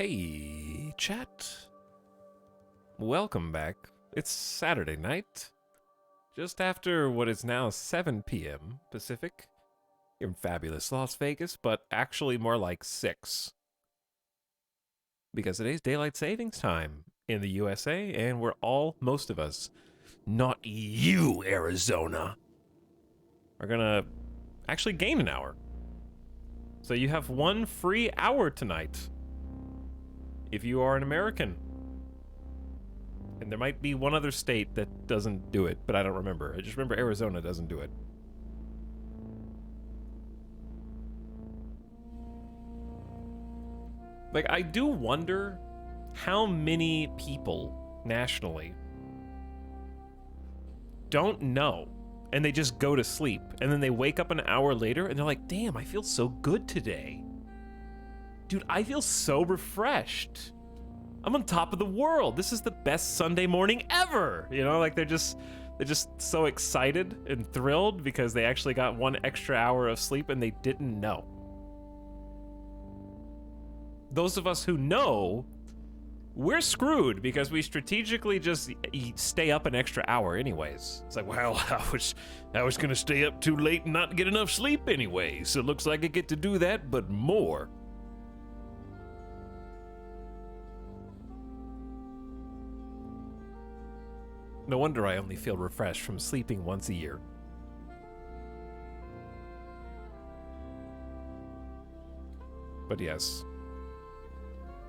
Hey, chat. Welcome back. It's Saturday night, just after what is now 7 p.m. Pacific, here in fabulous Las Vegas, but actually more like 6. Because today's daylight savings time in the USA, and we're all, most of us, not you, Arizona, are gonna actually gain an hour. So you have 1 free hour tonight if you are an American. And there might be one other state that doesn't do it, but I don't remember. I just remember Arizona doesn't do it. Like, I do wonder how many people nationally don't know, and they just go to sleep, and then they wake up an hour later, and they're like, damn, I feel so good today. Dude, I feel so refreshed. I'm on top of the world. This is the best Sunday morning ever. You know, like they're just so excited and thrilled because they actually got 1 extra hour of sleep and they didn't know. Those of us who know, we're screwed because we strategically just stay up an extra hour anyways. It's like, well, I was gonna stay up too late and not get enough sleep anyway, so it looks like I get to do that, but more. No wonder I only feel refreshed from sleeping once a year. But yes.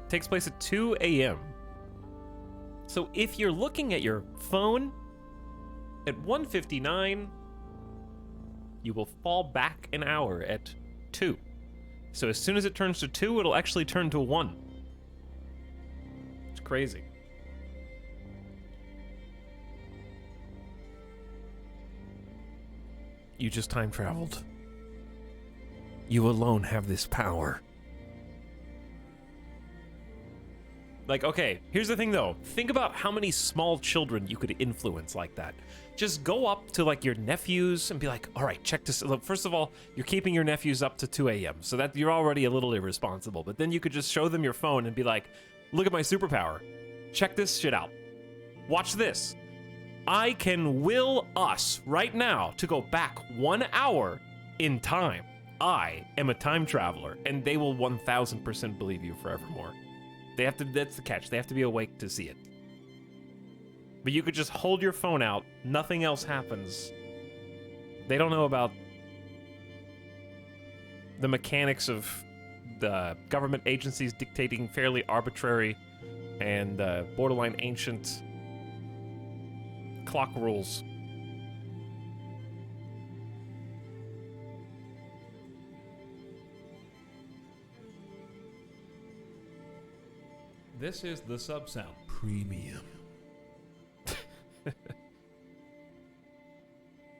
Takes place at 2 a.m. So if you're looking at your phone at 1:59, you will fall back an hour at 2. So as soon as it turns to 2, it'll actually turn to 1. It's crazy. You just time traveled. You alone have this power. Like, okay, here's the thing though. Think about how many small children you could influence like that. Just go up to like your nephews and be like, all right, check this. Look, first of all, you're keeping your nephews up to 2 a.m. So that you're already a little irresponsible. But then you could just show them your phone and be like, look at my superpower. Check this shit out. Watch this. I can will us right now to go back 1 hour in time. I am a time traveler, and they will 1000% believe you forevermore. They have to, that's the catch, they have to be awake to see it. But you could just hold your phone out, nothing else happens. They don't know about the mechanics of the government agencies dictating fairly arbitrary and borderline ancient clock rules. This is the sub-sound premium.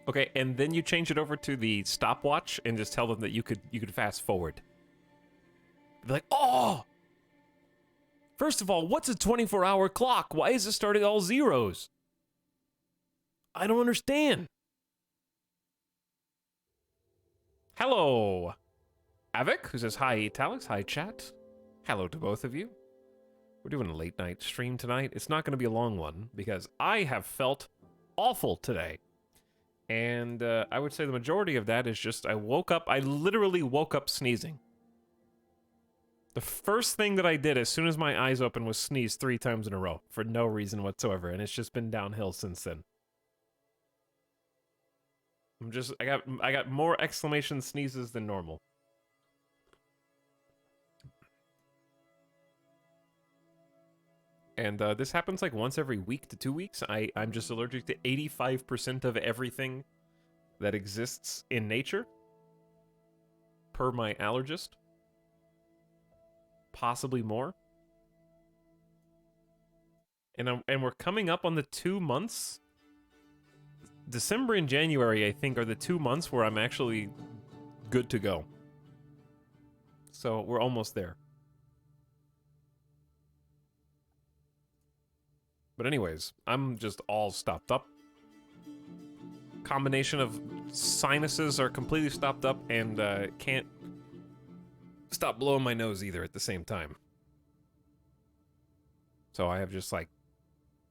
Okay, and then you change it over to the stopwatch and just tell them that you could fast forward. Be like, oh! First of all, what's a 24-hour clock? Why is it started all zeros? I don't understand. Hello, Avik, who says hi, Italics, hi, chat. Hello to both of you. We're doing a late night stream tonight. It's not going to be a long one because I have felt awful today. And I would say the majority of that is just I literally woke up sneezing. The first thing that I did as soon as my eyes opened was sneeze 3 times in a row for no reason whatsoever, and it's just been downhill since then. I got more exclamation sneezes than normal. And this happens like once every week to 2 weeks. I'm just allergic to 85% of everything that exists in nature, per my allergist. Possibly more. And we're coming up on the 2 months. December and January, I think, are the 2 months where I'm actually good to go. So we're almost there. But anyways, I'm just all stopped up. Combination of sinuses are completely stopped up and can't stop blowing my nose either at the same time. So I have just like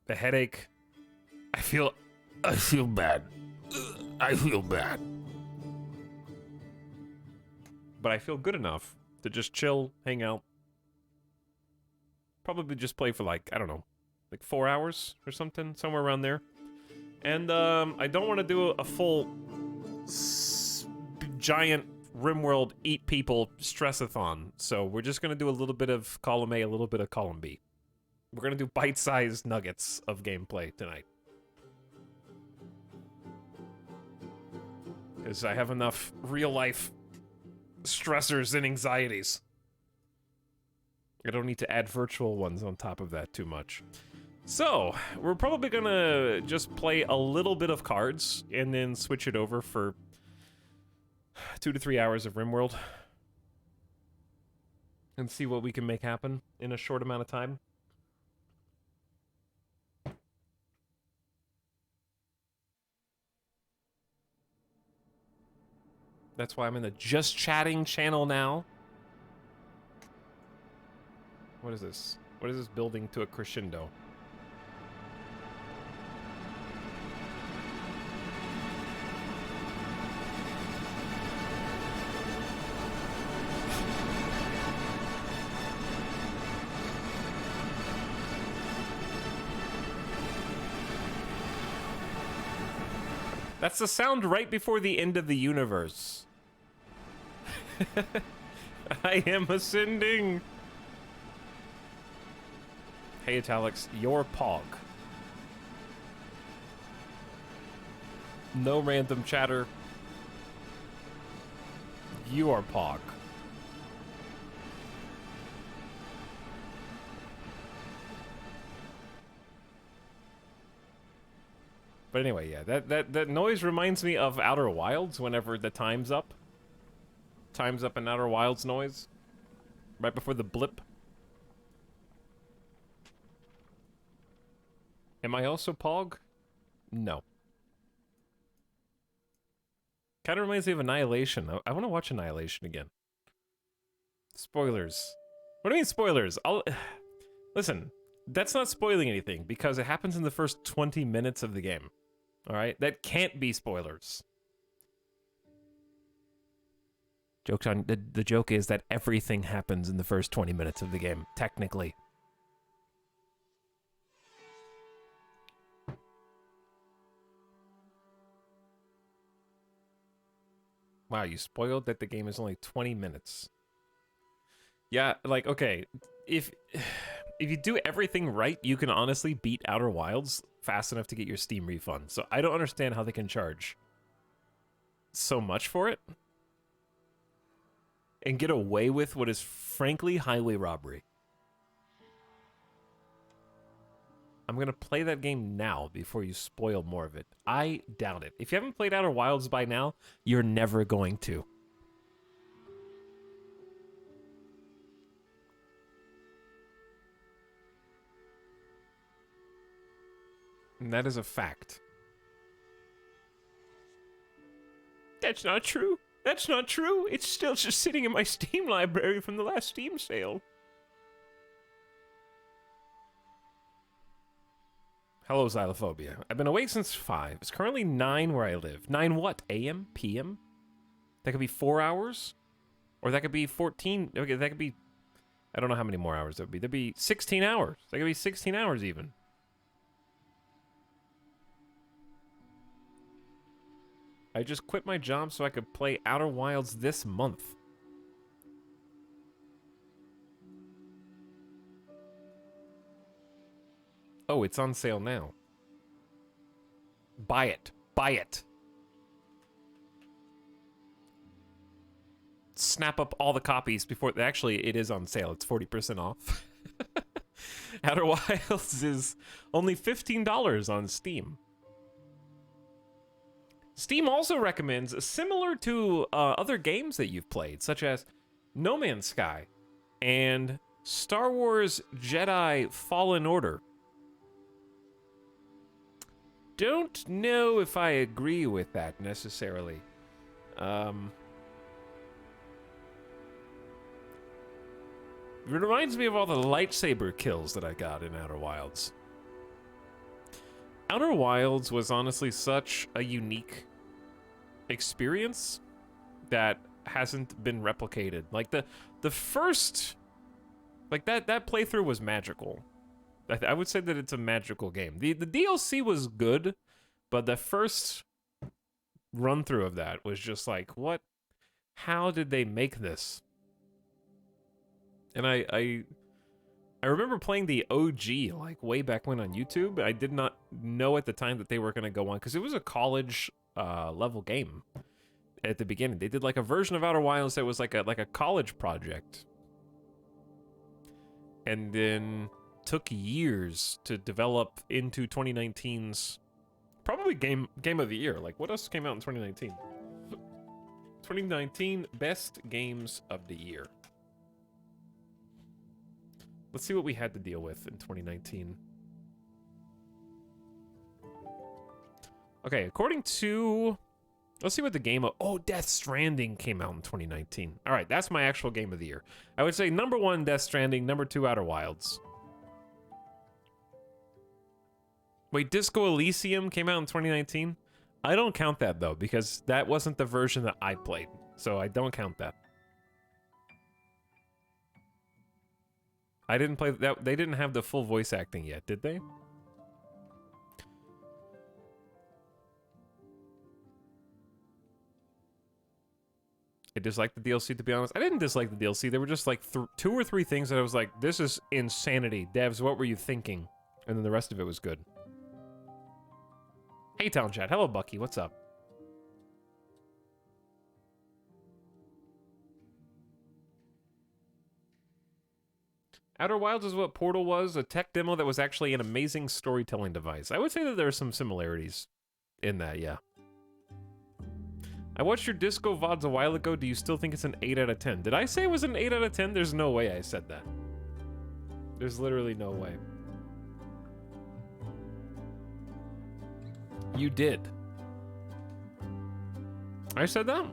a headache. I feel bad. I feel bad. But I feel good enough to just chill, hang out. Probably just play for like, I don't know, like 4 hours or something, somewhere around there. And I don't want to do a full giant RimWorld eat people stressathon. So we're just going to do a little bit of column A, a little bit of column B. We're going to do bite-sized nuggets of gameplay tonight. Because I have enough real-life stressors and anxieties. I don't need to add virtual ones on top of that too much. So, we're probably gonna just play a little bit of cards and then switch it over for 2 to 3 hours of RimWorld. And see what we can make happen in a short amount of time. That's why I'm in the Just Chatting channel now. What is this? What is this building to a crescendo? That's the sound right before the end of the universe. I am ascending. Hey, Italics, you're Pog. No random chatter. You are Pog. But anyway, yeah, that noise reminds me of Outer Wilds whenever the time's up. Time's up in Outer Wilds noise. Right before the blip. Am I also Pog? No. Kind of reminds me of Annihilation. I want to watch Annihilation again. Spoilers. What do you mean spoilers? Listen, that's not spoiling anything because it happens in the first 20 minutes of the game. Alright? That can't be spoilers. Joke's on, the joke is that everything happens in the first 20 minutes of the game, technically. Wow, you spoiled that the game is only 20 minutes. Yeah, like, okay, if you do everything right, you can honestly beat Outer Wilds fast enough to get your Steam refund. So I don't understand how they can charge so much for it and get away with what is frankly highway robbery. I'm gonna play that game now before you spoil more of it. I doubt it. If you haven't played Outer Wilds by now, you're never going to. And that is a fact. That's not true. That's not true. It's still just sitting in my Steam library from the last Steam sale. Hello, Xylophobia. I've been awake since 5. It's currently 9 where I live. 9 what? AM? PM? That could be 4 hours? Or that could be 14. Okay, that could be... I don't know how many more hours that would be. That'd be 16 hours. That could be 16 hours even. I just quit my job so I could play Outer Wilds this month. Oh, it's on sale now. Buy it. Buy it. Snap up all the copies before... Actually, it is on sale. It's 40% off. Outer Wilds is only $15 on Steam. Steam also recommends, similar to other games that you've played, such as No Man's Sky and Star Wars Jedi Fallen Order. Don't know if I agree with that necessarily. It reminds me of all the lightsaber kills that I got in Outer Wilds. Outer Wilds was honestly such a unique experience that hasn't been replicated. Like the first, like that playthrough was magical. I would say that it's a magical game. The DLC was good, but the first run through of that was just like, what? How did they make this? And I remember playing the OG like way back when on YouTube. I did not know at the time that they were going to go on because it was a college level game at the beginning. They did like a version of Outer Wilds that was like a college project, and then took years to develop into 2019's probably game of the year. Like, what else came out in 2019? 2019 best games of the year. Let's see what we had to deal with in 2019. Okay, according to... Let's see what the game of... Oh, Death Stranding came out in 2019. All right, that's my actual game of the year. I would say number 1, Death Stranding. Number 2, Outer Wilds. Wait, Disco Elysium came out in 2019? I don't count that, though, because that wasn't the version that I played. So I don't count that. I didn't play that. They didn't have the full voice acting yet, did they? I disliked the DLC, to be honest. I didn't dislike the DLC. There were just like 2 or 3 things that I was like, this is insanity. Devs, what were you thinking? And then the rest of it was good. Hey, Town Chat. Hello, Bucky. What's up? Outer Wilds is what Portal was, a tech demo that was actually an amazing storytelling device. I would say that there are some similarities in that, yeah. I watched your Disco VODs a while ago. Do you still think it's an 8 out of 10? Did I say it was an 8 out of 10? There's no way I said that. There's literally no way. You did. I said that?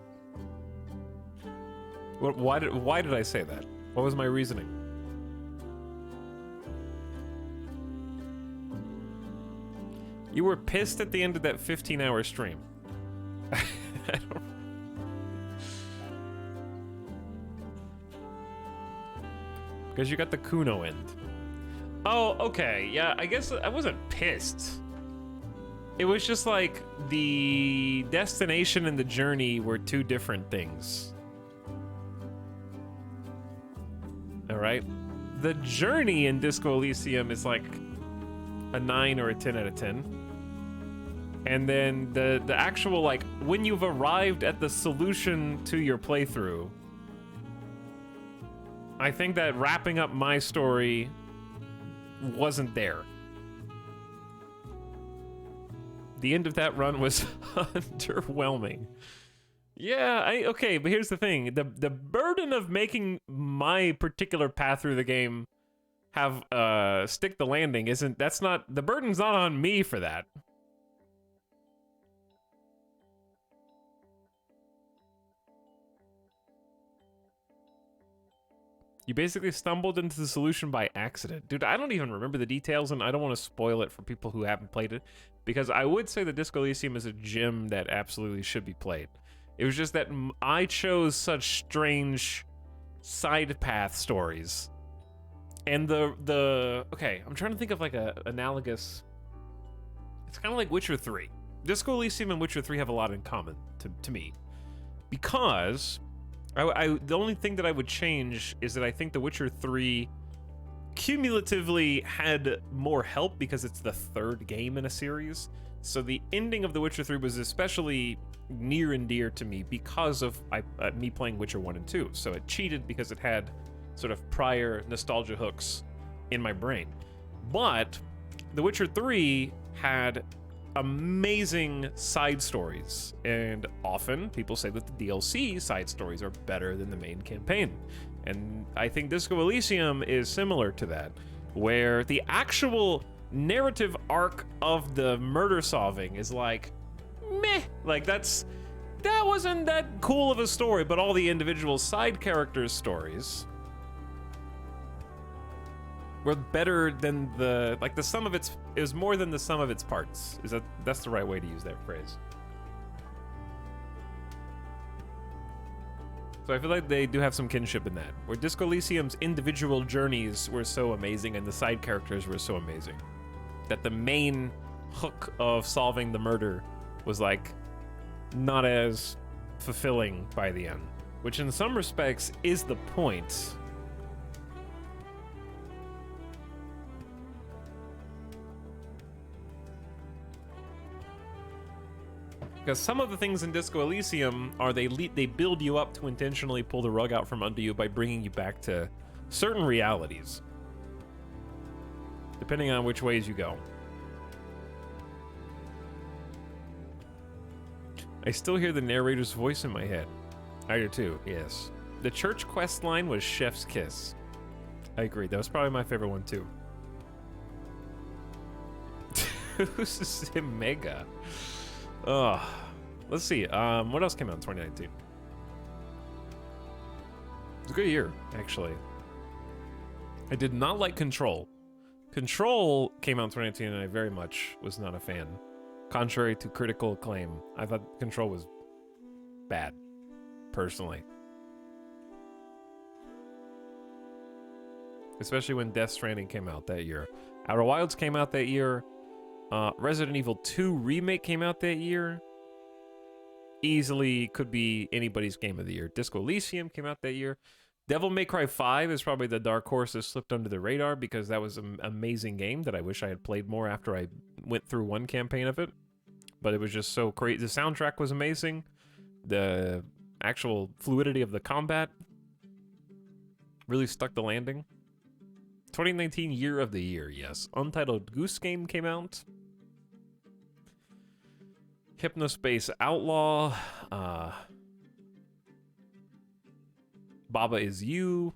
Why did I say that? What was my reasoning? You were pissed at the end of that 15-hour stream. I don't... Because you got the Kuno end. Oh, okay. Yeah, I guess I wasn't pissed. It was just like the destination and the journey were 2 different things. All right? The journey in Disco Elysium is like a 9 or a 10 out of 10. And then the actual, like, when you've arrived at the solution to your playthrough, I think that wrapping up my story wasn't there. The end of that run was underwhelming. Yeah, okay, but here's the thing. The burden of making my particular path through the game have stick the landing that's not, the burden's not on me for that. You basically stumbled into the solution by accident. Dude, I don't even remember the details, and I don't want to spoil it for people who haven't played it, because I would say that Disco Elysium is a gem that absolutely should be played. It was just that I chose such strange side path stories. And okay, I'm trying to think of like a analogous... It's kind of like Witcher 3. Disco Elysium and Witcher 3 have a lot in common to me. Because... the only thing that I would change is that I think The Witcher 3 cumulatively had more help because it's the 3rd game in a series. So the ending of The Witcher 3 was especially near and dear to me because of me playing Witcher 1 and 2. So it cheated because it had sort of prior nostalgia hooks in my brain. But The Witcher 3 had amazing side stories, and often people say that the DLC side stories are better than the main campaign, and I think Disco Elysium is similar to that, where the actual narrative arc of the murder solving is like meh, like that wasn't that cool of a story, but all the individual side characters' stories were better than the sum of its. It was more than the sum of its parts. That's the right way to use that phrase? So I feel like they do have some kinship in that, where Disco Elysium's individual journeys were so amazing and the side characters were so amazing, that the main hook of solving the murder was like not as fulfilling by the end, which in some respects is the point. Because some of the things in Disco Elysium are they build you up to intentionally pull the rug out from under you by bringing you back to certain realities, depending on which ways you go. I still hear the narrator's voice in my head. I do too, yes. The church quest line was Chef's Kiss. I agree, that was probably my favorite one too. Who's Mega? Ugh. Let's see. What else came out in 2019? It was a good year, actually. I did not like Control. Control came out in 2019, and I very much was not a fan. Contrary to critical acclaim, I thought Control was bad, personally. Especially when Death Stranding came out that year. Outer Wilds came out that year. Resident Evil 2 Remake came out that year. Easily could be anybody's game of the year. Disco Elysium came out that year. Devil May Cry 5 is probably the dark horse that slipped under the radar because that was an amazing game that I wish I had played more after I went through one campaign of it. But it was just so crazy. The soundtrack was amazing. The actual fluidity of the combat really stuck the landing. 2019 Year of the Year, yes. Untitled Goose Game came out. Hypnospace Outlaw. Baba Is You.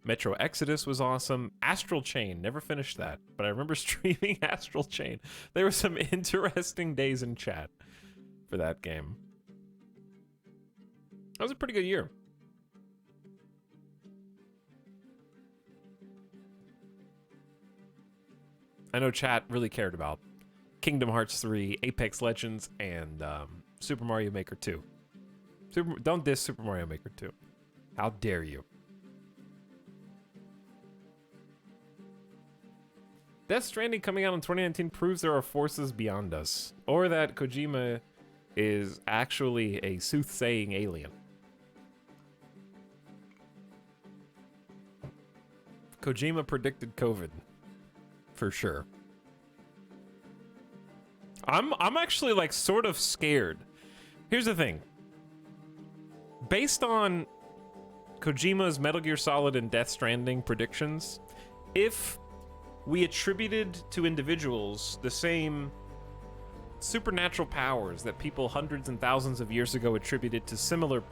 Metro Exodus was awesome. Astral Chain, never finished that, but I remember streaming Astral Chain. There were some interesting days in chat for that game. That was a pretty good year. I know chat really cared about Kingdom Hearts 3, Apex Legends, and Super Mario Maker 2. Don't diss Super Mario Maker 2. How dare you? Death Stranding coming out in 2019 proves there are forces beyond us, or that Kojima is actually a soothsaying alien. Kojima predicted COVID, for sure. I'm actually like sort of scared. Here's the thing. Based on Kojima's Metal Gear Solid and Death Stranding predictions, if we attributed to individuals the same supernatural powers that people hundreds and thousands of years ago attributed to similar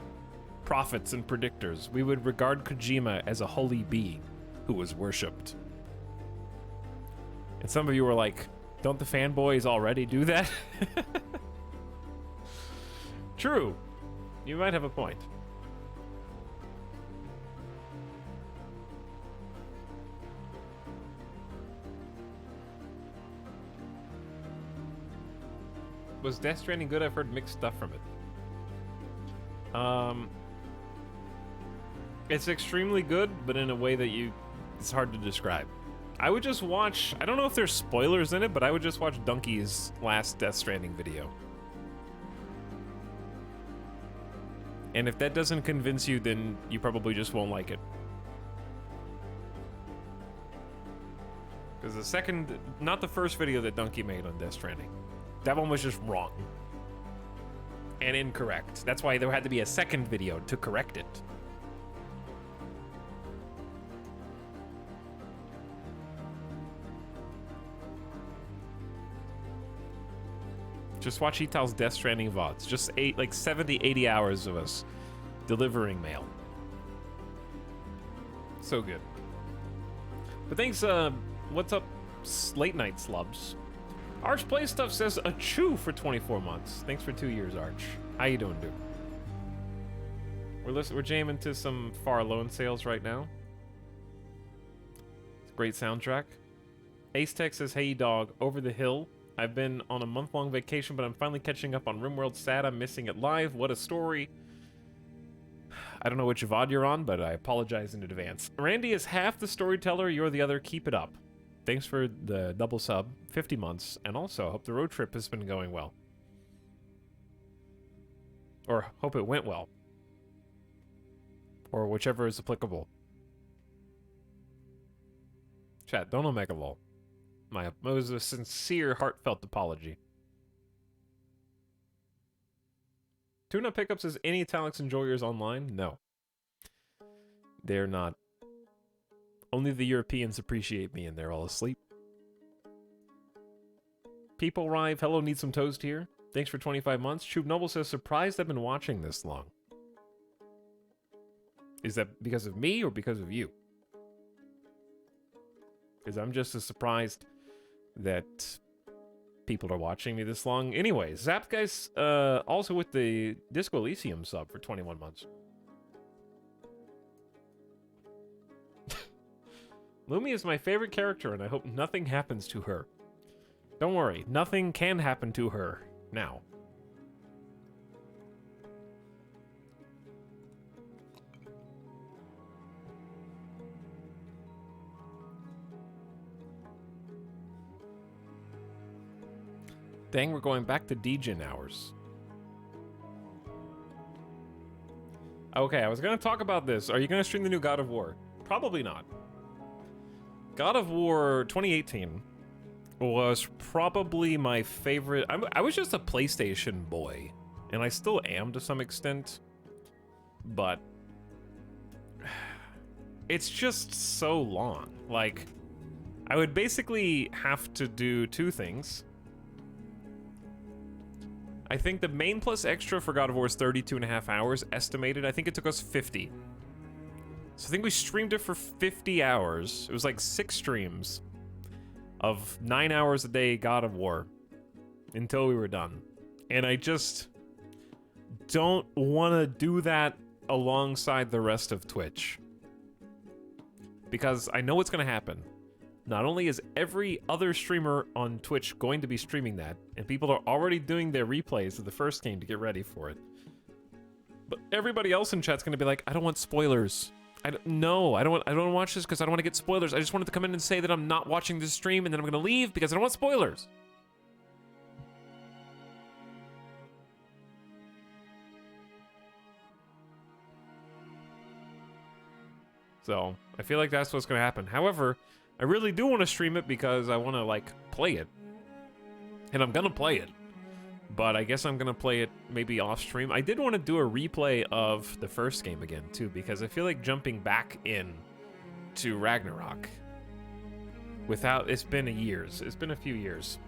prophets and predictors, we would regard Kojima as a holy being who was worshipped. And some of you were like, don't the fanboys already do that? True. You might have a point. Was Death Stranding good? I've heard mixed stuff from it. It's extremely good, but in a way that it's hard to describe. I would just watch, I don't know if there's spoilers in it, but I would just watch Donkey's last Death Stranding video. And if that doesn't convince you, then you probably just won't like it. Because the second, not the first video that Donkey made on Death Stranding. That one was just wrong. And incorrect. That's why there had to be a second video to correct it. Just watch Ital's Death Stranding VODs. Just 70, 80 hours of us delivering mail. So good. But thanks, what's up, Late Night Slubs? Arch Play Stuff says, achoo for 24 months. Thanks for 2 years, Arch. How you doing, dude? We're jamming to some Far Alone sales right now. Great soundtrack. Ace Tech says, hey dog, Over the Hill. I've been on a month-long vacation, but I'm finally catching up on RimWorld. Sad I'm missing it live. What a story. I don't know which VOD you're on, but I apologize in advance. Randy is half the storyteller, you're the other. Keep it up. Thanks for the double sub, 50 months, and also hope the road trip has been going well. Or hope it went well. Or whichever is applicable. Chat, don't omega lol. It was a sincere, heartfelt apology. Tuna Pickup says, any Italics enjoyers online? No. They're not. Only the Europeans appreciate me and they're all asleep. People Rive, hello, need some toast here. Thanks for 25 months. Chub Noble says, surprised I've been watching this long. Is that because of me or because of you? Because I'm just as surprised that people are watching me this long. Anyways, Zap guys, also with the Disco Elysium sub for 21 months. Lumi is my favorite character, and I hope nothing happens to her. Don't worry, nothing can happen to her now. Dang, we're going back to Djinn hours. Okay, I was going to talk about this. Are you going to stream the new God of War? Probably not. God of War 2018 was probably my favorite. I was just a PlayStation boy, and I still am to some extent, but it's just so long. Like, I would basically have to do two things. I think the main plus extra for God of War is 32.5 hours estimated. I think it took us 50. So I think we streamed it for 50 hours. It was like 6 streams of 9 hours a day God of War until we were done. And I just don't want to do that alongside the rest of Twitch. Because I know what's going to happen. Not only is every other streamer on Twitch going to be streaming that, and people are already doing their replays of the first game to get ready for it, but everybody else in chat's going to be like, I don't want spoilers. I don't want to watch this because I don't want to get spoilers. I just wanted to come in and say that I'm not watching this stream, and then I'm going to leave because I don't want spoilers. So, I feel like that's what's going to happen. However, I really do want to stream it because I want to, like, play it. And I'm going to play it. But I guess I'm going to play it maybe off stream. I did want to do a replay of the first game again, too, because I feel like jumping back in to Ragnarok without... It's been years. It's been a few years.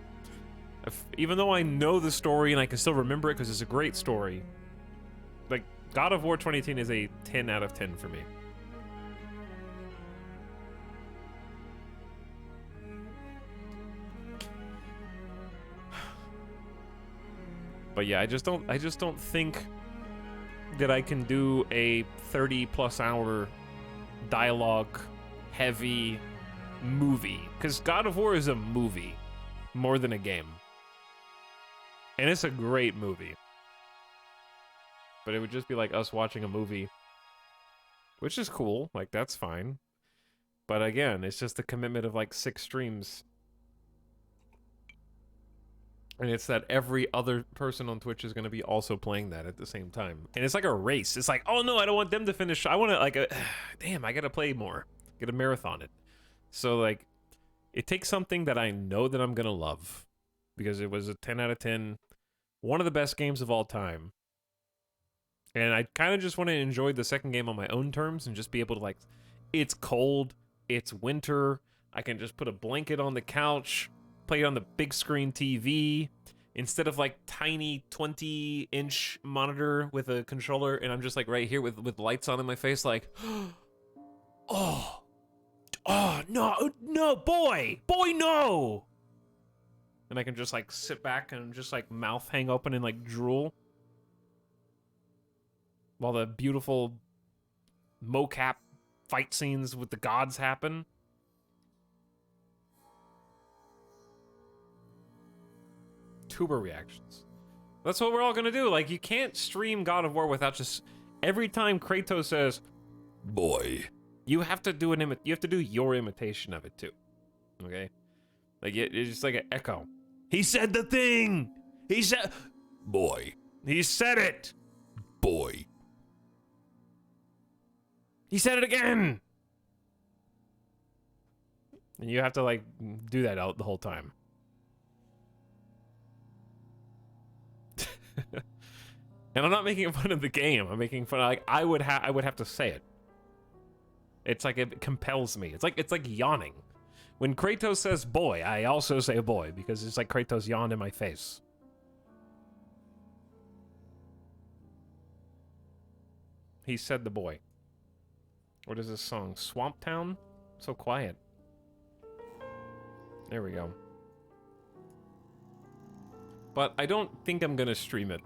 Even though I know the story and I can still remember it because it's a great story, like, God of War 2018 is a 10 out of 10 for me. But yeah, I just don't think that I can do a 30+ hour dialogue heavy movie, because God of War is a movie more than a game. And it's a great movie. But it would just be like us watching a movie, which is cool, like that's fine. But again, it's just a commitment of like 6 streams. And it's that every other person on Twitch is going to be also playing that at the same time. And it's like a race. It's like, oh no, I don't want them to finish. I want to, like, damn, I got to play more. Get a marathon it. So, like, it takes something that I know that I'm going to love. Because it was a 10 out of 10. One of the best games of all time. And I kind of just want to enjoy the second game on my own terms and just be able to, like, it's cold. It's winter. I can just put a blanket on the couch. Play it on the big screen TV instead of like tiny 20-inch monitor with a controller, and I'm just like right here with lights on in my face, like, oh no, boy, no. And I can just like sit back and just like mouth hang open and like drool while the beautiful mocap fight scenes with the gods happen. YouTuber reactions. That's what we're all gonna do. Like, you can't stream God of War without just every time Kratos says, "Boy," you have to do you have to do your imitation of it too. Okay, like it's just like an echo. He said the thing. He said, "Boy." He said it. Boy. He said it again. And you have to like do that out the whole time. And I'm not making fun of the game. I'm making fun of, like, I would have to say it. It's like it compels me. It's like yawning. When Kratos says boy, I also say boy because it's like Kratos yawned in my face. He said the boy. What is this song? Swamp Town? So quiet. There we go. But I don't think I'm gonna stream it.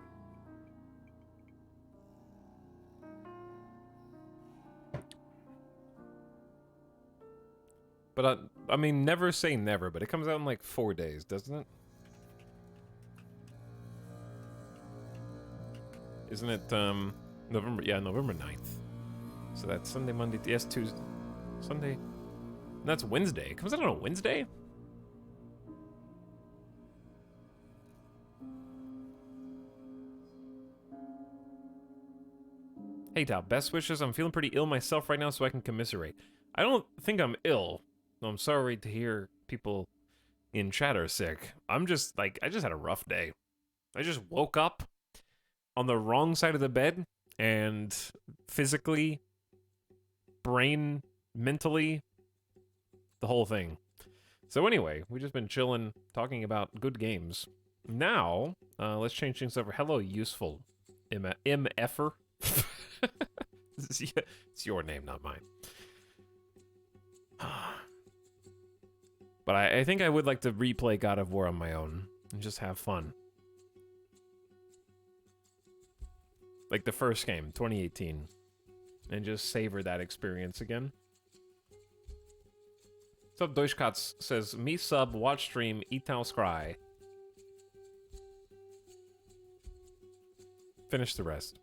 But I mean, never say never, but it comes out in like 4 days, doesn't it? Isn't it, November? Yeah, November 9th. So that's Sunday, Monday, yes, Tuesday, Sunday. That's Wednesday. It comes out on a Wednesday? Hey, Tao, best wishes. I'm feeling pretty ill myself right now, so I can commiserate. I don't think I'm ill. No, I'm sorry to hear people in chat are sick. I'm just, like, I just had a rough day. I just woke up on the wrong side of the bed, and physically, brain, mentally, the whole thing. So anyway, we've just been chilling, talking about good games. Now, let's change things over. Hello, useful MFer. It's your name, not mine. But I think I would like to replay God of War on my own and just have fun. Like the first game, 2018. And just savor that experience again. What's up, Deutschkatz says, me sub, watch stream, eat now scry. Finish the rest.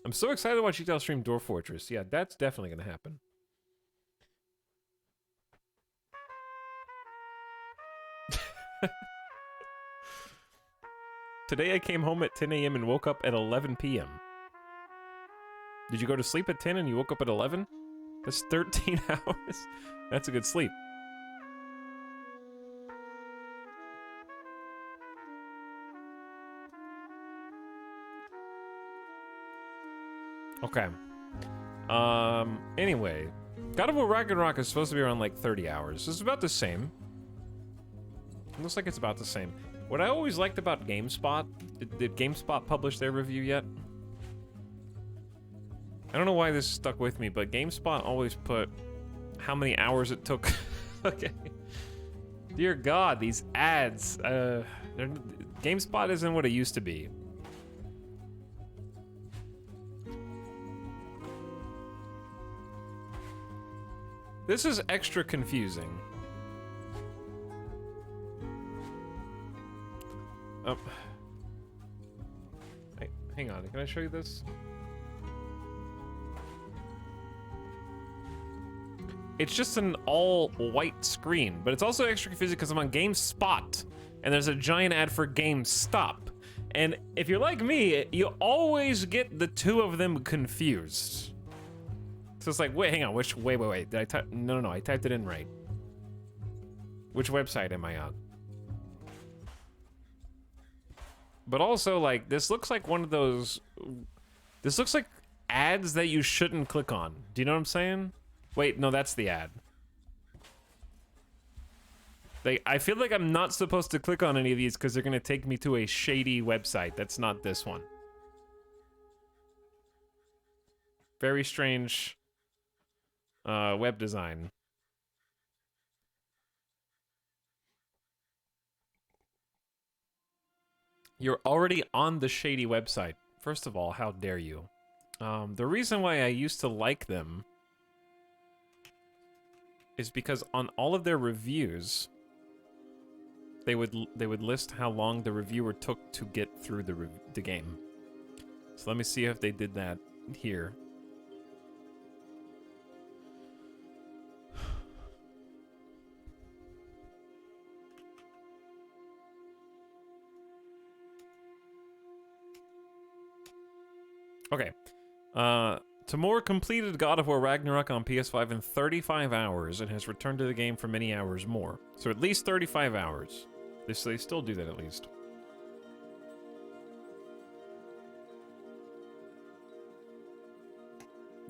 I'm so excited to watch Etal stream Dwarf Fortress. Yeah, that's definitely gonna happen. Today I came home at 10 a.m. and woke up at 11 p.m. Did you go to sleep at 10 and you woke up at 11? That's 13 hours. That's a good sleep. Okay. Anyway. God of War Ragnarok is supposed to be around like 30 hours. It's about the same. It looks like it's about the same. What I always liked about GameSpot, did GameSpot publish their review yet? I don't know why this stuck with me, but GameSpot always put how many hours it took. Okay. Dear God, these ads. GameSpot isn't what it used to be. This is extra confusing. Oh. Hey, hang on, can I show you this? It's just an all-white screen, but it's also extra confusing because I'm on GameSpot, and there's a giant ad for GameStop. And if you're like me, you always get the two of them confused. So it's like, wait, hang on, wait, did I type? No, I typed it in right. Which website am I on? But also, like, this looks like one of those, this looks like ads that you shouldn't click on. Do you know what I'm saying? Wait, no, that's the ad. Like, I feel like I'm not supposed to click on any of these because they're gonna take me to a shady website. That's not this one. Very strange web design. You're already on the shady website. First of all, how dare you? The reason why I used to like them is because on all of their reviews, they would list how long the reviewer took to get through the game. So let me see if they did that here. Okay. Tamor completed God of War Ragnarok on PS5 in 35 hours and has returned to the game for many hours more. So at least 35 hours. They still do that at least.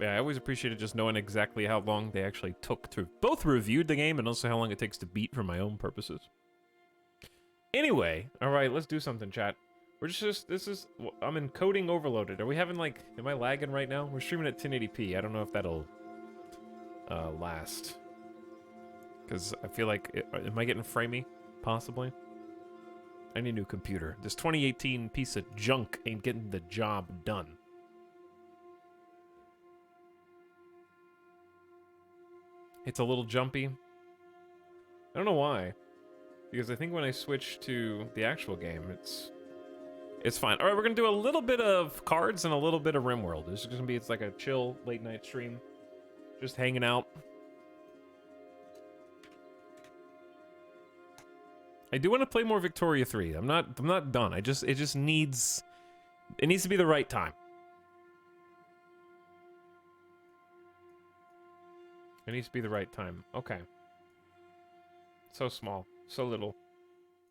Yeah, I always appreciated just knowing exactly how long they actually took to both review the game and also how long it takes to beat for my own purposes. Anyway, alright, let's do something, chat. We're I'm encoding overloaded. Are we having, like, am I lagging right now? We're streaming at 1080p. I don't know if that'll last. Because I feel like, am I getting framey? Possibly. I need a new computer. This 2018 piece of junk ain't getting the job done. It's a little jumpy. I don't know why. Because I think when I switch to the actual game, it's fine. All right, we're gonna do a little bit of cards and a little bit of RimWorld. It's like a chill late night stream, just hanging out. I do want to play more Victoria 3. I'm not done. It just needs to be the right time. It needs to be the right time. Okay. So small, so little,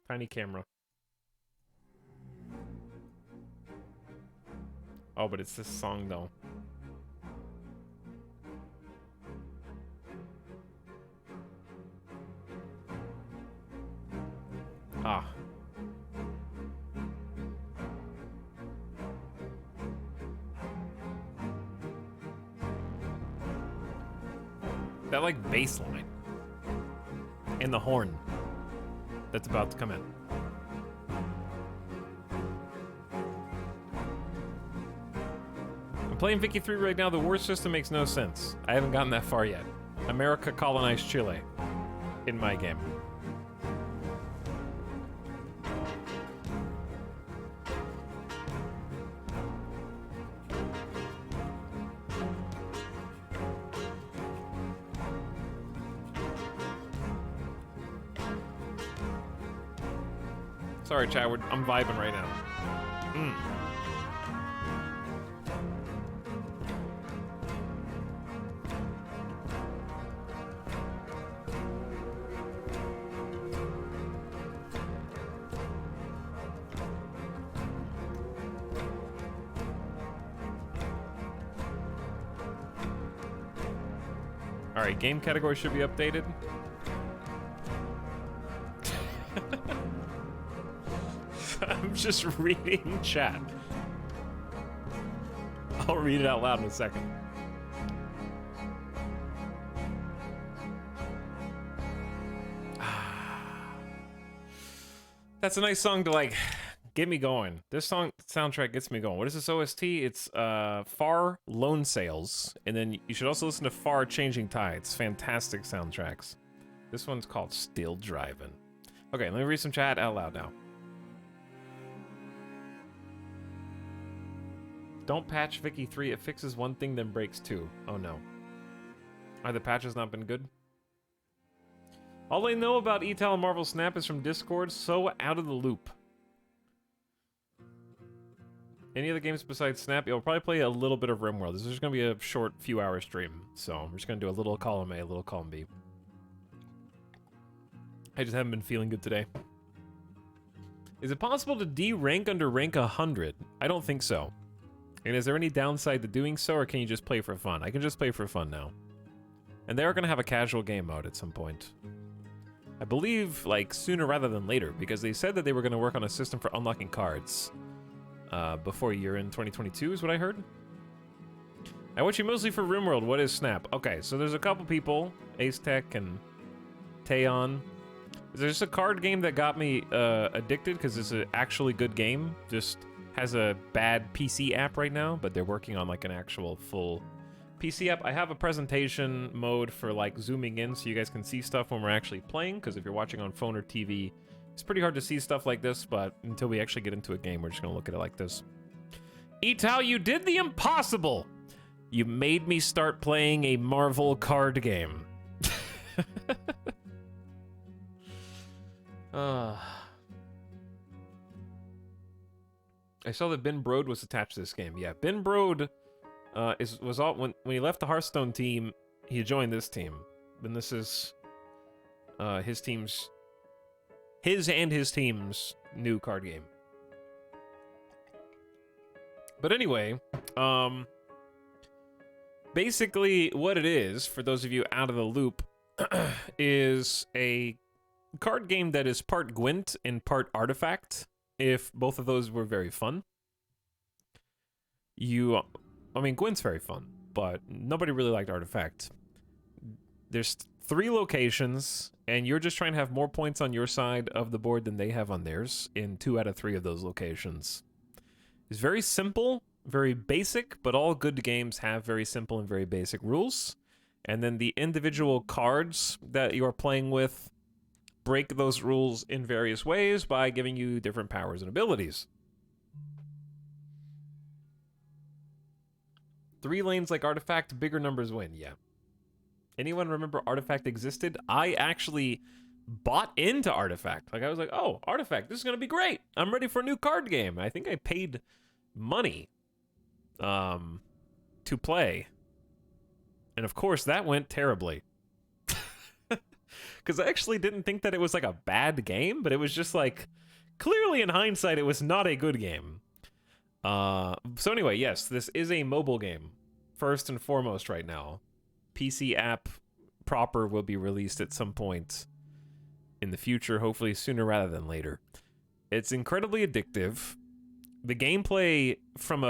tiny camera. Oh, but it's this song, though. Ah. That, like, bass line. And the horn that's about to come in. I'm playing Vicky 3 right now. The war system makes no sense. I haven't gotten that far yet. America colonized Chile in my game. Sorry, chat. I'm vibing right now. Alright, game category should be updated. I'm just reading chat. I'll read it out loud in a second. That's a nice song to, like, get me going. This soundtrack gets me going. What is this OST? It's Far Lone Sails. And then you should also listen to Far Changing Tides. Fantastic soundtracks. This one's called Still Driving. Okay, let me read some chat out loud now. Don't patch Vicky 3. It fixes one thing, then breaks two. Oh no. Are the patches not been good? All I know about ETAL and Marvel Snap is from Discord, so out of the loop. Any other games besides Snap? You'll probably play a little bit of RimWorld. This is just going to be a short few hour stream. So we're just going to do a little column A, a little column B. I just haven't been feeling good today. Is it possible to D-rank under rank 100? I don't think so. And is there any downside to doing so, or can you just play for fun? I can just play for fun now. And they are going to have a casual game mode at some point. I believe, like, sooner rather than later, because they said that they were going to work on a system for unlocking cards before year-end 2022 is what I heard. I watch you mostly for RimWorld. What is Snap? Okay, so there's a couple people, Ace Tech and Taeon. There's a card game that got me addicted because it's an actually good game. Just has a bad PC app right now, but they're working on like an actual full PC app. I have a presentation mode for like zooming in so you guys can see stuff when we're actually playing, because if you're watching on phone or TV, It's pretty hard to see stuff like this, but until we actually get into a game, we're just gonna look at it like this. Ital, you did the impossible! You made me start playing a Marvel card game. I saw that Ben Brode was attached to this game. Yeah, Ben Brode was all when he left the Hearthstone team, he joined this team. And this is his and his team's new card game. But anyway, basically what it is, for those of you out of the loop, is a card game that is part Gwent and part Artifact, if both of those were very fun. I mean, Gwent's very fun, but nobody really liked Artifact. There's 3 locations, and you're just trying to have more points on your side of the board than they have on theirs in 2 out of 3 of those locations. It's very simple, very basic, but all good games have very simple and very basic rules. And then the individual cards that you are playing with break those rules in various ways by giving you different powers and abilities. 3 lanes like Artifact, bigger numbers win, yeah. Anyone remember Artifact existed? I actually bought into Artifact. Like, I was like, oh, Artifact, this is gonna be great. I'm ready for a new card game. I think I paid money to play. And of course, that went terribly. Because I actually didn't think that it was like a bad game, but it was just like, clearly in hindsight, it was not a good game. So anyway, yes, this is a mobile game, first and foremost right now. PC app proper will be released at some point in the future, hopefully sooner rather than later. It's incredibly addictive. The gameplay from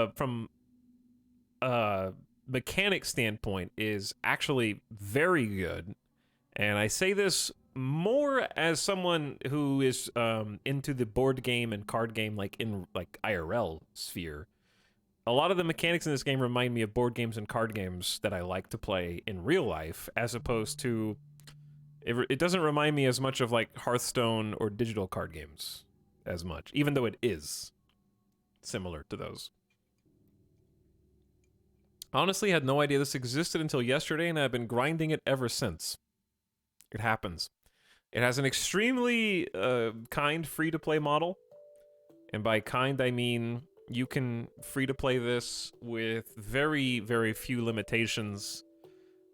a mechanic standpoint is actually very good. And I say this more as someone who is into the board game and card game, like in like IRL sphere. A lot of the mechanics in this game remind me of board games and card games that I like to play in real life, as opposed to it doesn't remind me as much of like Hearthstone or digital card games as much, even though it is similar to those. Honestly, had no idea this existed until yesterday, and I've been grinding it ever since. It happens. It has an extremely kind free-to-play model. And by kind, I mean you can free-to-play this with very, very few limitations.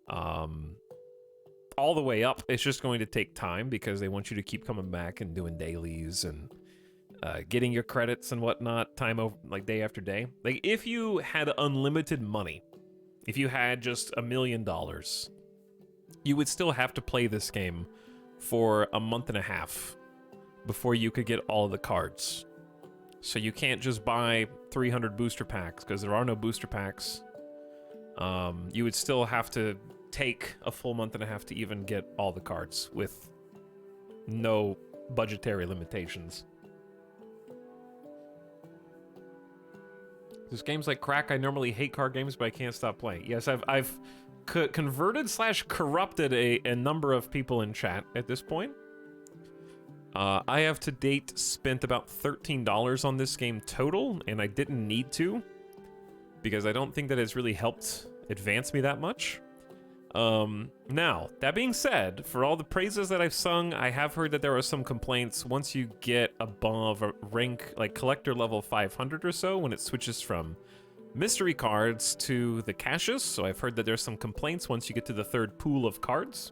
All the way up. It's just going to take time because they want you to keep coming back and doing dailies and getting your credits and whatnot time over, like day after day. Like if you had unlimited money, if you had just $1 million, you would still have to play this game for a month and a half before you could get all of the cards. So you can't just buy 300 booster packs because there are no booster packs. You would still have to take a full month and a half to even get all the cards with no budgetary limitations. This game's like crack. I normally hate card games, but I can't stop playing. Yes, I've converted / corrupted a number of people in chat at this point. I have to date spent about $13 on this game total, and I didn't need to because I don't think that it's really helped advance me that much. Now, that being said, for all the praises that I've sung, I have heard that there are some complaints once you get above a rank, like collector level 500 or so, when it switches from mystery cards to the caches. So I've heard that there's some complaints once you get to the 3rd pool of cards.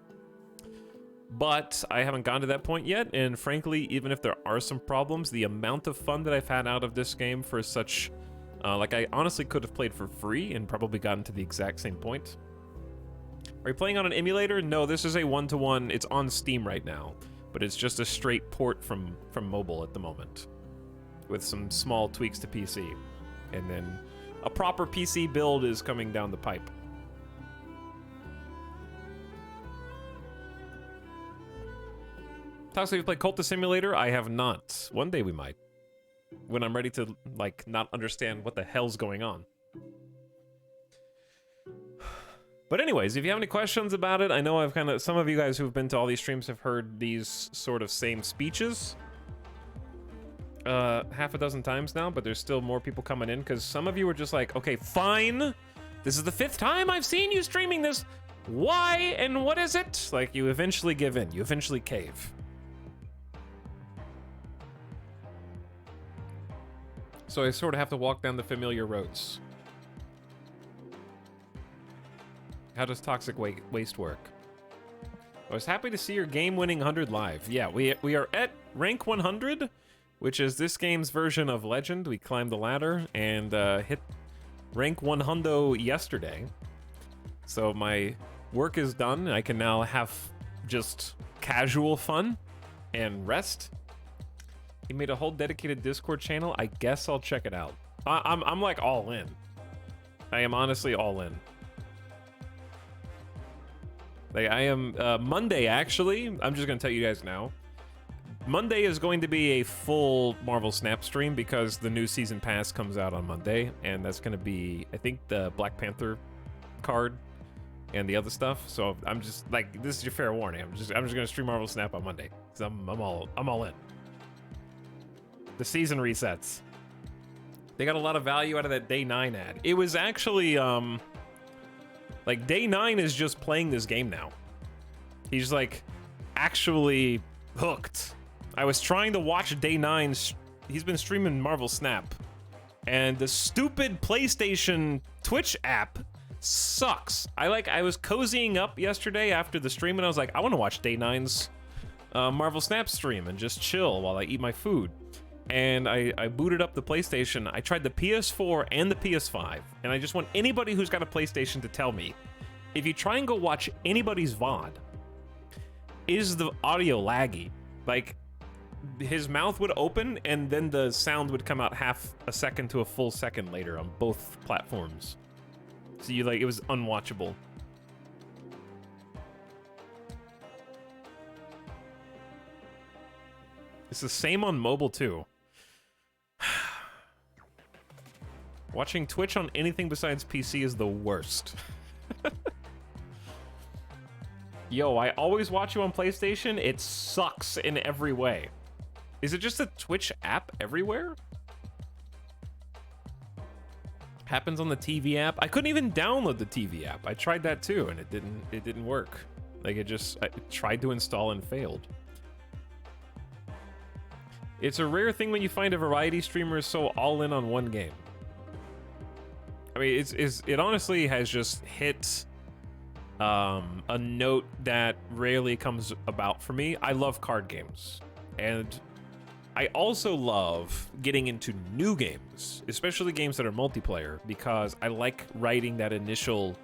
But I haven't gotten to that point yet, and frankly, even if there are some problems, the amount of fun that I've had out of this game for such... like, I honestly could have played for free and probably gotten to the exact same point. Are you playing on an emulator? No, this is a one-to-one. It's on Steam right now, but it's just a straight port from mobile at the moment, with some small tweaks to PC. And then a proper PC build is coming down the pipe. Toss, have you played Cultist Simulator? I have not. One day we might. When I'm ready to, like, not understand what the hell's going on. But anyways, if you have any questions about it, I know I've some of you guys who've been to all these streams have heard these sort of same speeches. half a dozen times now, but there's still more people coming in because some of you were just like, okay, fine. This is the 5th time I've seen you streaming this. Why and what is it? Like, you eventually give in. You eventually cave. So I sort of have to walk down the familiar roads. How does toxic waste work? I was happy to see your game-winning 100 live. Yeah, we are at rank 100, which is this game's version of Legend. We climbed the ladder and hit rank 100 yesterday. So my work is done. I can now have just casual fun and rest. He made a whole dedicated Discord channel. I guess I'll check it out. I'm like all in. I am honestly all in. Like, I am Monday actually. I'm just gonna tell you guys now. Monday is going to be a full Marvel Snap stream because the new season pass comes out on Monday, and that's gonna be, I think, the Black Panther card and the other stuff. So I'm just like, this is your fair warning. I'm just gonna stream Marvel Snap on Monday because I'm all in. The season resets. They got a lot of value out of that day 9 ad. It was actually like day 9 is just playing this game now. He's like actually hooked. I was trying to watch day 9. He's been streaming Marvel Snap, and the stupid PlayStation Twitch app sucks. I was cozying up yesterday after the stream, and I was like, I want to watch day 9's Marvel Snap stream and just chill while I eat my food. And I booted up the PlayStation. I tried the PS4 and the PS5, and I just want anybody who's got a PlayStation to tell me, if you try and go watch anybody's VOD, is the audio laggy? Like, his mouth would open and then the sound would come out half a second to a full second later on both platforms. So you, like, it was unwatchable. It's the same on mobile too. Watching Twitch on anything besides PC is the worst. Yo, I always watch you on PlayStation. It sucks in every way. Is it just a Twitch app everywhere? Happens on the TV app. I couldn't even download the TV app. I tried that too, and it didn't work. Like, I tried to install and failed. It's a rare thing when you find a variety streamer so all in on one game. I mean, it honestly has just hit a note that rarely comes about for me. I love card games, and I also love getting into new games, especially games that are multiplayer, because I like riding that initial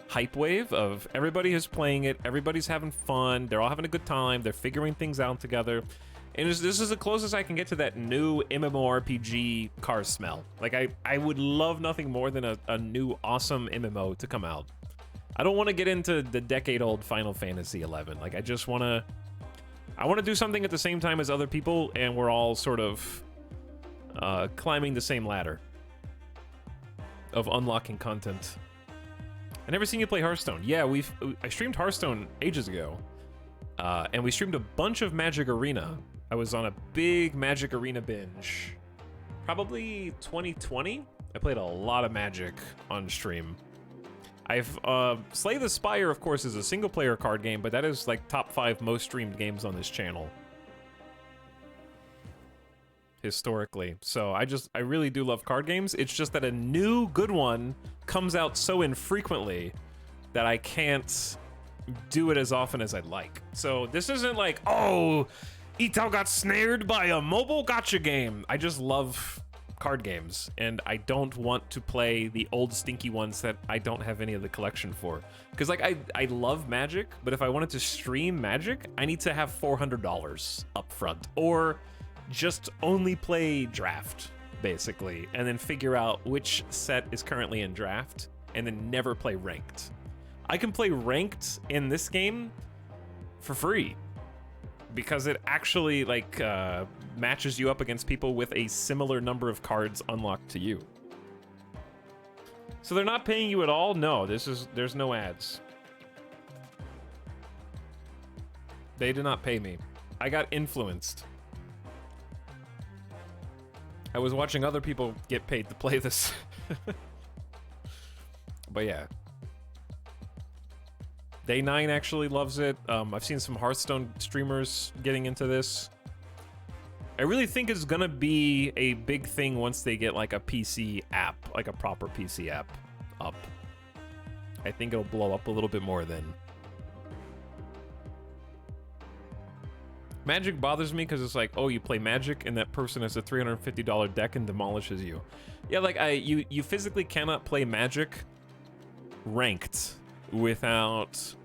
hype wave of everybody is playing it, everybody's having fun, they're all having a good time, they're figuring things out together. And this is the closest I can get to that new MMORPG car smell. Like, I would love nothing more than a new awesome MMO to come out. I don't want to get into the decade-old Final Fantasy XI. Like, I want to do something at the same time as other people, and we're all sort of climbing the same ladder of unlocking content. I never seen you play Hearthstone. Yeah, I streamed Hearthstone ages ago, and we streamed a bunch of Magic Arena. I was on a big Magic Arena binge. Probably 2020. I played a lot of Magic on stream. I've Slay the Spire, of course, is a single-player card game, but that is like top 5 most streamed games on this channel historically. So I really do love card games. It's just that a new good one comes out so infrequently that I can't do it as often as I'd like. So this isn't like, oh, Ito got snared by a mobile gotcha game. I just love card games, and I don't want to play the old stinky ones that I don't have any of the collection for. Because, like, I love Magic, but if I wanted to stream Magic, I need to have $400 up front, or just only play Draft, basically, and then figure out which set is currently in Draft, and then never play Ranked. I can play Ranked in this game for free, because it actually, like, matches you up against people with a similar number of cards unlocked to you. So they're not paying you at all? No, there's no ads. They did not pay me. I got influenced. I was watching other people get paid to play this. But yeah. Day 9 actually loves it. I've seen some Hearthstone streamers getting into this. I really think it's gonna be a big thing once they get like a PC app, like a proper PC app up. I think it'll blow up a little bit more then. Magic bothers me because it's like, oh, you play Magic and that person has a $350 deck and demolishes you. Yeah, like you physically cannot play Magic ranked without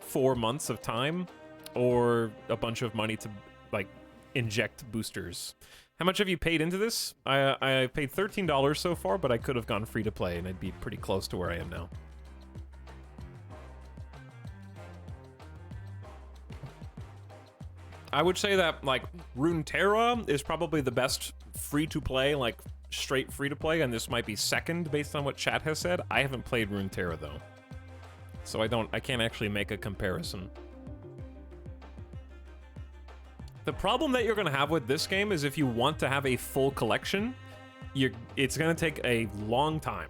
4 months of time or a bunch of money to like inject boosters. How much have you paid into this? I paid $13 so far, but I could have gone free to play and I'd be pretty close to where I am now. I would say that like Runeterra is probably the best free to play, like straight free to play, and this might be second based on what chat has said. I haven't played Runeterra though, so I can't actually make a comparison. The problem that you're gonna have with this game is if you want to have a full collection, it's gonna take a long time.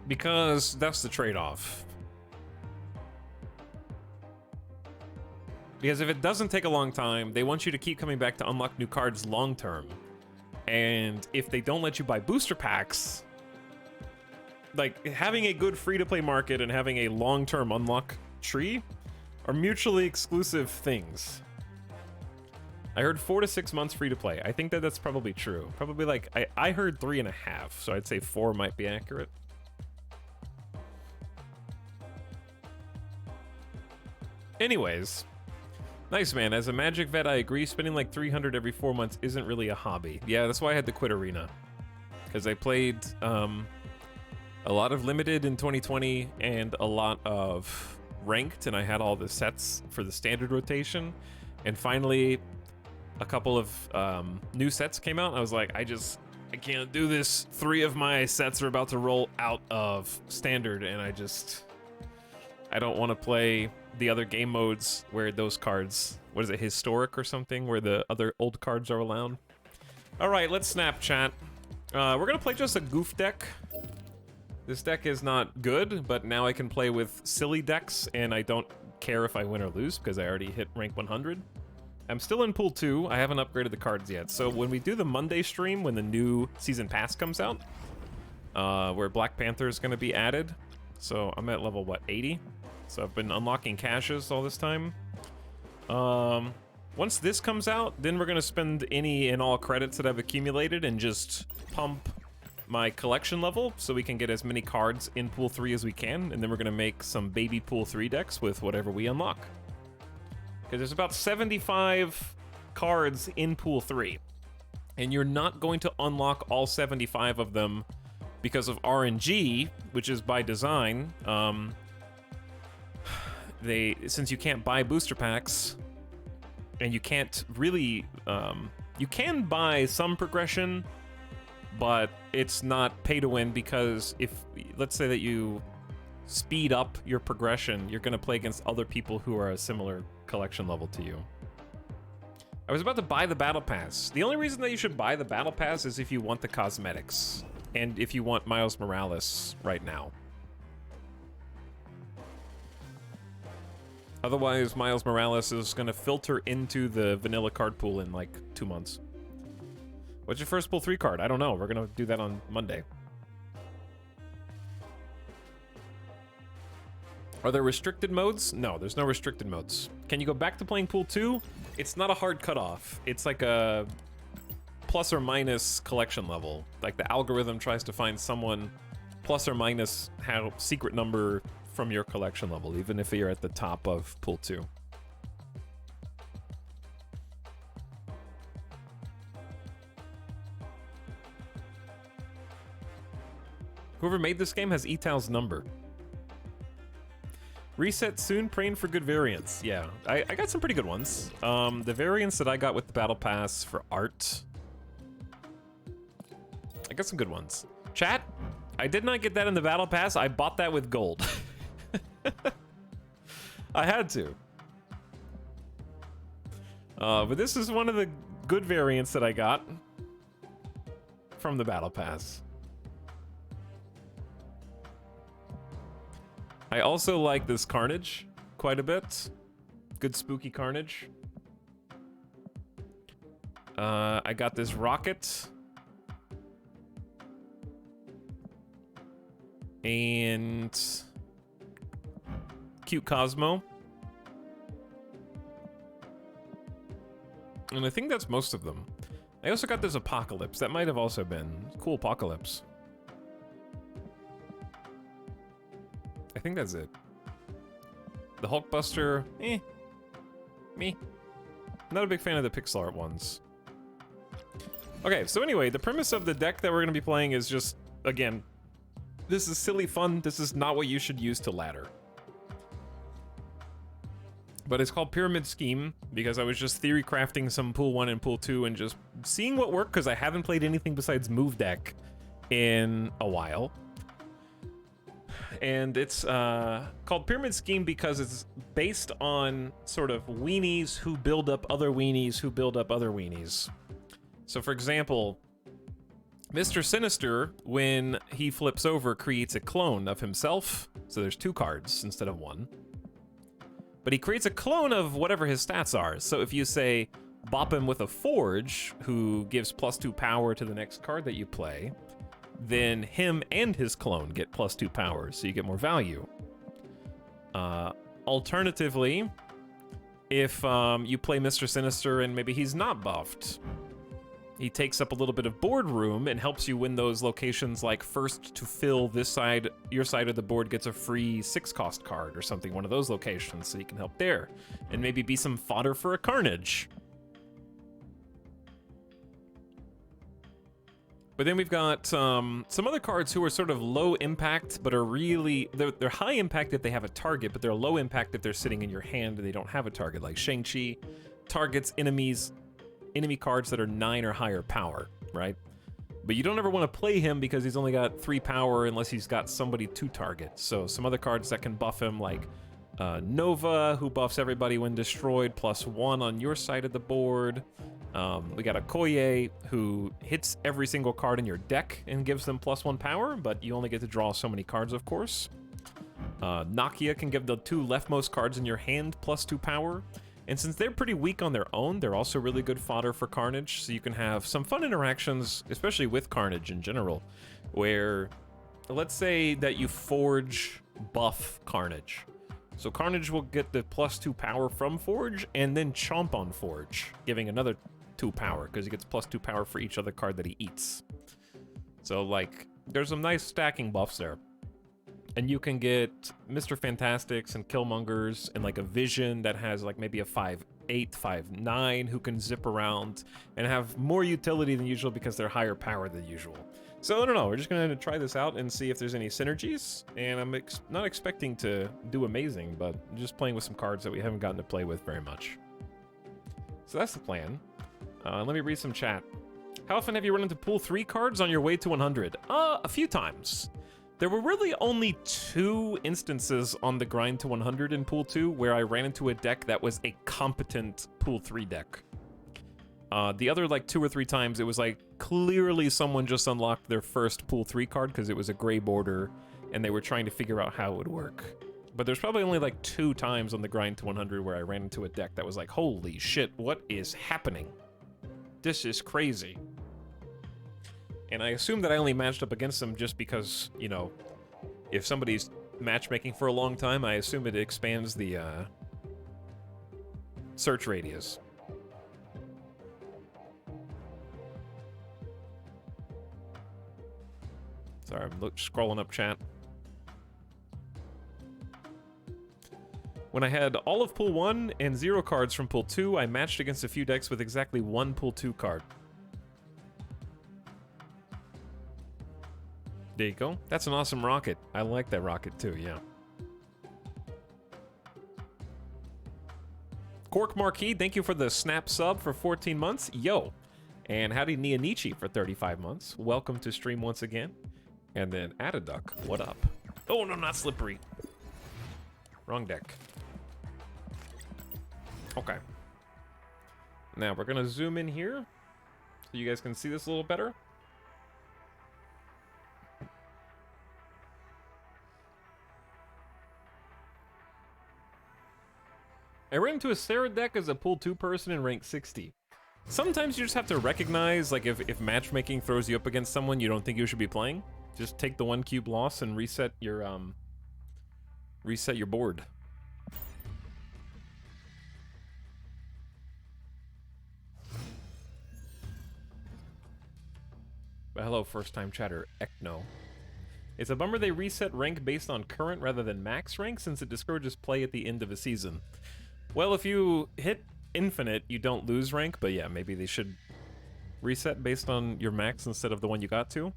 Because that's the trade-off. Because if it doesn't take a long time, they want you to keep coming back to unlock new cards long term. And if they don't let you buy booster packs, like having a good free-to-play market and having a long-term unlock tree are mutually exclusive things. I heard 4 to 6 months free to play. I think that that's probably true. Probably like, I heard 3.5, so I'd say 4 might be accurate. Anyways, nice man. As a Magic vet, I agree. Spending like 300 every 4 months isn't really a hobby. Yeah, that's why I had to quit Arena. Because I played a lot of Limited in 2020 and a lot of Ranked, and I had all the sets for the standard rotation. And finally, a couple of new sets came out. And I was like, I can't do this. 3 of my sets are about to roll out of standard, and I don't want to play the other game modes where those cards, what is it, historic or something, where the other old cards are allowed. All right, let's Snapchat. We're gonna play just a goof deck. This deck is not good, but now I can play with silly decks, and I don't care if I win or lose because I already hit rank 100. I'm still in pool 2. I haven't upgraded the cards yet. So when we do the Monday stream, when the new season pass comes out, where Black Panther is gonna be added. So I'm at level, what, 80? So I've been unlocking caches all this time. Once this comes out, then we're gonna spend any and all credits that I've accumulated and just pump my collection level so we can get as many cards in pool 3 as we can, and then we're gonna make some baby pool 3 decks with whatever we unlock. Because there's about 75 cards in pool 3, and you're not going to unlock all 75 of them because of RNG, which is by design. Since you can't buy booster packs, and you can't really, you can buy some progression, but it's not pay to win, because if, let's say that you speed up your progression, you're gonna play against other people who are a similar collection level to you. I was about to buy the battle pass. The only reason that you should buy the battle pass is if you want the cosmetics, and if you want Miles Morales right now. Otherwise, Miles Morales is gonna filter into the vanilla card pool in like 2 months. What's your first pool 3 card? I don't know. We're gonna do that on Monday. Are there restricted modes? No, there's no restricted modes. Can you go back to playing pool 2? It's not a hard cutoff. It's like a plus or minus collection level. Like the algorithm tries to find someone plus or minus how secret number from your collection level, even if you're at the top of pool 2. Whoever made this game has Etal's number. Reset soon, praying for good variants. Yeah, I got some pretty good ones. The variants that I got with the battle pass for art, I got some good ones. Chat, I did not get that in the battle pass. I bought that with gold. I had to. But this is one of the good variants that I got from the Battle Pass. I also like this Carnage quite a bit. Good spooky Carnage. I got this Rocket. And cute Cosmo. And I think that's most of them. I also got this Apocalypse. That might have also been cool Apocalypse. I think that's it. The Hulkbuster, me. Not a big fan of the pixel art ones. Okay, so anyway, the premise of the deck that we're gonna be playing is just, again, this is silly fun. This is not what you should use to ladder. But it's called Pyramid Scheme because I was just theory crafting some pool 1 and pool 2 and just seeing what worked because I haven't played anything besides Move Deck in a while. And it's called Pyramid Scheme because it's based on sort of weenies who build up other weenies who build up other weenies. So for example, Mr. Sinister, when he flips over, creates a clone of himself. So there's 2 cards instead of 1. But he creates a clone of whatever his stats are. So if you say, bop him with a Forge, who gives +2 power to the next card that you play, then him and his clone get +2 power, so you get more value. Alternatively, if you play Mr. Sinister and maybe he's not buffed, he takes up a little bit of board room and helps you win those locations, like first to fill this side, your side of the board gets a free 6-cost card or something, one of those locations, so you can help there. And maybe be some fodder for a Carnage. But then we've got some other cards who are sort of low impact, but are really, they're high impact if they have a target, but they're low impact if they're sitting in your hand and they don't have a target, like Shang-Chi targets enemy cards that are 9 or higher power, right? But you don't ever want to play him because he's only got 3 power unless he's got somebody to target. So some other cards that can buff him, like Nova, who buffs everybody when destroyed, +1 on your side of the board. We got Okoye, who hits every single card in your deck and gives them +1 power, but you only get to draw so many cards, of course. Nakia can give the 2 leftmost cards in your hand +2 power. And since they're pretty weak on their own, they're also really good fodder for Carnage, so you can have some fun interactions, especially with Carnage in general, where, let's say that you Forge buff Carnage. So Carnage will get the +2 power from Forge, and then chomp on Forge, giving another 2 power, because he gets +2 power for each other card that he eats. So, like, there's some nice stacking buffs there. And you can get Mr. Fantastics and Killmongers and like a Vision that has like maybe a 5/8, 5/9 who can zip around and have more utility than usual because they're higher power than usual. So I don't know, we're just gonna try this out and see if there's any synergies. And I'm not expecting to do amazing, but I'm just playing with some cards that we haven't gotten to play with very much. So that's the plan. Let me read some chat. How often have you run into pool 3 cards on your way to 100? A few times. There were really only 2 instances on the grind to 100 in Pool 2 where I ran into a deck that was a competent Pool 3 deck. The other like 2 or 3 times, it was like clearly someone just unlocked their first Pool 3 card because it was a gray border and they were trying to figure out how it would work. But there's probably only like 2 times on the grind to 100 where I ran into a deck that was like, holy shit, what is happening? This is crazy. And I assume that I only matched up against them just because, you know, if somebody's matchmaking for a long time, I assume it expands the search radius. Sorry, I'm scrolling up chat. When I had all of Pool 1 and 0 cards from Pool 2, I matched against a few decks with exactly 1 Pool 2 card. There you go. That's an awesome rocket. I like that rocket too, yeah. Cork Marquis, thank you for the snap sub for 14 months. Yo. And howdy Nia Nietzsche for 35 months. Welcome to stream once again. And then Adaduck, what up? Oh no, not Slippery. Wrong deck. Okay. Now we're gonna zoom in here so you guys can see this a little better. I ran into a Sarah deck as a pool 2 person in rank 60. Sometimes you just have to recognize, like, if matchmaking throws you up against someone you don't think you should be playing, just take the 1 cube loss and reset your board. But hello, first time chatter, Ekno. It's a bummer they reset rank based on current rather than max rank since it discourages play at the end of a season. Well, if you hit infinite, you don't lose rank, but yeah, maybe they should reset based on your max instead of the one you got to.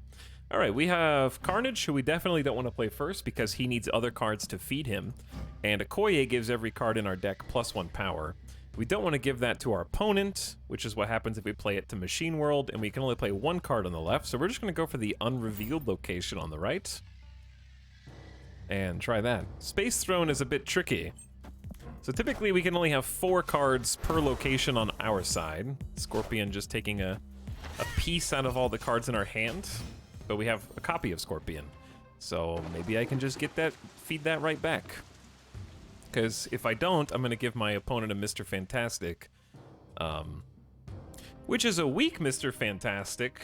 Alright, we have Carnage, who we definitely don't want to play first because he needs other cards to feed him, and Okoye gives every card in our deck +1 power. We don't want to give that to our opponent, which is what happens if we play it to Machine World, and we can only play 1 card on the left, so we're just going to go for the unrevealed location on the right. And try that. Space Throne is a bit tricky. So typically we can only have 4 cards per location on our side. Scorpion just taking a piece out of all the cards in our hand, but we have a copy of Scorpion. So maybe I can just get that, feed that right back. Because if I don't, I'm going to give my opponent a Mr. Fantastic. Which is a weak Mr. Fantastic.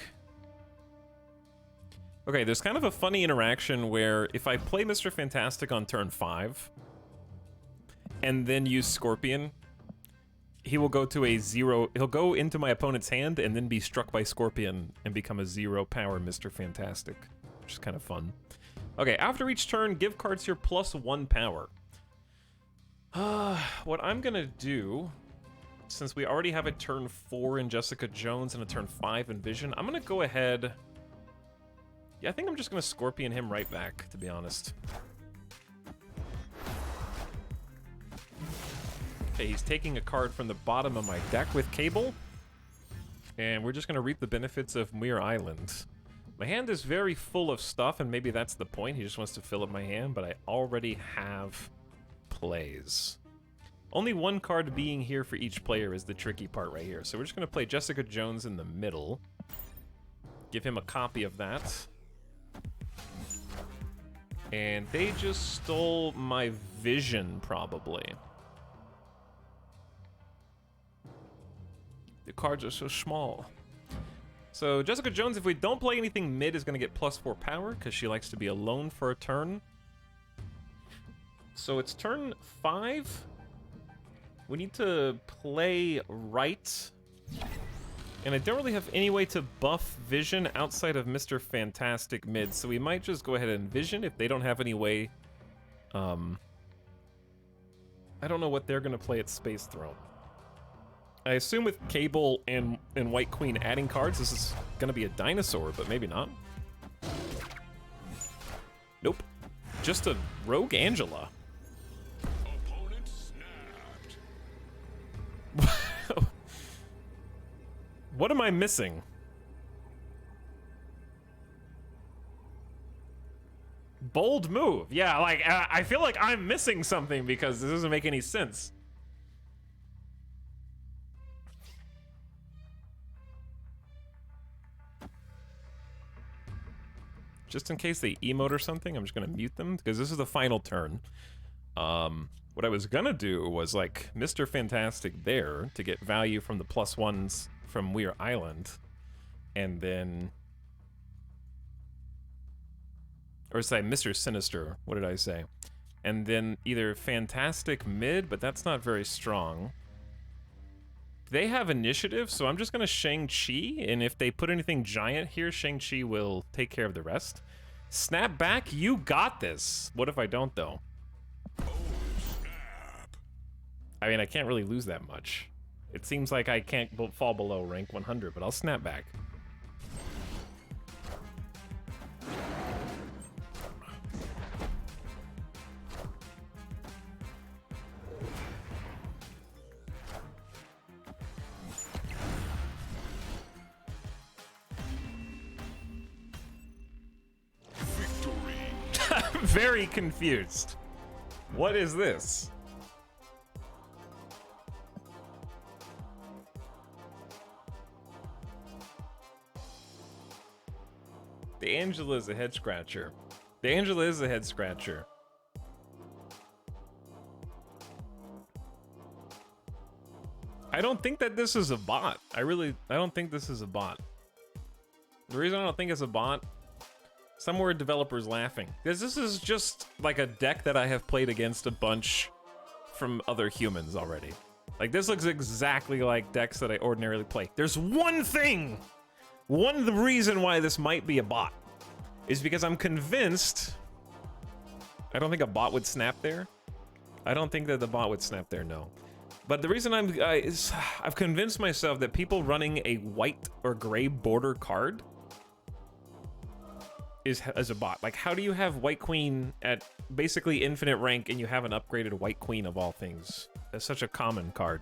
Okay, there's kind of a funny interaction where if I play Mr. Fantastic on turn 5, and then use Scorpion, he will go to a 0, he'll go into my opponent's hand and then be struck by Scorpion and become a 0 power Mr. Fantastic, which is kind of fun. Okay, after each turn, give cards here +1 power. What I'm gonna do, since we already have a turn 4 in Jessica Jones and a turn 5 in Vision, I'm gonna go ahead, yeah, I think I'm just gonna Scorpion him right back, to be honest. Okay, he's taking a card from the bottom of my deck with Cable, and we're just going to reap the benefits of Muir Island. My hand is very full of stuff, and maybe that's the point. He just wants to fill up my hand, but I already have plays. Only 1 card being here for each player is the tricky part right here. So we're just going to play Jessica Jones in the middle. Give him a copy of that. And they just stole my Vision, probably. The cards are so small. So Jessica Jones, if we don't play anything mid, is going to get +4 power because she likes to be alone for a turn. So it's turn 5. We need to play right. And I don't really have any way to buff Vision outside of Mr. Fantastic mid, so we might just go ahead and Vision if they don't have any way. I don't know what they're going to play at Space Throne. I assume with Cable and White Queen adding cards, this is gonna be a dinosaur, but maybe not. Nope. Just a Rogue Angela. Opponent snapped. What am I missing? Bold move. Yeah, like, I feel like I'm missing something because this doesn't make any sense. Just in case they emote or something, I'm just gonna mute them because this is the final turn. What I was gonna do was like Mr. Fantastic there to get value from the +1s from Weir Island, and then, or say Mr. Sinister. What did I say? And then either Fantastic mid, but that's not very strong. They have initiative, so I'm just gonna Shang-Chi, and if they put anything giant here, Shang-Chi will take care of the rest. Snap back, you got this. What if I don't, though? Oh, snap. I mean, I can't really lose that much. It seems like I can't fall below rank 100, but I'll snap back. I'm very confused. What is this? The Angela is a head scratcher. The Angela is a head scratcher. I don't think that this is a bot. I don't think this is a bot. The reason I don't think it's a bot, somewhere developers laughing. Because this is just like a deck that I have played against a bunch from other humans already. Like, this looks exactly like decks that I ordinarily play. There's one thing! One reason why this might be a bot is because I'm convinced... I don't think a bot would snap there. I don't think that the bot would snap there, no. But the reason I've convinced myself that people running a white or gray border card is as a bot. Like, how do you have White Queen at basically infinite rank and you have an upgraded White Queen of all things? That's such a common card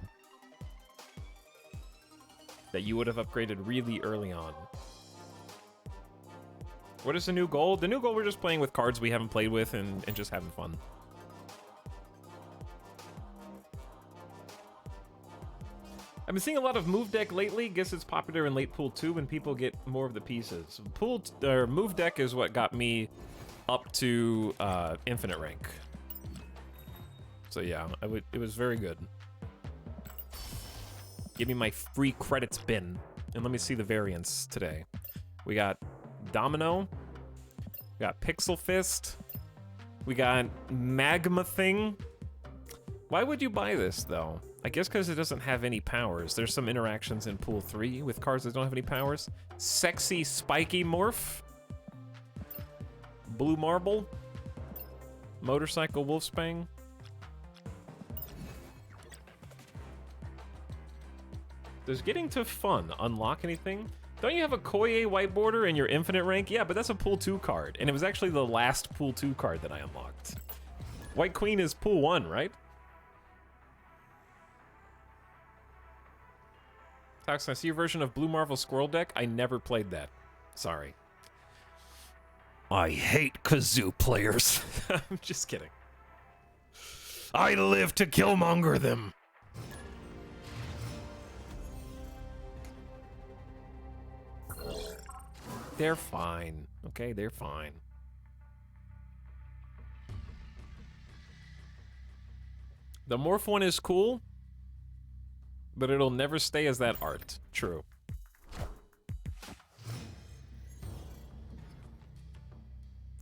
that you would have upgraded really early on. What is the new goal? The new goal, we're just playing with cards we haven't played with and just having fun. I've been seeing a lot of move deck lately. Guess it's popular in late pool 2 when people get more of the pieces. Move deck is what got me up to infinite rank. So yeah, it was very good. Give me my free credits bin, and let me see the variants today. We got Domino, we got Pixel Fist, we got Magma Thing. Why would you buy this though? I guess because it doesn't have any powers. There's some interactions in pool 3 with cards that don't have any powers. Sexy Spiky Morph, Blue Marble, Motorcycle Wolfsbane. Does getting to fun unlock anything? Don't you have a Koye white border in your infinite rank? Yeah, but that's a pool 2 card, and it was actually the last pool 2 card that I unlocked. White Queen is pool 1, right? Tox, I see your version of Blue Marvel Squirrel deck. I never played that. Sorry. I hate kazoo players. I'm just kidding. I live to killmonger them. They're fine. Okay, they're fine. The morph one is cool, but it'll never stay as that art. True.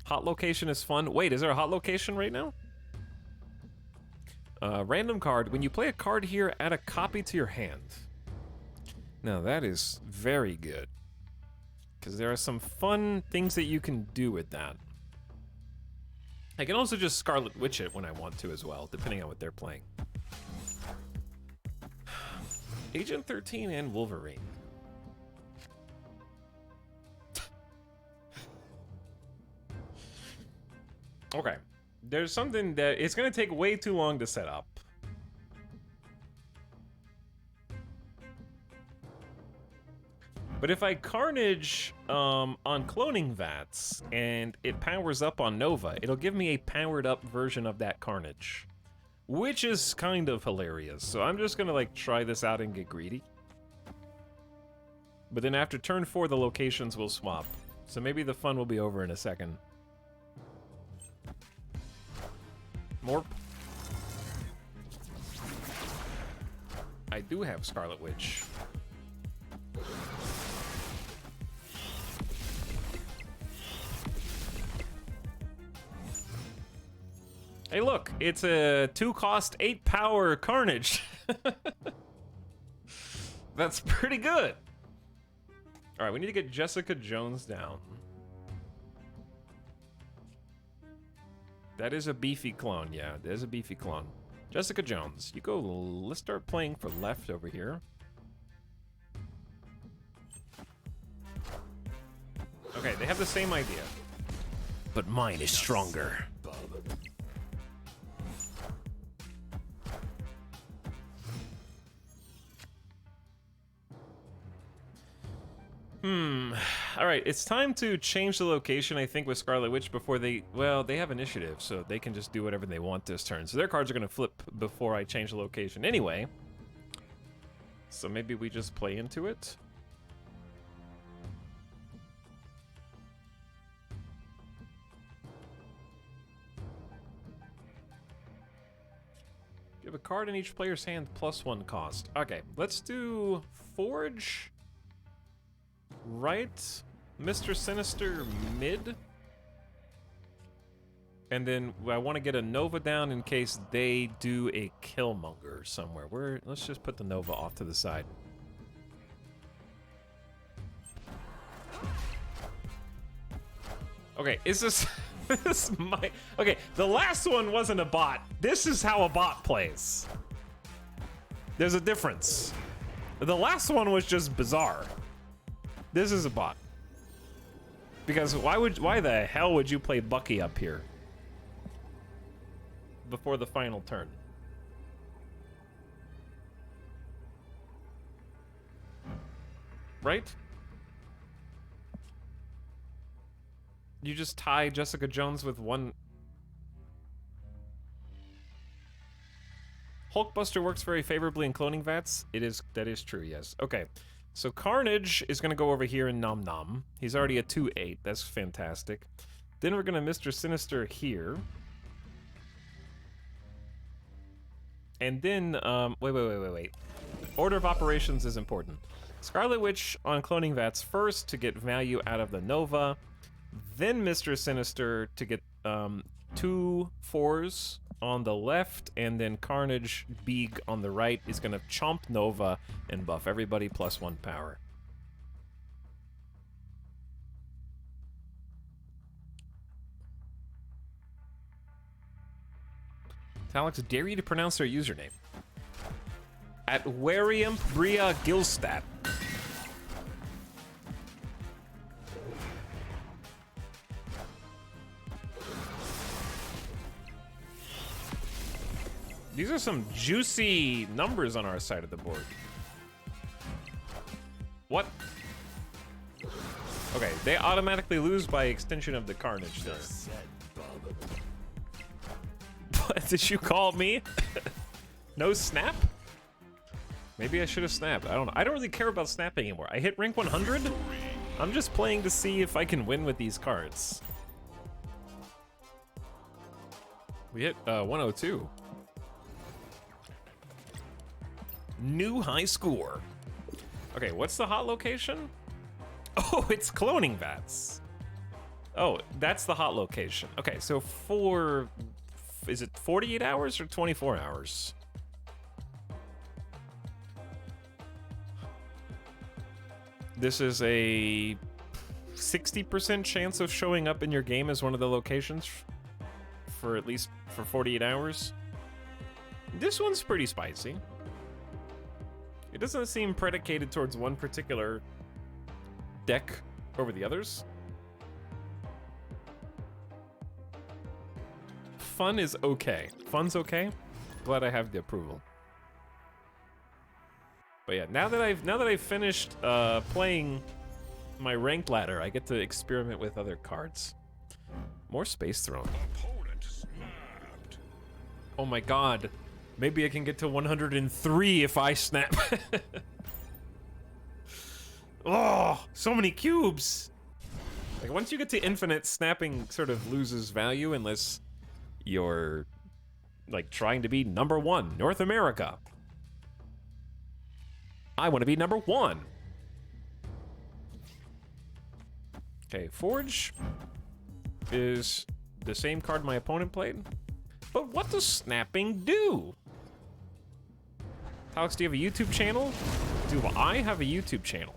Hot location is fun. Wait, is there a hot location right now? Random card. When you play a card here, add a copy to your hand. Now that is very good, because there are some fun things that you can do with that. I can also just Scarlet Witch it when I want to as well, depending on what they're playing. Agent 13 and Wolverine. Okay. There's something that it's going to take way too long to set up. But if I Carnage on cloning Vats and it powers up on Nova, it'll give me a powered up version of that Carnage, which is kind of hilarious. So I'm just gonna like try this out and get greedy. But then after turn 4, the locations will swap. So maybe the fun will be over in a second. Morp. I do have Scarlet Witch. Hey look, it's a 2-cost, 8-power Carnage. That's pretty good. All right, we need to get Jessica Jones down. That is a beefy clone, yeah, that is a beefy clone. Jessica Jones, you go, let's start playing for left over here. Okay, they have the same idea, but mine is stronger. All right, it's time to change the location, I think, with Scarlet Witch before they have initiative, so they can just do whatever they want this turn. So their cards are going to flip before I change the location anyway. So maybe we just play into it. You have a card in each player's hand plus 1 cost. Okay, let's do Forge. Right. Mr. Sinister mid. And then I want to get a Nova down in case they do a Killmonger somewhere. Let's just put the Nova off to the side. Okay, is this... Okay, the last one wasn't a bot. This is how a bot plays. There's a difference. The last one was just bizarre. This is a bot. Because why the hell would you play Bucky up here before the final turn? Right? You just tie Jessica Jones with one. Hulkbuster works very favorably in cloning vats. That is true, yes. Okay. So Carnage is gonna go over here in Nom Nom. He's already a 2/8. That's fantastic. Then we're gonna Mr. Sinister here. And then wait. Order of operations is important. Scarlet Witch on cloning vats first to get value out of the Nova. Then Mr. Sinister to get 2 4s on the left, and then Carnage Beeg on the right is gonna chomp Nova and buff everybody plus 1 power. Alex, dare you to pronounce their username? At Warium Bria Gilstat. These are some juicy numbers on our side of the board. What? Okay, they automatically lose by extension of the Carnage there. What did you call me? No snap? Maybe I should have snapped. I don't know. I don't really care about snapping anymore. I hit rank 100. I'm just playing to see if I can win with these cards. We hit 102. New high score. Okay, what's the hot location? Oh, it's cloning vats. Oh, that's the hot location. Okay, so is it 48 hours or 24 hours? This is a 60% chance of showing up in your game as one of the locations for at least for 48 hours. This one's pretty spicy. It doesn't seem predicated towards one particular deck over the others. Fun is okay. Fun's okay. Glad I have the approval. But yeah, now that I've finished playing my ranked ladder, I get to experiment with other cards. More Space Throne. Opponent snapped. Oh my god. Maybe I can get to 103 if I snap. Oh, so many cubes. Like once you get to infinite, snapping sort of loses value unless you're like trying to be #1 North America. I want to be #1. Okay, Forge is the same card my opponent played. But what does snapping do? Alex, do you have a YouTube channel? Do I have a YouTube channel?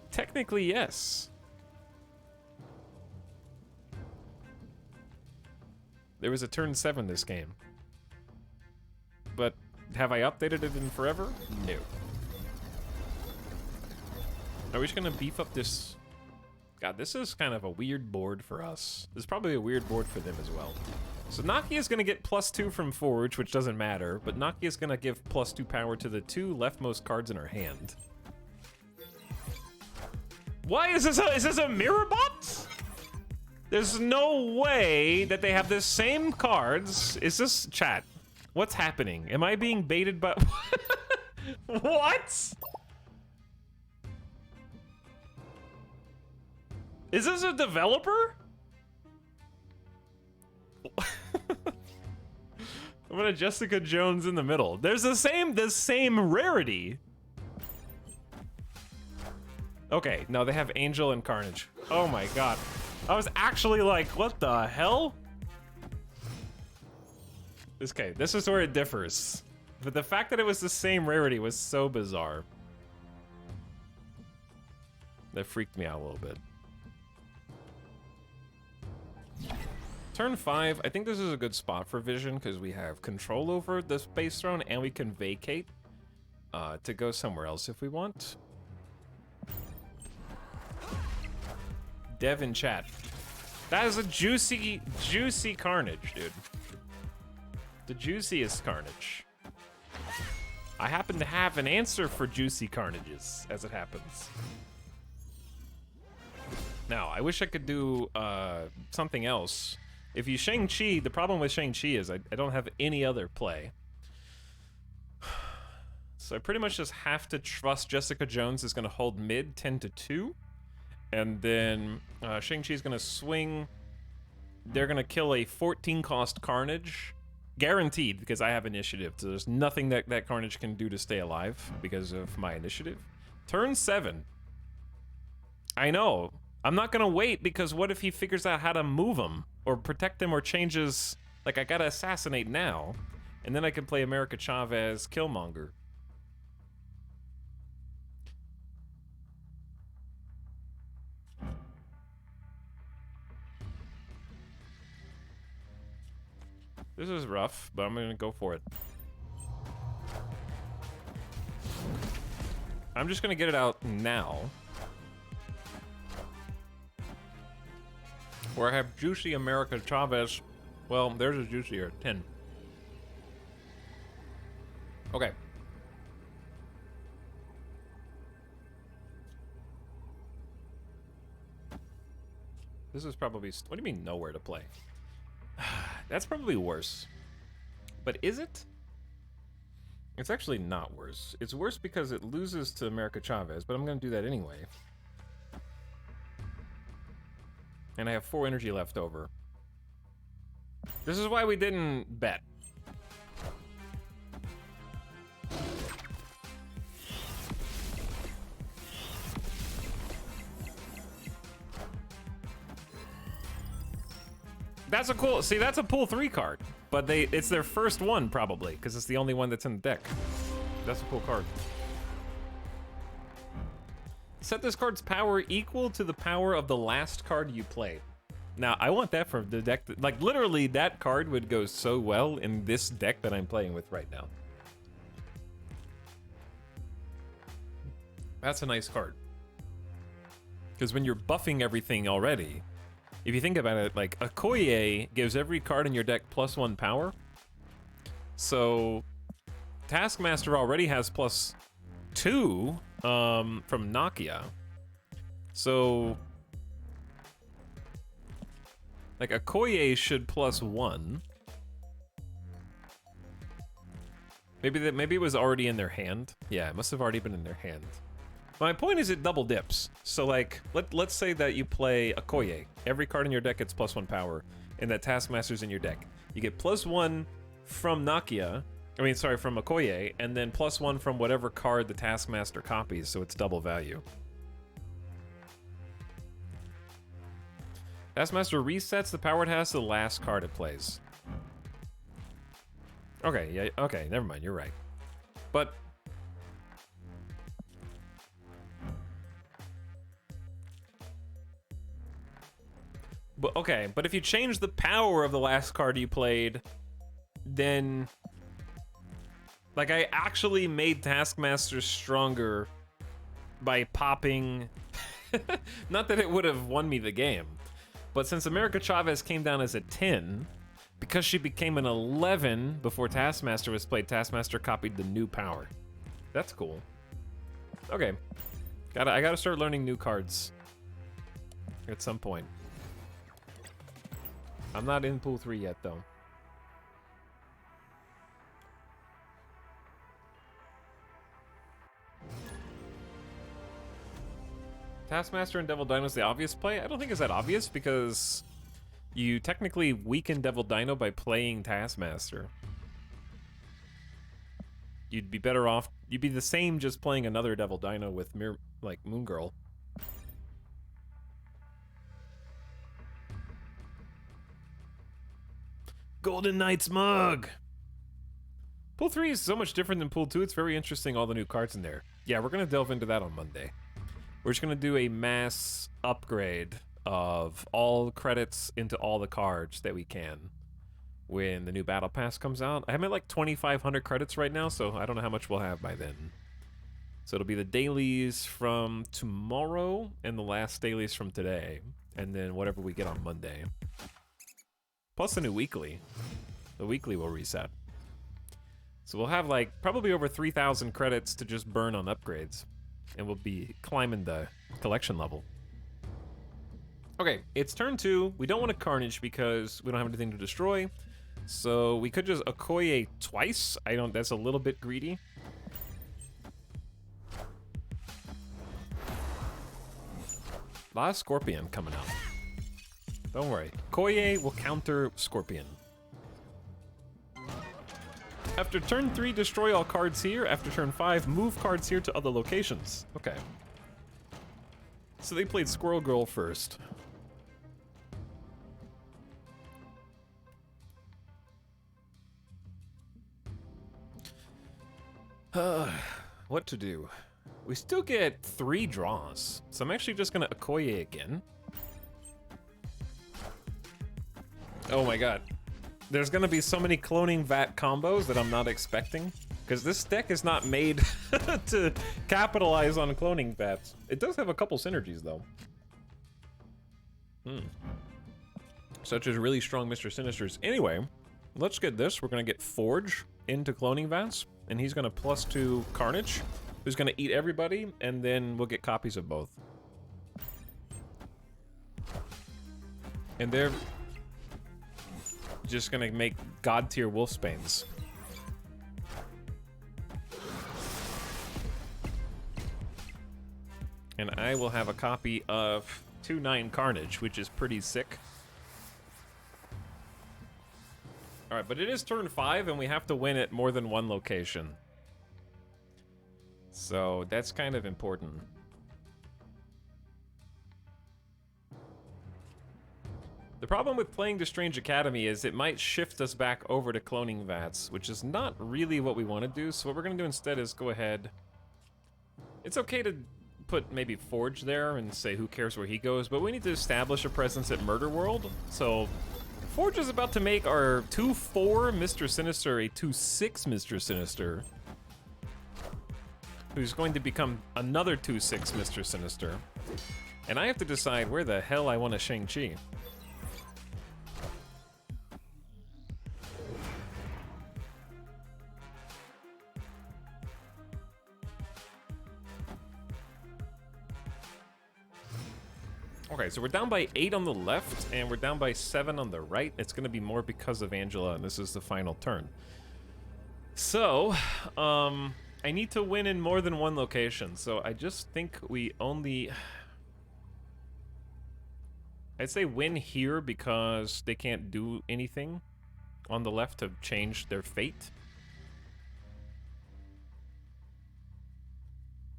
Technically, yes. There was a turn 7 this game. But have I updated it in forever? No. Are we just gonna beef up this? God, this is kind of a weird board for us. This is probably a weird board for them as well. So Nakia is gonna get +2 from Forge, which doesn't matter, but Nakia is gonna give +2 power to the 2 leftmost cards in her hand. Why is this a mirror bot? There's no way that they have the same cards. Is this chat? What's happening? Am I being baited by what? Is this a developer? I'm gonna Jessica Jones in the middle. There's the same rarity. Okay, no, they have Angel and Carnage. Oh my god. I was actually like, what the hell? Okay, this is where it differs. But the fact that it was the same rarity was so bizarre. That freaked me out a little bit. Turn 5, I think this is a good spot for Vision because we have control over the Space Throne and we can vacate to go somewhere else if we want. Dev in chat. That is a juicy, juicy Carnage, dude. The juiciest Carnage. I happen to have an answer for juicy Carnages, as it happens. Now, I wish I could do something else. If you Shang-Chi, the problem with Shang-Chi is I don't have any other play. So I pretty much just have to trust Jessica Jones is going to hold mid 10-2. And then Shang-Chi is going to swing. They're going to kill a 14-cost Carnage. Guaranteed, because I have initiative. So there's nothing that Carnage can do to stay alive because of my initiative. Turn 7. I know. I'm not gonna wait because what if he figures out how to move him or protect him or changes? Like, I gotta assassinate now, and then I can play America Chavez Killmonger. This is rough, but I'm gonna go for it. I'm just gonna get it out now. Where I have juicy America Chavez. Well, there's a juicier 10. Okay. This is probably... What do you mean nowhere to play? That's probably worse. But is it? It's actually not worse. It's worse because it loses to America Chavez, but I'm going to do that anyway. And I have 4 energy left over. This is why we didn't bet. That's a cool, see, that's a pull 3 card. But it's their first one probably, because it's the only one that's in the deck. That's a cool card. Set this card's power equal to the power of the last card you played. Now, I want that for the deck. Like, literally, that card would go so well in this deck that I'm playing with right now. That's a nice card. Because when you're buffing everything already, if you think about it, like, Okoye gives every card in your deck +1 power. So, Taskmaster already has +2 from Nakia. So, like, Okoye should +1. Maybe it was already in their hand. Yeah, it must have already been in their hand. My point is it double dips. So, like, let's say that you play Okoye. Every card in your deck gets +1 power, and that Taskmaster's in your deck. You get +1 from Nakia. I mean, sorry, from Okoye, and then +1 from whatever card the Taskmaster copies, so it's double value. Taskmaster resets the power it has to the last card it plays. Okay, yeah, okay, never mind, you're right. But... okay, but if you change the power of the last card you played, then... Like, I actually made Taskmaster stronger by popping... Not that it would have won me the game, but since America Chavez came down as a 10, because she became an 11 before Taskmaster was played, Taskmaster copied the new power. That's cool. Okay. I gotta start learning new cards at some point. I'm not in pool 3 yet, though. Taskmaster and Devil Dino is the obvious play? I don't think it's that obvious because you technically weaken Devil Dino by playing Taskmaster. you'd be better off. You'd be the same just playing another Devil Dino with like Moon Girl. Golden Knights mug. Pool 3 is so much different than Pool 2. It's very interesting, all the new cards in there. Yeah, we're going to delve into that on Monday. We're just going to do a mass upgrade of all credits into all the cards that we can when the new Battle Pass comes out. I'm at like 2,500 credits right now, so I don't know how much we'll have by then. So it'll be the dailies from tomorrow and the last dailies from today, and then whatever we get on Monday. Plus the new weekly. The weekly will reset. So we'll have like probably over 3,000 credits to just burn on upgrades. And we'll be climbing the collection level. Okay, it's turn 2. We don't want to Carnage because we don't have anything to destroy. So we could just Okoye twice. That's a little bit greedy. A lot of Scorpion coming out. Don't worry. Okoye will counter Scorpion. After turn 3, destroy all cards here. After turn 5, move cards here to other locations. Okay. So they played Squirrel Girl first. What to do? We still get 3 draws. So I'm actually just gonna Okoye again. Oh my god. There's gonna be so many cloning vat combos that I'm not expecting. Because this deck is not made to capitalize on cloning vats. It does have a couple synergies though. Such as really strong Mr. Sinisters. Anyway, let's get this. We're gonna get Forge into cloning vats. And he's gonna +2 Carnage. Who's gonna eat everybody, and then we'll get copies of both. And they're just gonna make God tier Wolfsbanes. And I will have a copy of 2/9 Carnage, which is pretty sick. Alright, but it is turn 5, and we have to win at more than one location. So that's kind of important. The problem with playing the Strange Academy is it might shift us back over to cloning vats, which is not really what we want to do. So what we're going to do instead is go ahead. It's okay to put maybe Forge there and say who cares where he goes, but we need to establish a presence at Murder World. So Forge is about to make our 2/4 Mr. Sinister a 2/6 Mr. Sinister, who's going to become another 2/6 Mr. Sinister. And I have to decide where the hell I want a Shang-Chi. Okay, so we're down by 8 on the left, and we're down by 7 on the right. It's going to be more because of Angela, and this is the final turn. So, I need to win in more than one location, so I just think we only... I'd say win here because they can't do anything on the left to change their fate.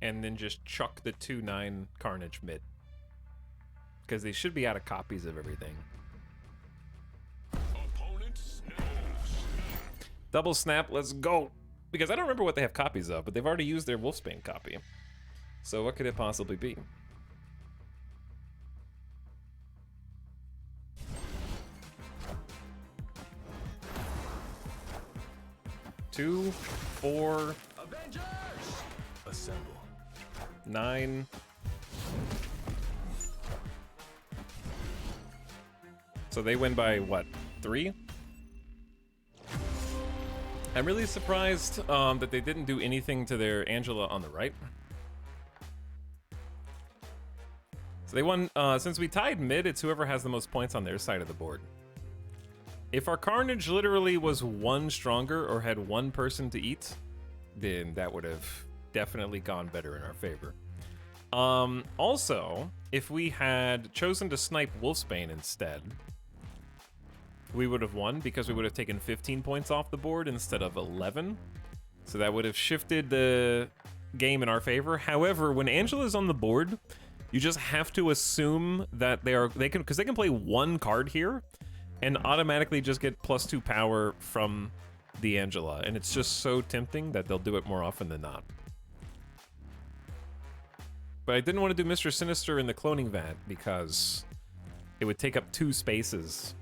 And then just chuck the 2/9 Carnage mid. Because they should be out of copies of everything. Opponent snaps. Double snap, let's go! Because I don't remember what they have copies of, but they've already used their Wolfsbane copy. So what could it possibly be? Two, 4, Avengers! Assemble. 9. So they win by, what, 3? I'm really surprised that they didn't do anything to their Angela on the right. So they won, since we tied mid, it's whoever has the most points on their side of the board. If our Carnage literally was 1 stronger or had 1 person to eat, then that would have definitely gone better in our favor. Also, if we had chosen to snipe Wolfsbane instead, we would have won because we would have taken 15 points off the board instead of 11. So that would have shifted the game in our favor. However, when Angela's on the board, you just have to assume that they can play one card here and automatically just get +2 power from the Angela. And it's just so tempting that they'll do it more often than not. But I didn't want to do Mr. Sinister in the cloning vat because it would take up 2 spaces.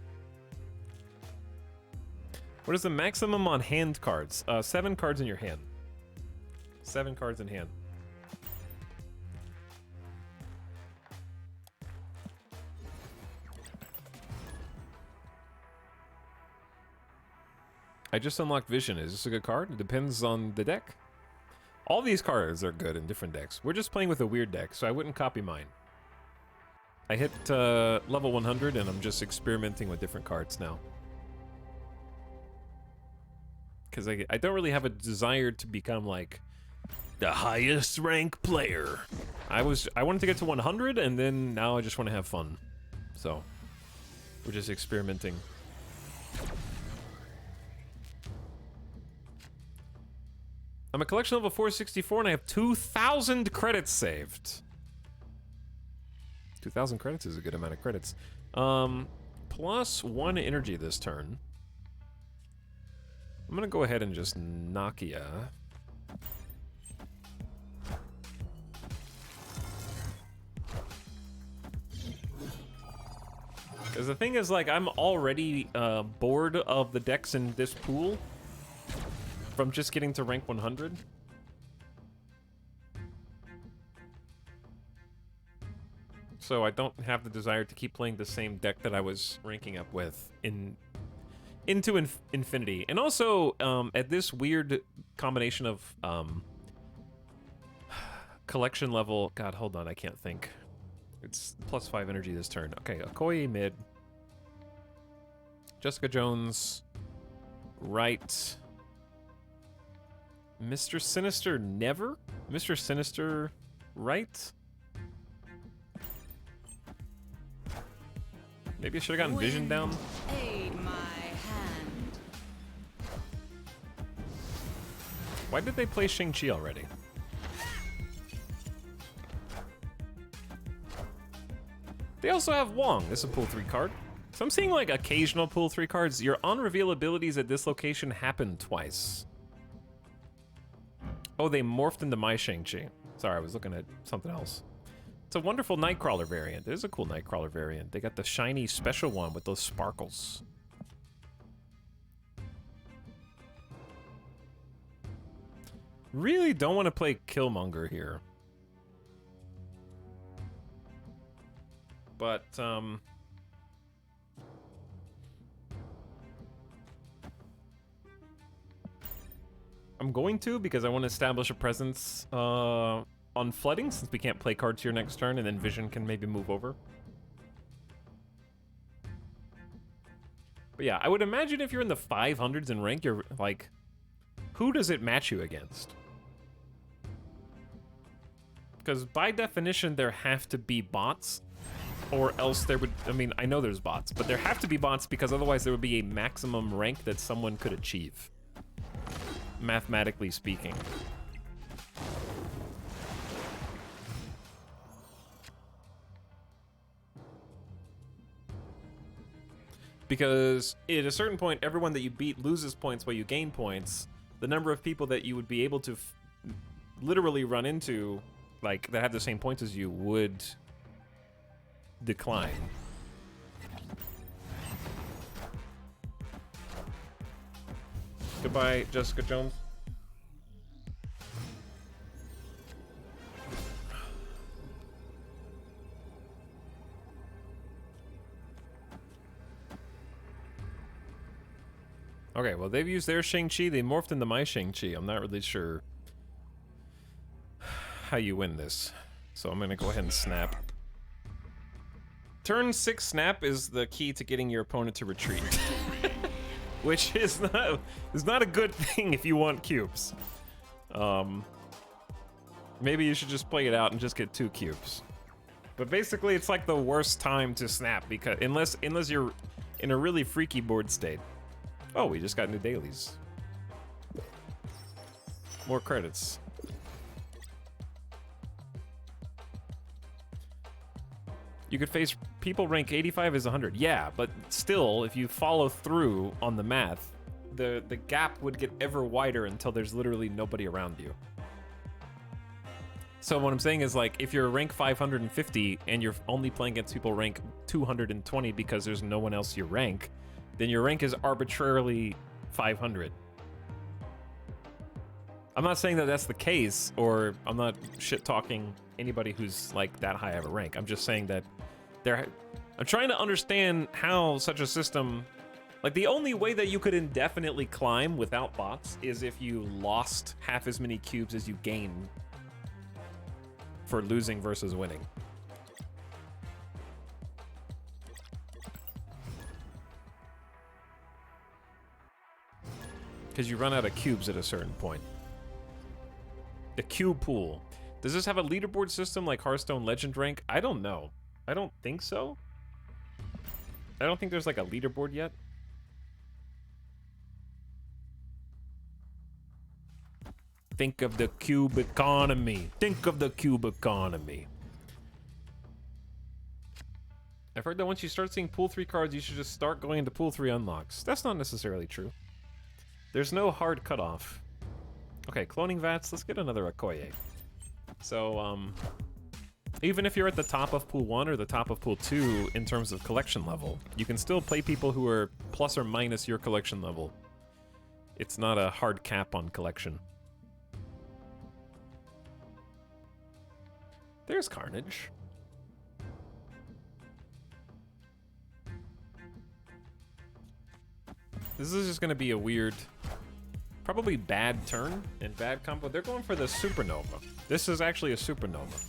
What is the maximum on hand cards? 7 cards in your hand. 7 cards in hand. I just unlocked Vision. Is this a good card? It depends on the deck. All these cards are good in different decks. We're just playing with a weird deck, so I wouldn't copy mine. I hit level 100 and I'm just experimenting with different cards now. Because I don't really have a desire to become like the highest rank player. I wanted to get to 100 and then now I just want to have fun. So we're just experimenting. I'm a collection level 464 and I have 2,000 credits saved. 2,000 credits is a good amount of credits. Plus 1 energy this turn. I'm gonna go ahead and just Nokia. Because the thing is, like, I'm already bored of the decks in this pool from just getting to rank 100. So I don't have the desire to keep playing the same deck that I was ranking up with into infinity. And also, at this weird combination of collection level... God, hold on, I can't think. It's +5 energy this turn. Okay, Okoye mid. Jessica Jones right. Mr. Sinister never? Mr. Sinister right? Maybe I should have gotten Vision down. Aid my hand. Why did they play Shang-Chi already? They also have Wong. This is a pool 3 card. So I'm seeing like occasional pool 3 cards. Your on-reveal abilities at this location happen twice. Oh, they morphed into my Shang-Chi. Sorry, I was looking at something else. It's a wonderful Nightcrawler variant. It is a cool Nightcrawler variant. They got the shiny special one with those sparkles. Really don't want to play Killmonger here. But, I'm going to because I want to establish a presence on flooding since we can't play cards here next turn and then Vision can maybe move over. But yeah, I would imagine if you're in the 500s in rank, you're like, who does it match you against? Because by definition, there have to be bots. Or else there would, I mean, I know there's bots, but there have to be bots because otherwise there would be a maximum rank that someone could achieve. Mathematically speaking. Because at a certain point, everyone that you beat loses points while you gain points. The number of people that you would be able to literally run into, like, that have the same points as you would decline. Goodbye, Jessica Jones. Okay, well, they've used their Shang-Chi. They morphed into my Shang-Chi. I'm not really sure how you win this. So I'm going to go ahead and snap. Turn 6 snap is the key to getting your opponent to retreat. Which is not a good thing if you want cubes. Maybe you should just play it out and just get 2 cubes. But basically, it's like the worst time to snap because unless you're in a really freaky board state. Oh, we just got new dailies. More credits. You could face people rank 85 is 100. Yeah, but still, if you follow through on the math, the gap would get ever wider until there's literally nobody around you. So what I'm saying is, like, if you're rank 550 and you're only playing against people rank 220 because there's no one else your rank, then your rank is arbitrarily 500. I'm not saying that that's the case, or I'm not shit-talking anybody who's, like, that high of a rank. I'm just saying that I'm trying to understand how such a system... Like, the only way that you could indefinitely climb without bots is if you lost half as many cubes as you gained for losing versus winning. Because you run out of cubes at a certain point. The cube pool. Does this have a leaderboard system like Hearthstone Legend Rank? I don't know. I don't think so. I don't think there's like a leaderboard yet. Think of the cube economy. Think of the cube economy. I've heard that once you start seeing pool 3 cards, you should just start going into pool 3 unlocks. That's not necessarily true. There's no hard cutoff. Okay, cloning vats. Let's get another Okoye. So, even if you're at the top of pool 1 or the top of pool 2 in terms of collection level, you can still play people who are plus or minus your collection level. It's not a hard cap on collection. There's Carnage. This is just going to be a weird, probably bad turn and bad combo. They're going for the Supernova. This is actually a Supernova.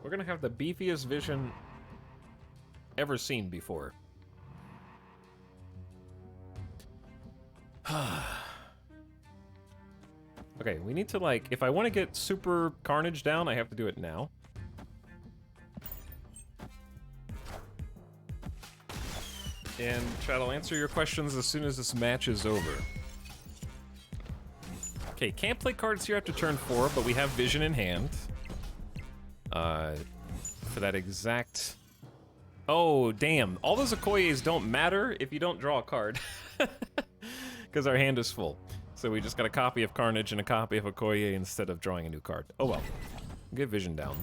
We're going to have the beefiest vision ever seen before. Okay, we need to, like, if I want to get Super Carnage down, I have to do it now. And chat, I'll answer your questions as soon as this match is over. Okay, can't play cards here after turn 4, but we have Vision in hand. For that exact... Oh, damn. All those Okoyes don't matter if you don't draw a card. Because our hand is full. So we just got a copy of Carnage and a copy of Okoye instead of drawing a new card. Oh well. Get Vision down.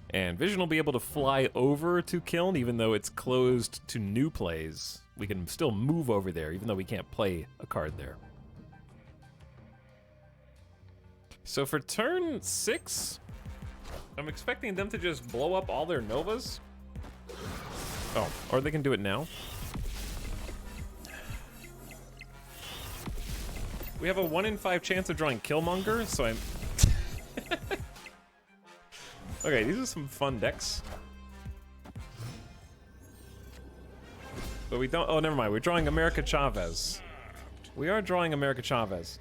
And Vision will be able to fly over to Kiln, even though it's closed to new plays. We can still move over there, even though we can't play a card there. So for turn 6, I'm expecting them to just blow up all their Novas. Oh, or they can do it now. We have a 1 in 5 chance of drawing Killmonger, so I'm... Okay, these are some fun decks. But we don't... Oh, never mind. We're drawing America Chavez. We are drawing America Chavez.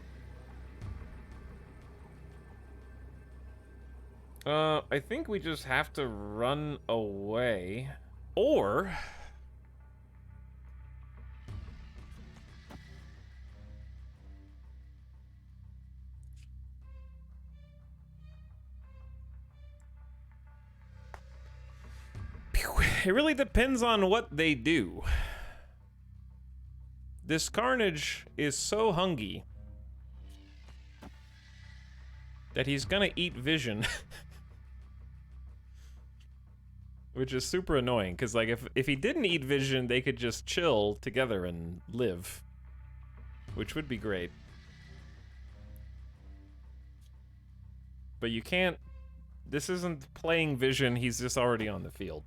I think we just have to run away. Or... It really depends on what they do. This Carnage is so hungry that he's gonna eat Vision. Which is super annoying, because like if he didn't eat Vision, they could just chill together and live. Which would be great. But you can't... This isn't playing Vision, he's just already on the field.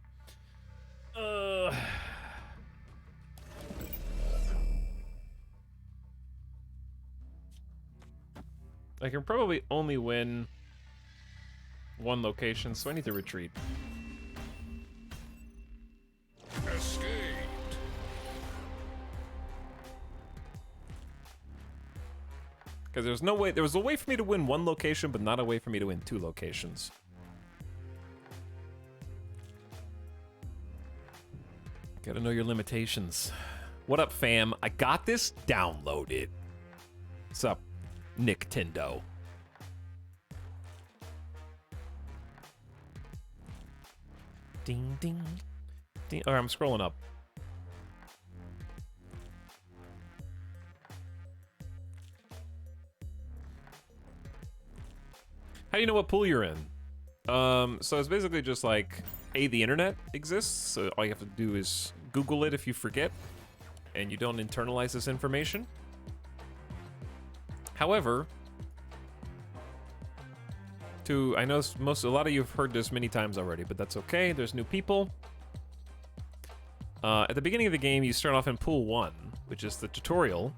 I can probably only win one location, so I need to retreat. Escaped. Because there's no way, there was a way for me to win one location, but not a way for me to win 2 locations. Gotta know your limitations. What up, fam? I got this downloaded. What's up, Nintendo? Ding, ding, ding. All right, I'm scrolling up. How do you know what pool you're in? So it's basically just like, A, the internet exists, so all you have to do is Google it if you forget, and you don't internalize this information. However, I know a lot of you have heard this many times already, but that's okay. There's new people. At the beginning of the game, you start off in Pool 1, which is the tutorial.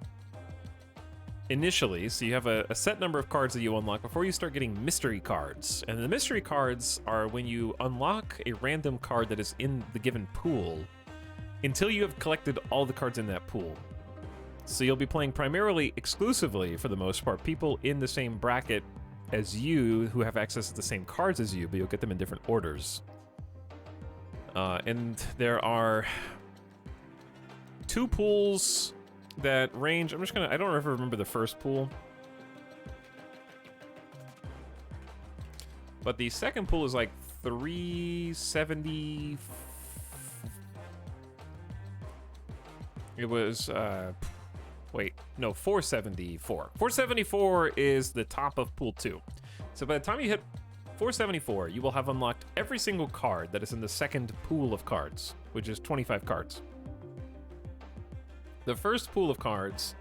Initially, so you have a set number of cards that you unlock before you start getting mystery cards. And the mystery cards are when you unlock a random card that is in the given pool until you have collected all the cards in that pool. So you'll be playing primarily, exclusively, for the most part, people in the same bracket as you who have access to the same cards as you, but you'll get them in different orders. And there are 2 pools that range. I don't ever remember the first pool. But the second pool is like 370. It was, wait, no, 474. 474 is the top of pool 2. So by the time you hit 474, you will have unlocked every single card that is in the second pool of cards, which is 25 cards. The first pool of cards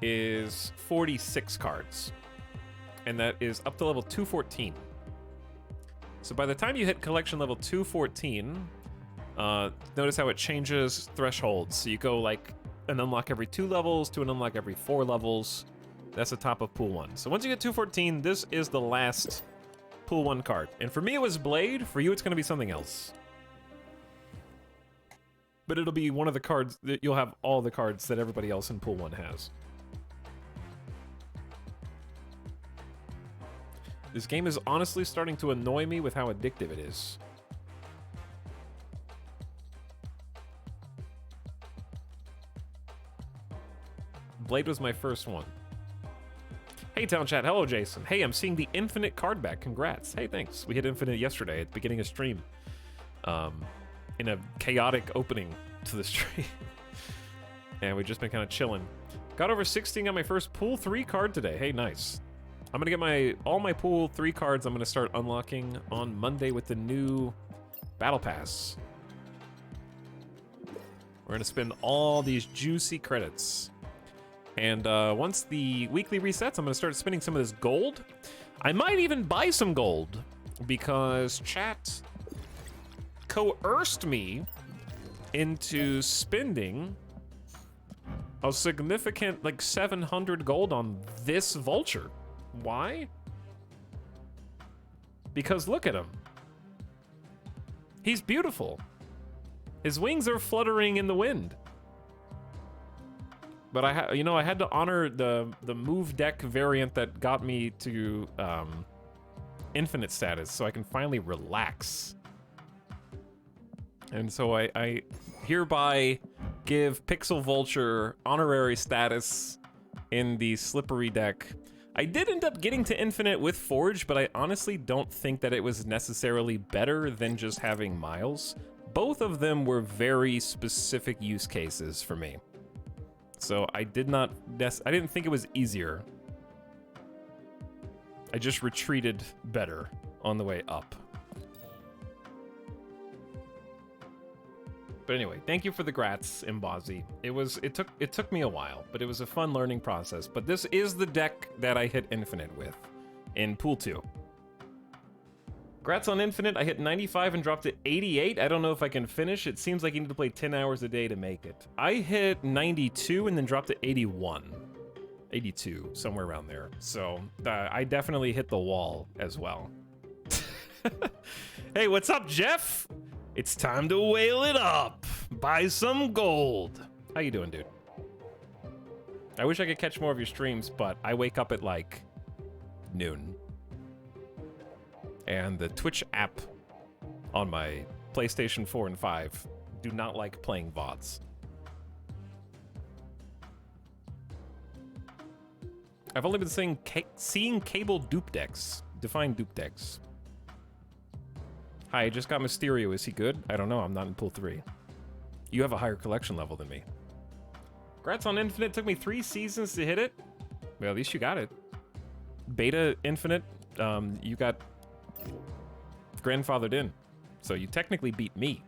is 46 cards, and that is up to level 214. So by the time you hit collection level 214, notice how it changes thresholds. So you go like an unlock every 2 levels to an unlock every 4 levels. That's the top of pool 1. So once you get 214, this is the last pool 1 card. And for me, it was Blade. For you, it's going to be something else. But it'll be one of the cards that you'll have all the cards that everybody else in pool 1 has. This game is honestly starting to annoy me with how addictive it is. Blade was my first one. Hey, Town Chat. Hello, Jason. Hey, I'm seeing the Infinite card back. Congrats. Hey, thanks. We hit Infinite yesterday at the beginning of stream. In a chaotic opening to the stream. And we've just been kind of chilling. Got over 16 on my first Pool 3 card today. Hey, nice. I'm going to get all my Pool 3 cards I'm going to start unlocking on Monday with the new Battle Pass. We're going to spend all these juicy credits. And once the weekly resets, I'm going to start spending some of this gold. I might even buy some gold because chat coerced me into spending a significant, like 700 gold on this vulture. Why? Because look at him. He's beautiful. His wings are fluttering in the wind. But I had to honor the move deck variant that got me to infinite status, so I can finally relax. And so I hereby give Pixel Vulture honorary status in the slippery deck. I did end up getting to infinite with Forge, but I honestly don't think that it was necessarily better than just having Miles. Both of them were very specific use cases for me. So I didn't think it was easier. I just retreated better on the way up. But anyway, thank you for the grats, Imbazi. It took me a while, but it was a fun learning process. But this is the deck that I hit Infinite with in Pool 2. Grats on Infinite, I hit 95 and dropped to 88. I don't know if I can finish. It seems like you need to play 10 hours a day to make it. I hit 92 and then dropped to 81. 82, somewhere around there. So I definitely hit the wall as well. Hey, what's up, Jeff? It's time to whale it up. Buy some gold. How you doing, dude? I wish I could catch more of your streams, but I wake up at like noon. And the Twitch app on my PlayStation 4 and 5 do not like playing VODs. I've only been seeing cable dupe decks. Define dupe decks. Hi, I just got Mysterio. Is he good? I don't know. I'm not in pool 3. You have a higher collection level than me. Congrats on Infinite. Took me 3 seasons to hit it. Well, at least you got it. Beta Infinite, you got grandfathered in. So you technically beat me.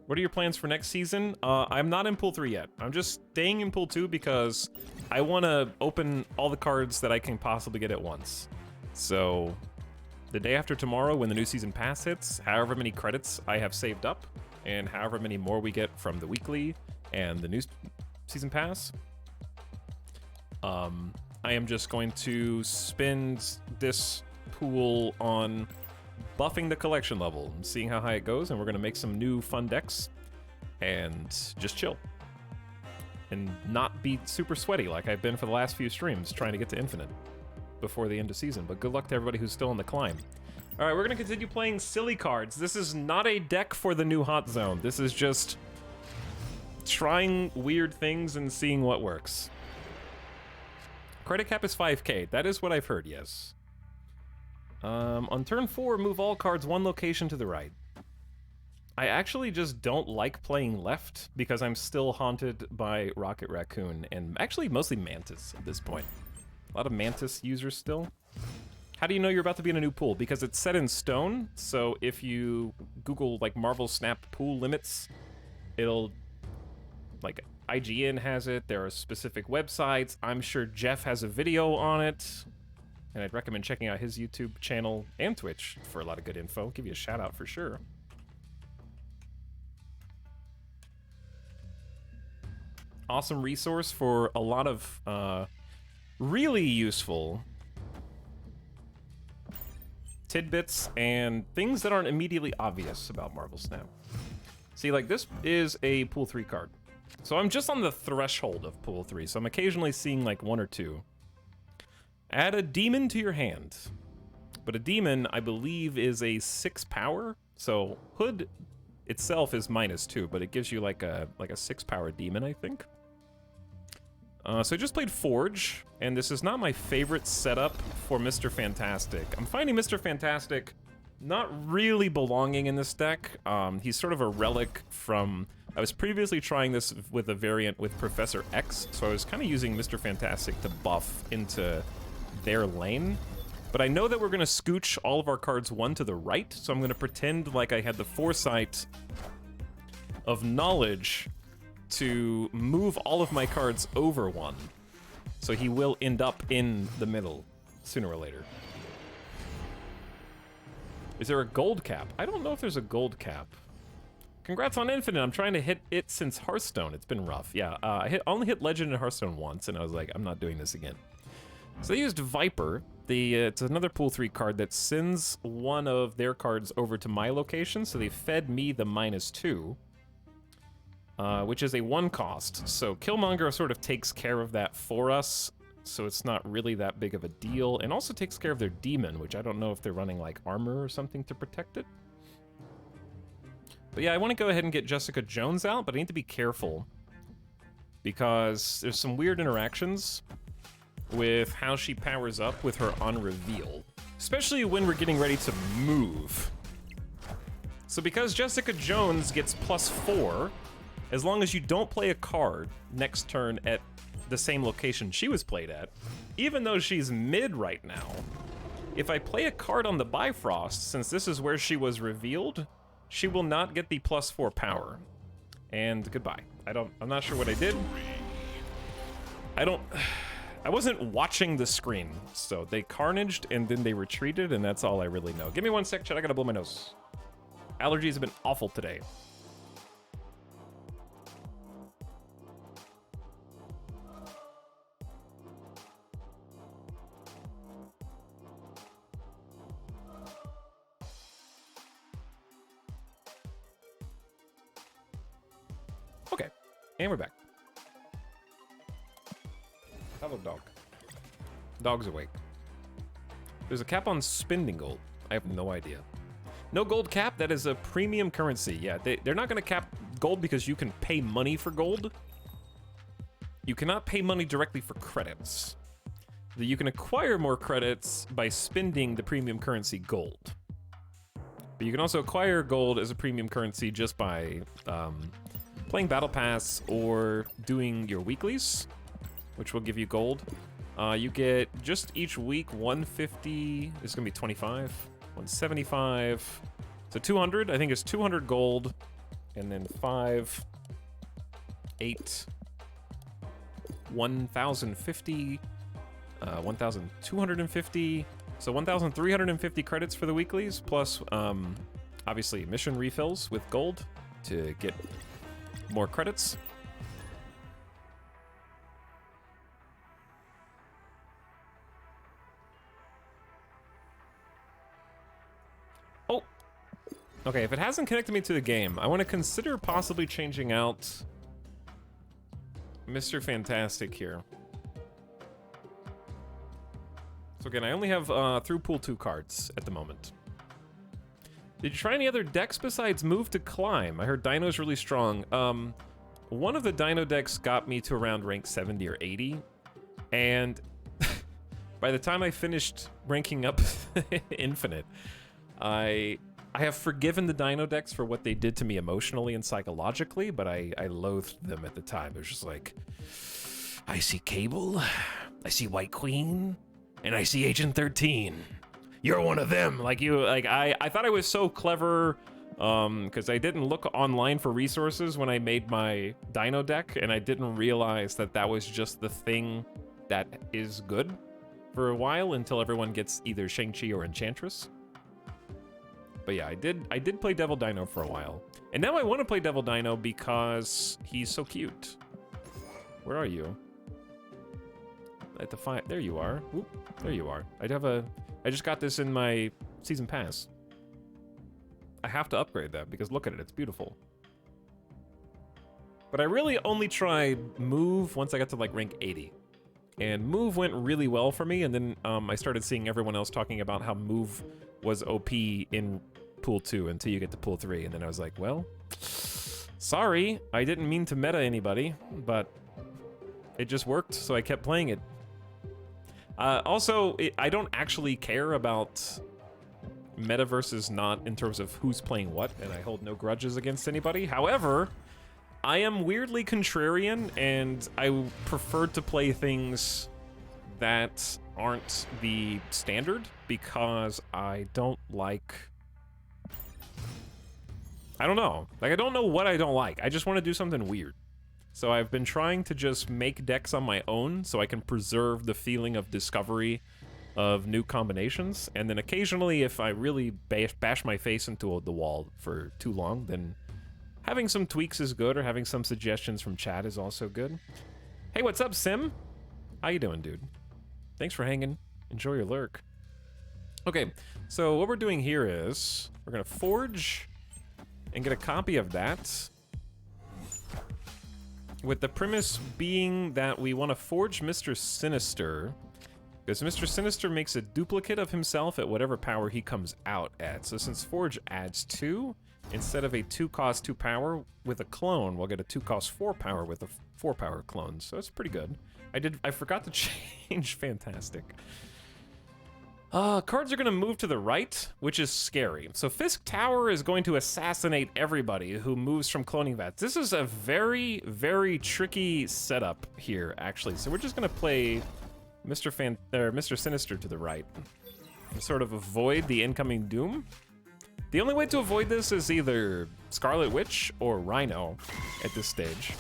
What are your plans for next season? I'm not in pool 3 yet. I'm just staying in pool 2 because I want to open all the cards that I can possibly get at once. So the day after tomorrow, when the new season pass hits, however many credits I have saved up, and however many more we get from the weekly and the new season pass, I am just going to spend this pool on buffing the collection level and seeing how high it goes, and we're gonna make some new fun decks and just chill and not be super sweaty like I've been for the last few streams trying to get to Infinite before the end of season. But good luck to everybody who's still in the climb. All right, we're gonna continue playing silly cards. This is not a deck for the new hot zone. This is just trying weird things and seeing what works. Credit cap is 5K. That is what I've heard, yes. On turn 4, move all cards 1 location to the right. I actually just don't like playing left because I'm still haunted by Rocket Raccoon and actually mostly Mantis at this point. A lot of Mantis users still. How do you know you're about to be in a new pool? Because it's set in stone, so if you Google like Marvel Snap pool limits, it'll, like, IGN has it, there are specific websites, I'm sure Jeff has a video on it, and I'd recommend checking out his YouTube channel and Twitch for a lot of good info. Give you a shout out for sure. Awesome resource for a lot of really useful tidbits and things that aren't immediately obvious about Marvel Snap. See, like, this is a pool 3 card. So I'm just on the threshold of pool 3, so I'm occasionally seeing like 1 or 2. Add a demon to your hand. But a demon, I believe, is a 6 power. So Hood itself is -2, but it gives you like a 6 power demon, I think. So I just played Forge, and this is not my favorite setup for Mr. Fantastic. I'm finding Mr. Fantastic not really belonging in this deck. He's sort of a relic from... I was previously trying this with a variant with Professor X, so I was kind of using Mr. Fantastic to buff into their lane. But I know that we're going to scooch all of our cards 1 to the right, so I'm going to pretend like I had the foresight of knowledge to move all of my cards over 1. So he will end up in the middle sooner or later. Is there a gold cap? I don't know if there's a gold cap. Congrats on Infinite. I'm trying to hit it since Hearthstone. It's been rough. Yeah, I only hit Legend in Hearthstone once, and I was like, I'm not doing this again. So they used Viper. It's another pool 3 card that sends one of their cards over to my location, so they fed me the -2, which is a 1 cost. So Killmonger sort of takes care of that for us, so it's not really that big of a deal, and also takes care of their demon, which I don't know if they're running like armor or something to protect it. But yeah, I want to go ahead and get Jessica Jones out, but I need to be careful because there's some weird interactions with how she powers up with her on reveal, especially when we're getting ready to move. So because Jessica Jones gets +4, as long as you don't play a card next turn at the same location she was played at, even though she's mid right now, if I play a card on the Bifrost, since this is where she was revealed, she will not get the +4 power. And goodbye. I'm not sure what I did. I wasn't watching the screen, so they carnaged and then they retreated, and that's all I really know. Give me 1 sec, chat, I gotta blow my nose. Allergies have been awful today. Okay, and we're back. Hello, dog. Dog's awake. There's a cap on spending gold. I have no idea. No gold cap, that is a premium currency. Yeah, they're not going to cap gold because you can pay money for gold. You cannot pay money directly for credits. You can acquire more credits by spending the premium currency gold. But you can also acquire gold as a premium currency just by playing Battle Pass or doing your weeklies, which will give you gold. You get just each week 150, it's gonna be 25, 175, so 200, I think it's 200 gold, and then 5, 8, 1,050, 1,250, so 1,350 credits for the weeklies, plus obviously mission refills with gold to get more credits. Oh, okay, if it hasn't connected me to the game, I want to consider possibly changing out Mr. Fantastic here. So again, I only have through pool 2 cards at the moment. Did you try any other decks besides Move to Climb? I heard Dino's really strong. One of the Dino decks got me to around rank 70 or 80, and by the time I finished ranking up Infinite, I have forgiven the Dino decks for what they did to me emotionally and psychologically, but I loathed them at the time. It was just like, I see Cable, I see White Queen, and I see Agent 13. You're one of them. Like I thought I was so clever, because I didn't look online for resources when I made my Dino deck, and I didn't realize that that was just the thing that is good for a while until everyone gets either Shang-Chi or Enchantress. But yeah, I did play Devil Dino for a while. And now I want to play Devil Dino because he's so cute. Where are you? At the fire. There you are. Whoop, there you are. I just got this in my season pass. I have to upgrade that because look at it, it's beautiful. But I really only tried Move once I got to like rank 80. And Move went really well for me, and then I started seeing everyone else talking about how Move was OP in Pool 2 until you get to Pool 3, and then I was like, well, sorry, I didn't mean to meta anybody, but it just worked, so I kept playing it. Also, I don't actually care about meta versus not in terms of who's playing what, and I hold no grudges against anybody. However, I am weirdly contrarian, and I prefer to play things that aren't the standard because I don't like... I don't know. Like, I don't know what I don't like. I just want to do something weird. So I've been trying to just make decks on my own so I can preserve the feeling of discovery of new combinations. And then occasionally, if I really bash my face into the wall for too long, then having some tweaks is good, or having some suggestions from chat is also good. Hey, what's up, Sim? How you doing, dude? Thanks for hanging. Enjoy your lurk. Okay, so what we're doing here is we're gonna forge and get a copy of that, with the premise being that we want to forge Mr. Sinister, because Mr. Sinister makes a duplicate of himself at whatever power he comes out at. So since Forge adds 2, instead of a 2-cost 2 power with a clone, we'll get a 2-cost 4 power with a 4 power clone. So that's pretty good. I forgot to change Fantastic. Cards are going to move to the right, which is scary. So Fisk Tower is going to assassinate everybody who moves from cloning vats. This is a very, very tricky setup here, actually. So we're just going to play Mr. Sinister to the right and sort of avoid the incoming doom. The only way to avoid this is either Scarlet Witch or Rhino at this stage.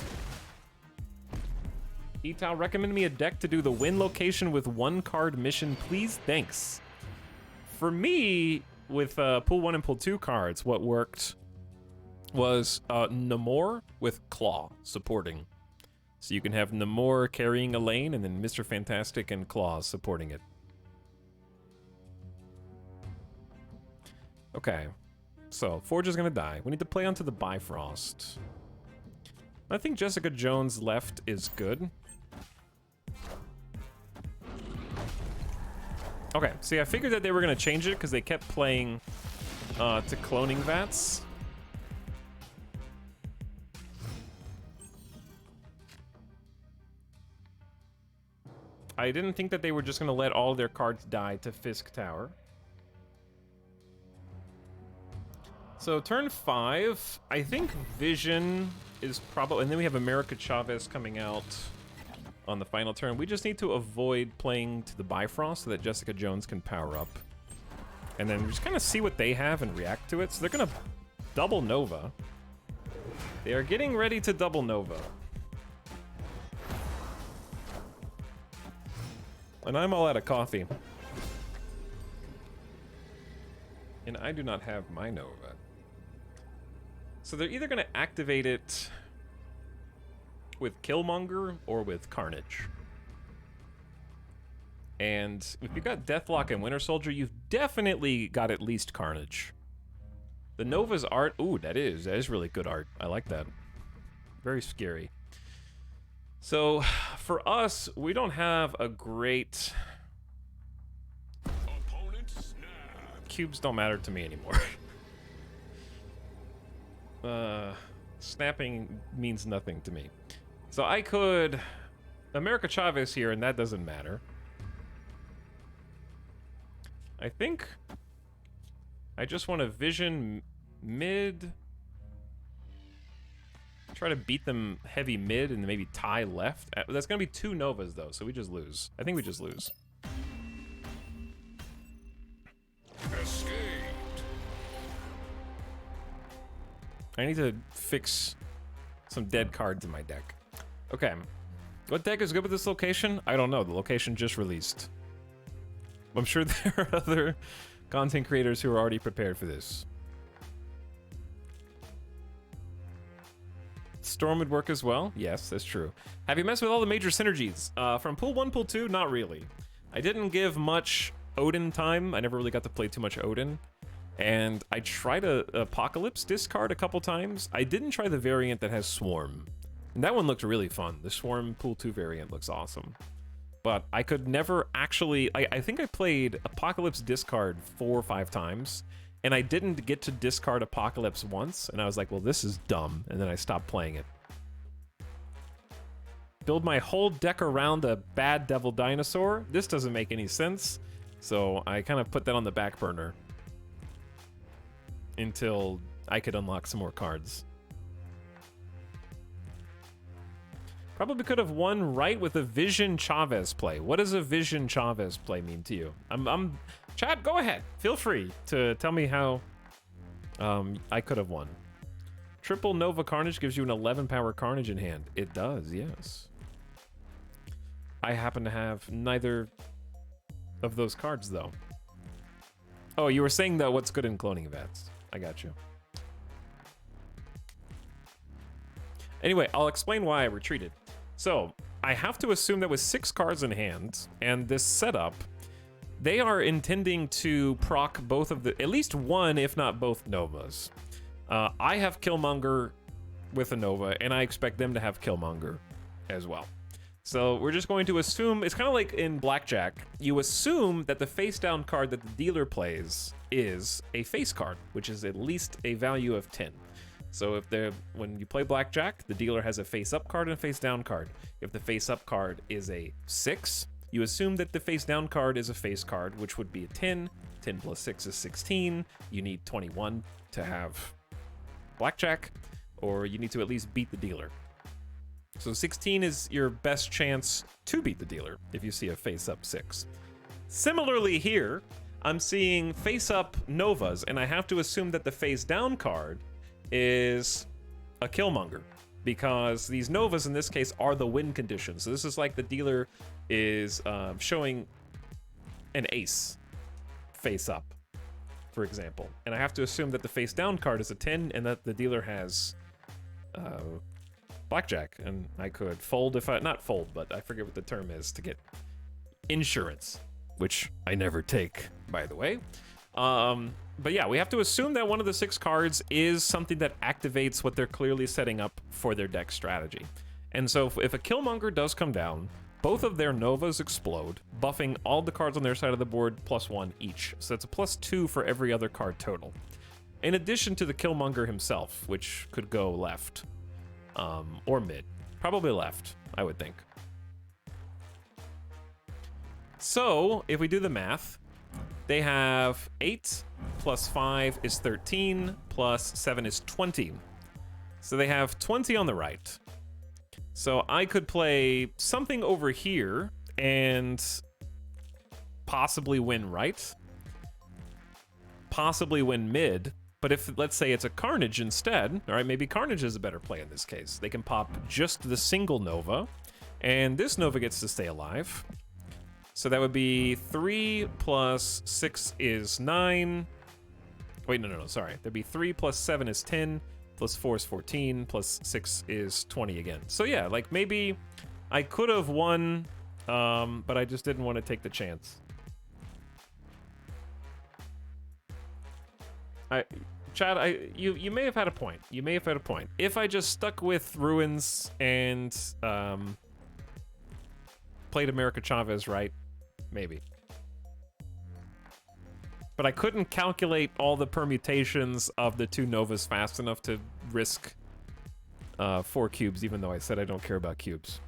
Etao, recommend me a deck to do the win location with 1-card mission, please. Thanks. For me, with Pool 1 and Pool 2 cards, what worked was Namor with Claw supporting. So you can have Namor carrying a lane, and then Mr. Fantastic and Claw supporting it. Okay, so Forge is gonna die. We need to play onto the Bifrost. I think Jessica Jones left is good. Okay, see, I figured that they were gonna change it because they kept playing to cloning vats. I didn't think that they were just going to let all their cards die to Fisk Tower. So turn 5, I think Vision is probably... And then we have America Chavez coming out on the final turn. We just need to avoid playing to the Bifrost so that Jessica Jones can power up. And then just kind of see what they have and react to it. So they're going to double Nova. They are getting ready to double Nova. And I'm all out of coffee. And I do not have my Nova. So they're either going to activate it with Killmonger or with Carnage. And if you've got Deathlock and Winter Soldier, you've definitely got at least Carnage. The Nova's art, ooh, that is really good art. I like that. Very scary. So, for us, we don't have a great... Cubes don't matter to me anymore. Snapping means nothing to me. So I could... America Chavez here, and that doesn't matter. I think... I just want to Vision mid... Try to beat them heavy mid and maybe tie left. That's going to be 2 Novas, though, so we just lose. I think we just lose. Escaped. I need to fix some dead cards in my deck. Okay. What deck is good with this location? I don't know. The location just released. I'm sure there are other content creators who are already prepared for this. Storm would work as well. Yes, that's true. Have you messed with all the major synergies? From Pool 1, Pool 2, not really. I didn't give much Odin time. I never really got to play too much Odin. And I tried a Apocalypse discard a couple times. I didn't try the variant that has Swarm. And that one looked really fun. The Swarm Pool 2 variant looks awesome. But I could never actually... I think I played Apocalypse discard 4 or 5 times. And I didn't get to discard Apocalypse once, and I was like, well, this is dumb, and then I stopped playing it. Build my whole deck around a bad Devil Dinosaur? This doesn't make any sense, so I kind of put that on the back burner until I could unlock some more cards. Probably could have won right with a Vision Chavez play. What does a Vision Chavez play mean to you? Chat, go ahead. Feel free to tell me how I could have won. Triple Nova Carnage gives you an 11 power Carnage in hand. It does, yes. I happen to have neither of those cards, though. Oh, you were saying, though, what's good in cloning vats. I got you. Anyway, I'll explain why I retreated. So, I have to assume that with 6 cards in hand, and this setup, they are intending to proc both of the, at least one, if not both Novas. I have Killmonger with a Nova, and I expect them to have Killmonger as well. So we're just going to assume, it's kind of like in Blackjack, you assume that the face down card that the dealer plays is a face card, which is at least a value of 10. So when you play Blackjack, the dealer has a face up card and a face down card. If the face up card is a 6, you assume that the face down card is a face card, which would be a 10. 10 plus 6 is 16. You need 21 to have Blackjack, or you need to at least beat the dealer. So 16 is your best chance to beat the dealer if you see a face up 6. Similarly here, I'm seeing face up Novas, and I have to assume that the face down card is a Killmonger, because these Novas in this case are the win condition. So this is like the dealer is showing an ace face up, for example. And I have to assume that the face down card is a 10 and that the dealer has Blackjack. And I could fold if I, not fold, but I forget what the term is to get insurance, which I never take, by the way. But yeah, we have to assume that one of the 6 cards is something that activates what they're clearly setting up for their deck strategy. And so if a Killmonger does come down, both of their Novas explode, buffing all the cards on their side of the board +1 each. So it's a +2 for every other card total. in addition to the Killmonger himself, which could go left or mid. Probably left, I would think. So, if we do the math, they have 8 plus 5 is 13, plus 7 is 20. So they have 20 on the right. So I could play something over here and possibly win right. Possibly win mid. But if, let's say, it's a Carnage instead, all right, maybe Carnage is a better play in this case. They can pop just the single Nova, and this Nova gets to stay alive. So that would be 3 plus 6 is 9. Wait, no, sorry. That'd be 3 plus 7 is 10, plus 4 is 14, plus 6 is 20 again. So yeah, like maybe I could have won, but I just didn't want to take the chance. Chad, you may have had a point. You may have had a point. If I just stuck with Ruins and played America Chavez right, maybe. But I couldn't calculate all the permutations of the two Novas fast enough to risk 4 cubes, even though I said I don't care about cubes.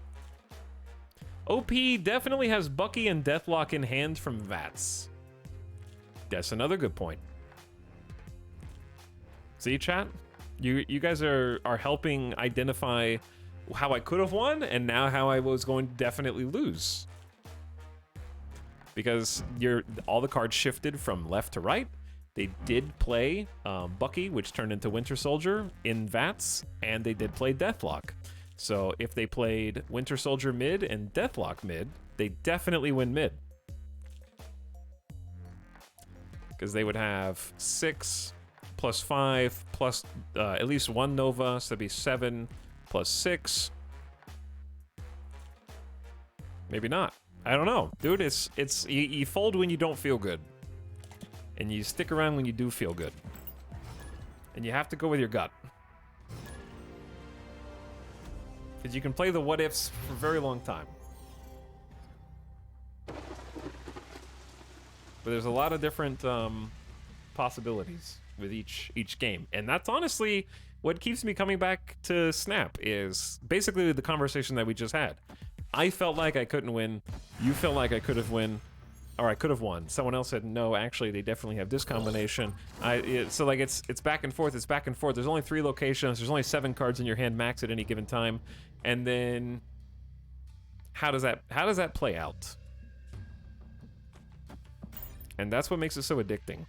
OP definitely has Bucky and Deathlock in hand from VATS. That's another good point. See, chat? You guys are helping identify how I could have won and now how I was going to definitely lose. Because all the cards shifted from left to right. They did play Bucky, which turned into Winter Soldier in VATS, and they did play Deathlock. So if they played Winter Soldier mid and Deathlock mid, they definitely win mid. Because they would have 6 plus 5 plus at least 1 Nova, so that'd be 7 plus 6. Maybe not. I don't know. Dude, it's you fold when you don't feel good. And you stick around when you do feel good. And you have to go with your gut. Because you can play the what ifs for a very long time. But there's a lot of different possibilities with each game. And that's honestly what keeps me coming back to Snap, is basically the conversation that we just had. I felt like I couldn't win. You felt like I could have won. Or I could have won. Someone else said, no, actually, they definitely have this combination. So like it's back and forth. It's back and forth. There's only 3 locations. There's only 7 cards in your hand max at any given time. And then how does that play out? And that's what makes it so addicting.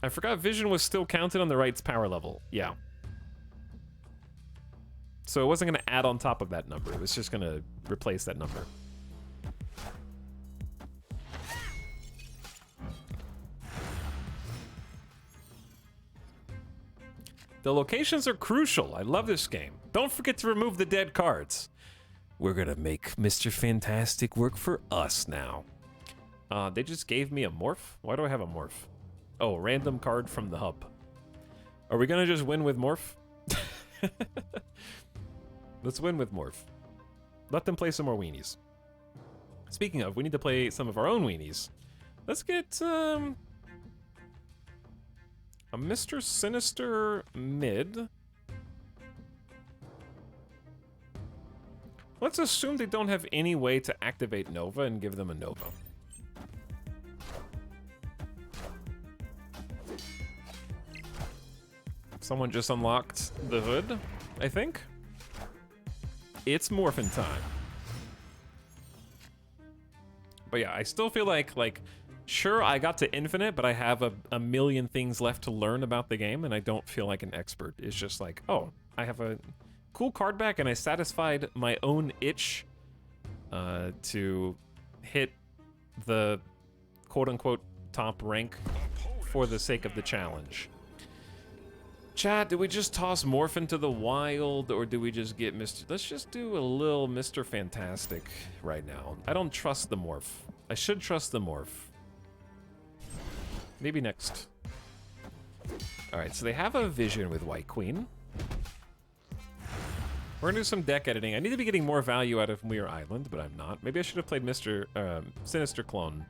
I forgot Vision was still counted on the right's power level. Yeah. So it wasn't going to add on top of that number. It was just going to replace that number. The locations are crucial. I love this game. Don't forget to remove the dead cards. We're going to make Mr. Fantastic work for us now. They just gave me a morph? Why do I have a morph? Oh, random card from the hub. Are we going to just win with morph? Let's win with morph. Let them play some more weenies. Speaking of, we need to play some of our own weenies. Let's get a Mr. Sinister mid. Let's assume they don't have any way to activate Nova and give them a Nova. Someone just unlocked the hood, I think. It's morphin' time. But yeah, I still feel like sure, I got to infinite, but I have a million things left to learn about the game, and I don't feel like an expert. It's just like, oh, I have a cool card back, and I satisfied my own itch to hit the quote-unquote top rank for the sake of the challenge. Chat, do we just toss Morph into the wild, or do we just get Mr. Let's just do a little Mr. Fantastic right now. I don't trust the Morph. I should trust the Morph. Maybe next. Alright, so they have a Vision with White Queen. We're gonna do some deck editing. I need to be getting more value out of Muir Island, but I'm not. Maybe I should have played Mr. Sinister Clone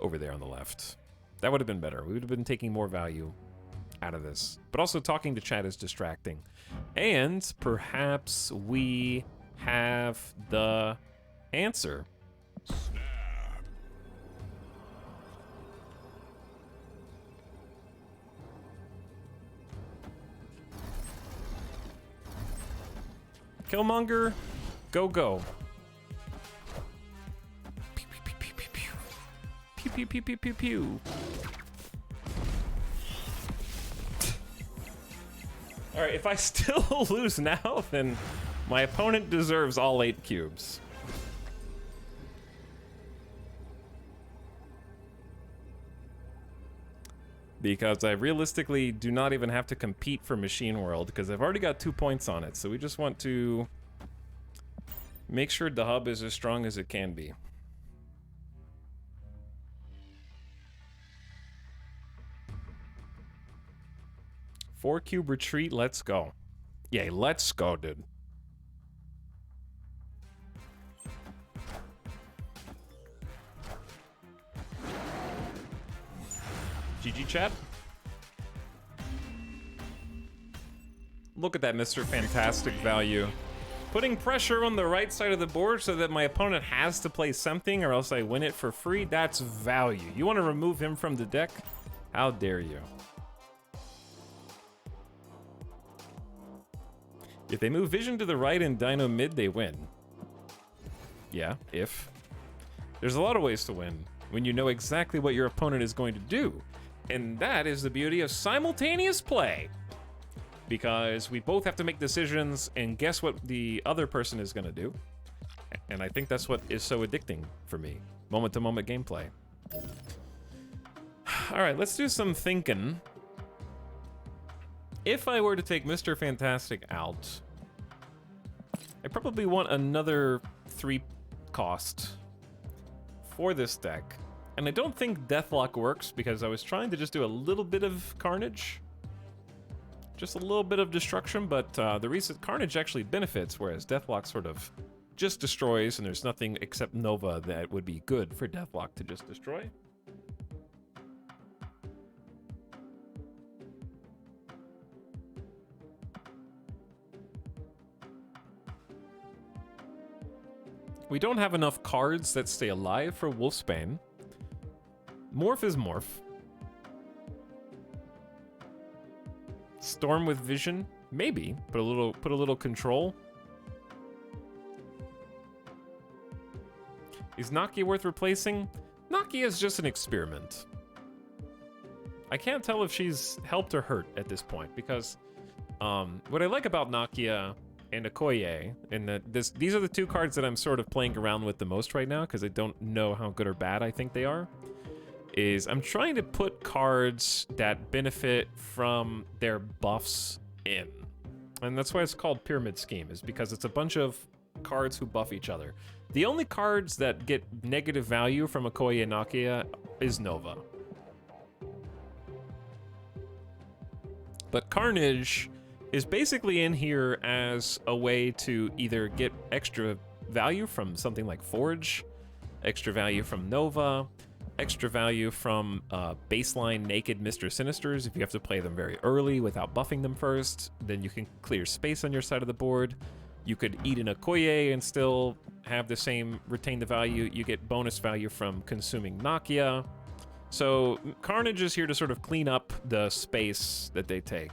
over there on the left. That would have been better. We would have been taking more value out of this. But also talking to chat is distracting. And perhaps we have the answer. Killmonger, go go. Pew pew pew pew pew pew pew pew pew pew pew. All right, if I still lose now, then my opponent deserves all 8 cubes. Because I realistically do not even have to compete for Machine World, because I've already got 2 points on it, so we just want to make sure the hub is as strong as it can be. Four-cube retreat, let's go. Yeah, let's go, dude. GG, chat. Look at that Mr. Fantastic value. Putting pressure on the right side of the board so that my opponent has to play something or else I win it for free, that's value. You want to remove him from the deck? How dare you? If they move Vision to the right and Dino mid, they win. Yeah, if. There's a lot of ways to win when you know exactly what your opponent is going to do. And that is the beauty of simultaneous play. Because we both have to make decisions and guess what the other person is going to do. And I think that's what is so addicting for me. Moment-to-moment gameplay. All right, let's do some thinking. If I were to take Mr. Fantastic out, I probably want another 3 cost for this deck. And I don't think Deathlock works because I was trying to just do a little bit of carnage. Just a little bit of destruction, but the recent carnage actually benefits, whereas Deathlock sort of just destroys, and there's nothing except Nova that would be good for Deathlock to just destroy. We don't have enough cards that stay alive for Wolfsbane. Morph is Morph. Storm with Vision? Maybe. Put a little control. Is Nakia worth replacing? Nakia is just an experiment. I can't tell if she's helped or hurt at this point because what I like about Nakia and Okoye, and these are the 2 cards that I'm sort of playing around with the most right now because I don't know how good or bad I think they are, is I'm trying to put cards that benefit from their buffs in. And that's why it's called Pyramid Scheme, is because it's a bunch of cards who buff each other. The only cards that get negative value from Okoye and Nakia is Nova. But Carnage is basically in here as a way to either get extra value from something like Forge, extra value from Nova, extra value from baseline naked Mr. Sinisters. If you have to play them very early without buffing them first, then you can clear space on your side of the board. You could eat an Okoye and still have the same, retain the value. You get bonus value from consuming Nakia. So Carnage is here to sort of clean up the space that they take.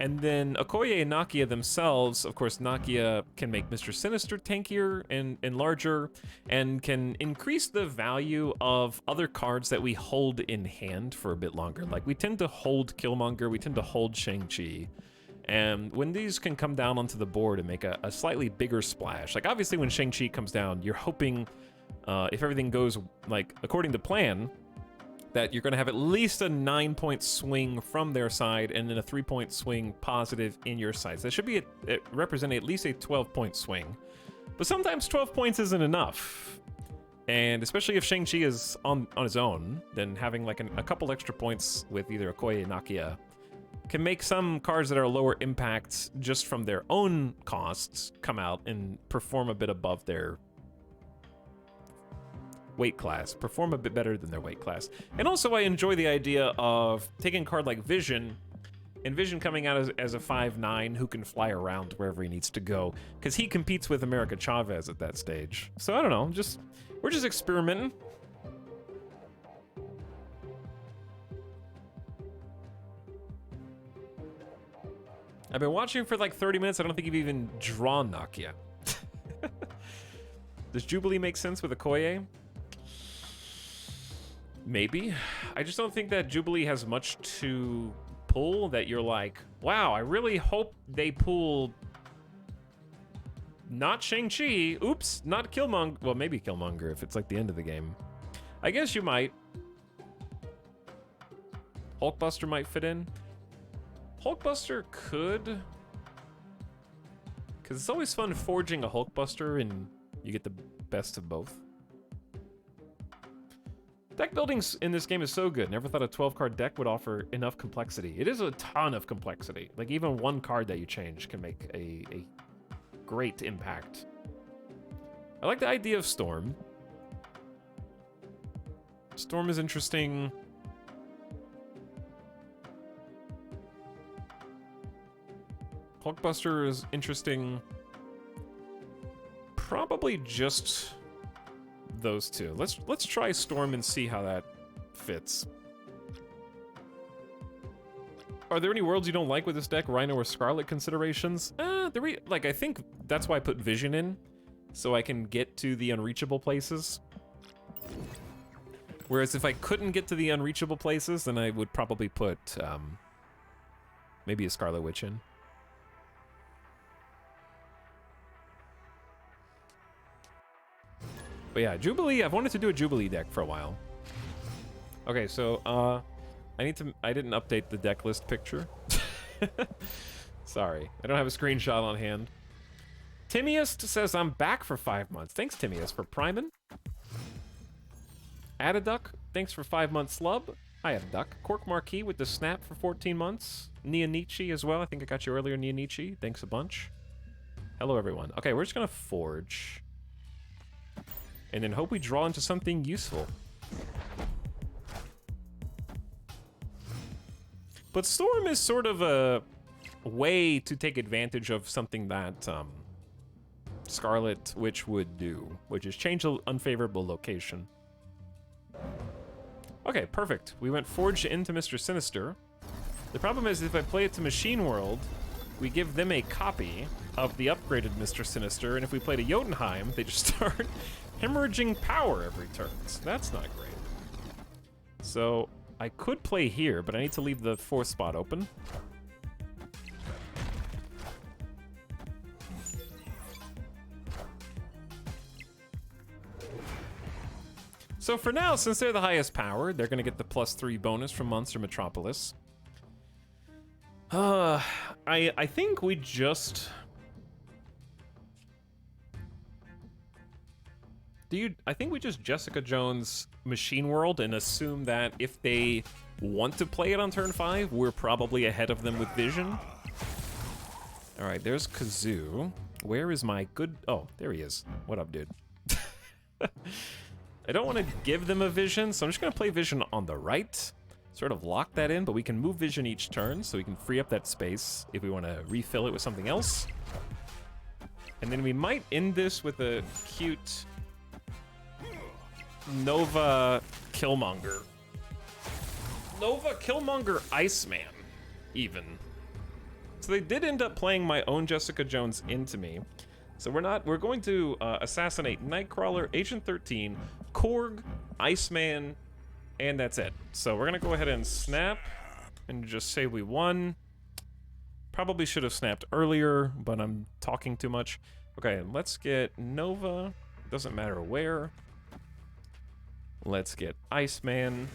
And then Okoye and Nakia themselves, of course, Nakia can make Mr. Sinister tankier and larger, and can increase the value of other cards that we hold in hand for a bit longer. Like, we tend to hold Killmonger, we tend to hold Shang-Chi, and when these can come down onto the board and make a slightly bigger splash, like obviously when Shang-Chi comes down, you're hoping, if everything goes like according to plan, that you're going to have at least a 9-point swing from their side and then a 3-point swing positive in your side. So that should be represent at least a 12-point swing. But sometimes 12 points isn't enough. And especially if Shang-Chi is on his own, then having like a couple extra points with either Okoye or Nakia can make some cards that are lower impact just from their own costs come out and perform a bit above their weight class, perform a bit better than their weight class. And also I enjoy the idea of taking a card like Vision, and Vision coming out as a 5'9" who can fly around wherever he needs to go, because he competes with America Chavez at that stage. So I don't know, we're just experimenting. I've been watching for like 30 minutes. I don't think you've even drawn Knock yet. Does Jubilee make sense with Okoye? Maybe. I just don't think that Jubilee has much to pull that you're like, wow, I really hope they pull not Shang-Chi. Oops, not Killmonger. Well, maybe Killmonger if it's like the end of the game. I guess you might. Hulkbuster might fit in. Hulkbuster could. Because it's always fun forging a Hulkbuster and you get the best of both. Deck building in this game is so good. Never thought a 12-card deck would offer enough complexity. It is a ton of complexity. Like, even one card that you change can make a great impact. I like the idea of Storm. Storm is interesting. Hulkbuster is interesting. Probably just those two. Let's try Storm and see how that fits. Are there any worlds you don't like with this deck? Rhino or Scarlet considerations? Like, I think that's why I put Vision in, so I can get to the unreachable places. Whereas if I couldn't get to the unreachable places, then I would probably put maybe a Scarlet Witch in. But yeah, Jubilee, I've wanted to do a Jubilee deck for a while. Okay, so, I didn't update the deck list picture. Sorry, I don't have a screenshot on hand. Timiest says, I'm back for 5 months. Thanks, Timiest, for priming. Adaduck, thanks for 5 months slub. Hi, Adaduck. Cork Marquis with the snap for 14 months. Nietzsche as well. I think I got you earlier, Nietzsche. Thanks a bunch. Hello, everyone. Okay, we're just gonna forge. And then hope we draw into something useful. But Storm is sort of a way to take advantage of something that Scarlet Witch would do, which is change the unfavorable location. Okay, perfect. We went Forge into Mr. Sinister. The problem is if I play it to Machine World, we give them a copy of the upgraded Mr. Sinister, and if we play to Jotunheim, they just start hemorrhaging power every turn. So that's not great. So I could play here, but I need to leave the 4th spot open. So for now, since they're the highest power, they're gonna get the +3 bonus from Monster Metropolis. I think we just... I think we just Jessica Jones Machine World and assume that if they want to play it on turn 5, we're probably ahead of them with Vision. All right, there's Kazoo. Where is my good... Oh, there he is. What up, dude? I don't want to give them a Vision, so I'm just going to play Vision on the right. Sort of lock that in, but we can move Vision each turn, so we can free up that space if we want to refill it with something else. And then we might end this with a cute... Nova Killmonger. Nova Killmonger Iceman, even. So they did end up playing my own Jessica Jones into me. So we're going to assassinate Nightcrawler, Agent 13, Korg, Iceman, and that's it. So we're gonna go ahead and snap and just say we won. Probably should have snapped earlier, but I'm talking too much. Okay, let's get Nova. Doesn't matter where. Let's get Iceman.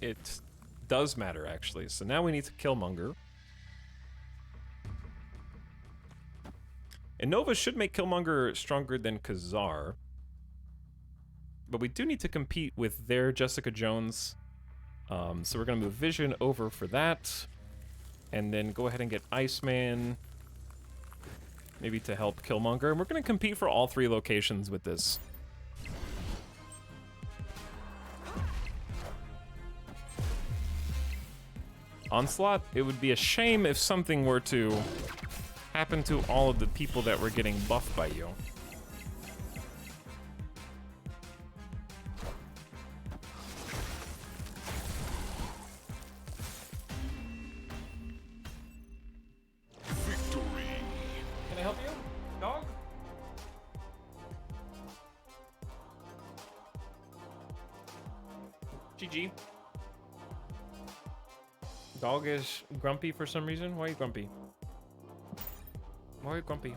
It does matter, actually. So now we need to Killmonger. And Nova should make Killmonger stronger than Kazar. But we do need to compete with their Jessica Jones. So we're going to move Vision over for that. And then go ahead and get Iceman. Maybe to help Killmonger. And we're going to compete for all 3 locations with this. Onslaught, it would be a shame if something were to happen to all of the people that were getting buffed by you. Victory. Can I help you, dog? GG. Dog is grumpy for some reason. Why are you grumpy? Why are you grumpy?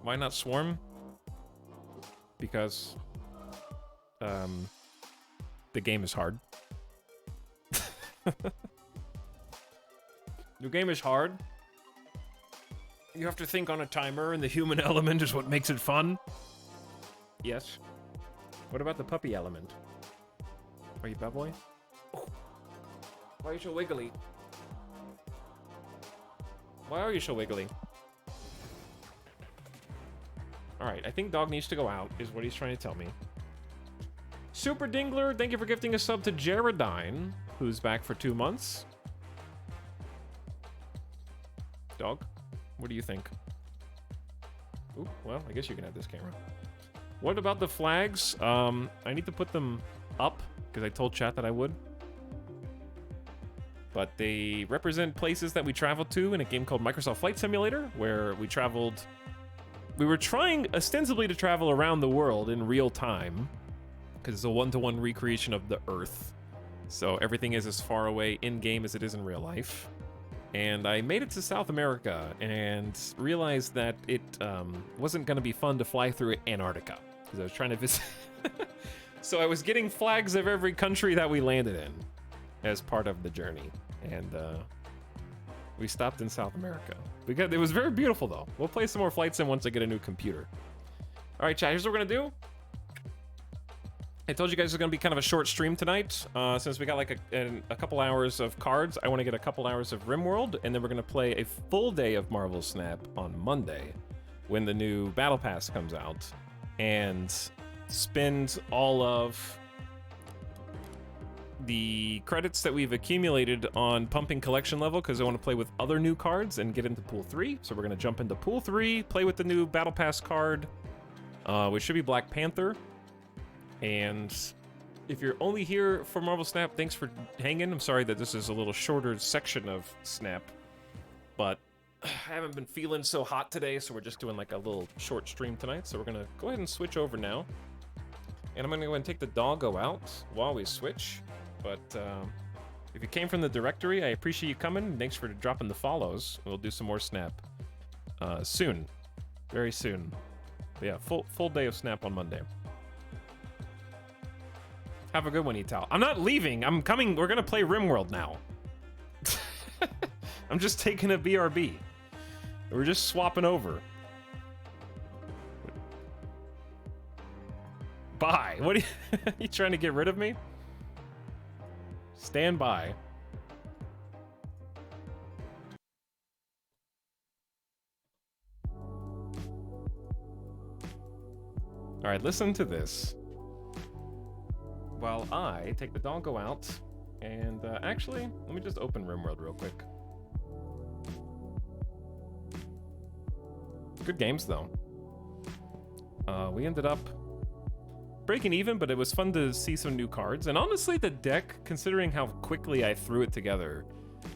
Why not swarm? Because the game is hard. The game is hard. You have to think on a timer, and the human element is what makes it fun. Yes. What about the puppy element? Are you bad boy? Oh. Why are you so wiggly? Why are you so wiggly? Alright, I think dog needs to go out, is what he's trying to tell me. Super Dingler, thank you for gifting a sub to Jaredine, who's back for 2 months. Dog, what do you think? Ooh, well, I guess you can have this camera. What about the flags? I need to put them up, because I told chat that I would. But they represent places that we traveled to in a game called Microsoft Flight Simulator, where we traveled... We were trying ostensibly to travel around the world in real time, because it's a one-to-one recreation of the Earth. So everything is as far away in-game as it is in real life. And I made it to South America and realized that it wasn't going to be fun to fly through Antarctica, because I was trying to visit... So I was getting flags of every country that we landed in as part of the journey. And we stopped in South America. Because it was very beautiful, though. We'll play some more Flight Sim once I get a new computer. All right, chat, here's what we're going to do. I told you guys it's going to be kind of a short stream tonight. Since we got like a couple hours of cards, I want to get a couple hours of RimWorld, and then we're going to play a full day of Marvel Snap on Monday when the new Battle Pass comes out, and spend all of the credits that we've accumulated on pumping collection level, because I want to play with other new cards and get into Pool 3. So we're going to jump into Pool 3, play with the new Battle Pass card, which should be Black Panther. And if you're only here for Marvel Snap, thanks for hanging. I'm sorry that this is a little shorter section of Snap, but I haven't been feeling so hot today, so we're just doing like a little short stream tonight. So we're going to go ahead and switch over now. And I'm going to go and take the doggo out while we switch. But if you came from the directory, I appreciate you coming. Thanks for dropping the follows. We'll do some more Snap soon. Very soon. But yeah, full day of Snap on Monday. Have a good one, Ital. I'm not leaving. I'm coming. We're going to play RimWorld now. I'm just taking a BRB. We're just swapping over. Bye. What are you trying to get rid of me? Stand by. All right, listen to this. While I take the doggo out, and actually, let me just open RimWorld real quick. Good games, though. We ended up breaking even, but it was fun to see some new cards. And honestly, the deck, considering how quickly I threw it together,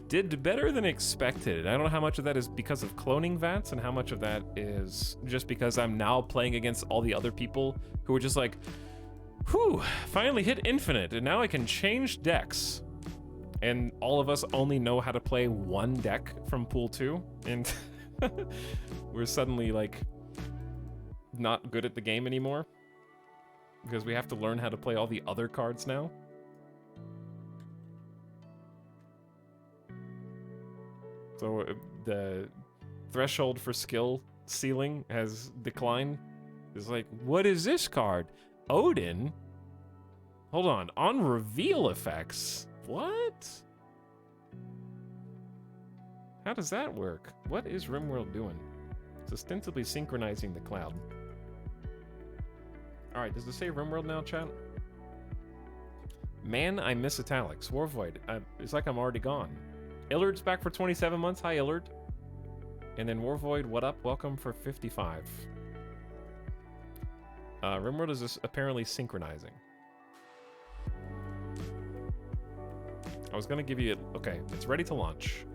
did better than expected. I don't know how much of that is because of cloning VATs and how much of that is just because I'm now playing against all the other people who were just like, whew, finally hit infinite, and now I can change decks. And all of us only know how to play one deck from Pool 2, and we're suddenly, like, not good at the game anymore. Because we have to learn how to play all the other cards now. So the threshold for skill ceiling has declined. It's like, what is this card? Odin? Hold on reveal effects? What? How does that work? What is RimWorld doing? It's ostensibly synchronizing the cloud. Alright, does it say RimWorld now, chat? Man, I miss Italics. Warvoid. It's like I'm already gone. Illard's back for 27 months. Hi, Illard. And then Warvoid, what up? Welcome for 55. Rimworld is just apparently synchronizing. I was gonna give you okay, it's ready to launch.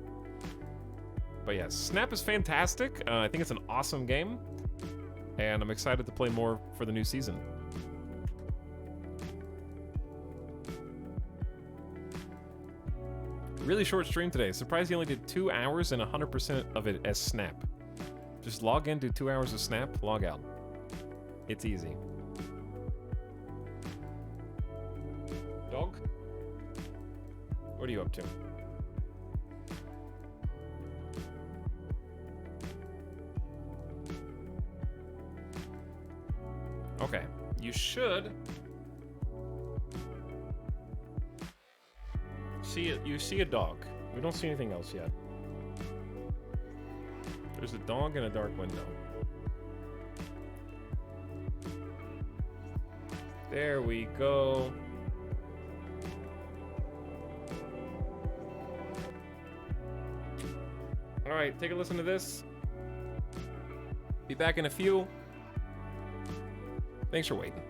But yes, Snap is fantastic. I think it's an awesome game. And I'm excited to play more for the new season. Really short stream today. Surprised you only did 2 hours and 100% of it as Snap. Just log in, do 2 hours of Snap, log out. It's easy. Dog? What are you up to? Okay, you should see it. You see a dog. We don't see anything else yet. There's a dog in a dark window. There we go. All right, take a listen to this. Be back in a few. Thanks for waiting.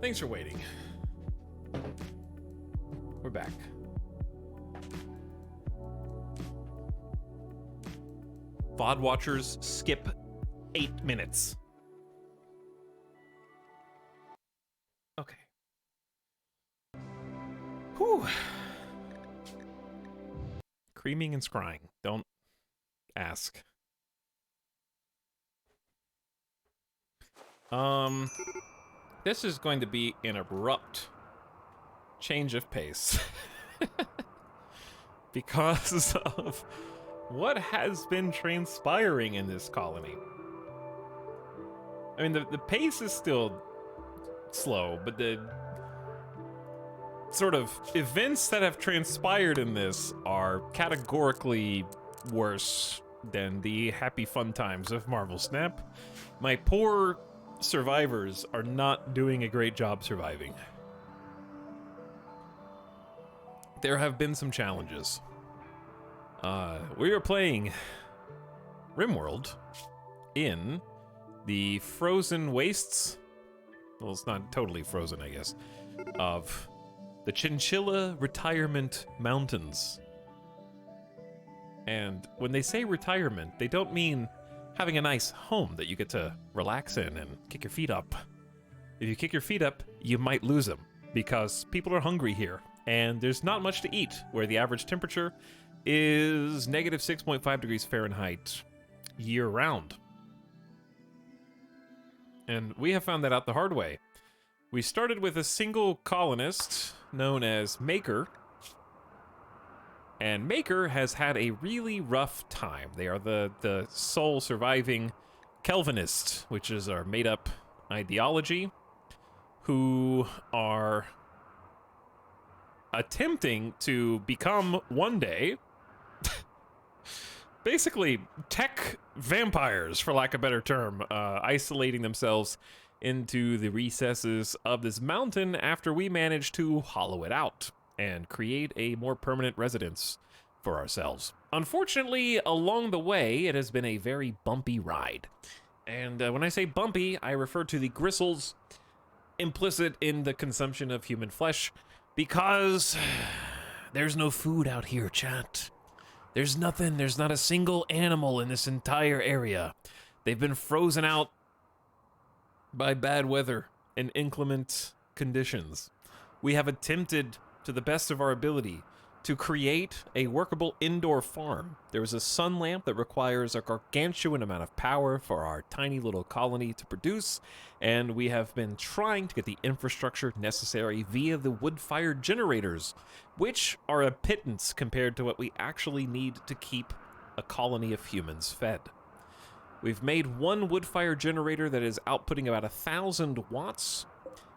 Thanks for waiting. We're back. VOD watchers skip 8 minutes. Okay. Whew. Creaming and scrying. Don't ask. This is going to be an abrupt change of pace. Because of what has been transpiring in this colony. I mean, the pace is still slow, but the sort of events that have transpired in this are categorically worse than the happy fun times of Marvel Snap. My poor survivors are not doing a great job surviving. There have been some challenges. We are playing RimWorld in the frozen wastes, well, it's not totally frozen, I guess, of the Chinchilla Retirement Mountains. And when they say retirement, they don't mean having a nice home that you get to relax in and kick your feet up. If you kick your feet up, you might lose them, because people are hungry here, and there's not much to eat, where the average temperature is negative 6.5 degrees Fahrenheit year-round. And we have found that out the hard way. We started with a single colonist known as Maker, and Maker has had a really rough time. They are the sole surviving Kelvinist, which is our made-up ideology, who are attempting to become one day basically tech vampires, for lack of a better term, isolating themselves into the recesses of this mountain after we managed to hollow it out and create a more permanent residence for ourselves. Unfortunately, along the way, it has been a very bumpy ride. And when I say bumpy, I refer to the gristles implicit in the consumption of human flesh, because there's no food out here, chat. There's nothing. There's not a single animal in this entire area. They've been frozen out by bad weather and inclement conditions. We have attempted, to the best of our ability, to create a workable indoor farm. There is a sun lamp that requires a gargantuan amount of power for our tiny little colony to produce, and we have been trying to get the infrastructure necessary via the wood-fired generators, which are a pittance compared to what we actually need to keep a colony of humans fed. We've made one wood-fired generator that is outputting about 1,000 watts.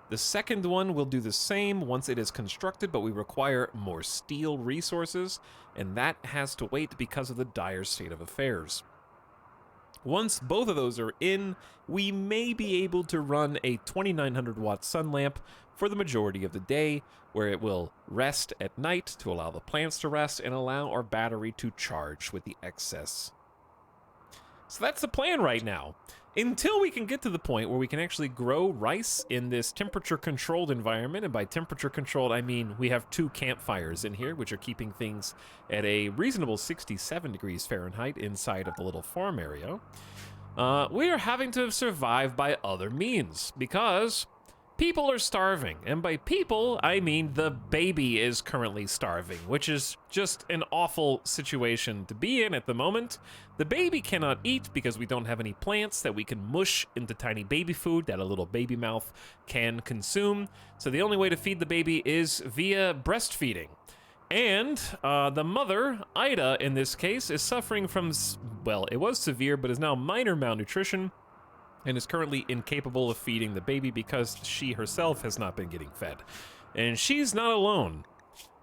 The second one will do the same once it is constructed, but we require more steel resources, and that has to wait because of the dire state of affairs. Once both of those are in, we may be able to run a 2,900 watt sun lamp for the majority of the day, where it will rest at night to allow the plants to rest and allow our battery to charge with the excess. So that's the plan right now, until we can get to the point where we can actually grow rice in this temperature-controlled environment. And by temperature-controlled, I mean we have 2 campfires in here, which are keeping things at a reasonable 67 degrees Fahrenheit inside of the little farm area. We are having to survive by other means, because people are starving. And by people, I mean the baby is currently starving, which is just an awful situation to be in at the moment. The baby cannot eat because we don't have any plants that we can mush into tiny baby food that a little baby mouth can consume. So the only way to feed the baby is via breastfeeding. And the mother, Ida in this case, is suffering from, well, it was severe, but is now minor malnutrition, and is currently incapable of feeding the baby because she herself has not been getting fed. And she's not alone.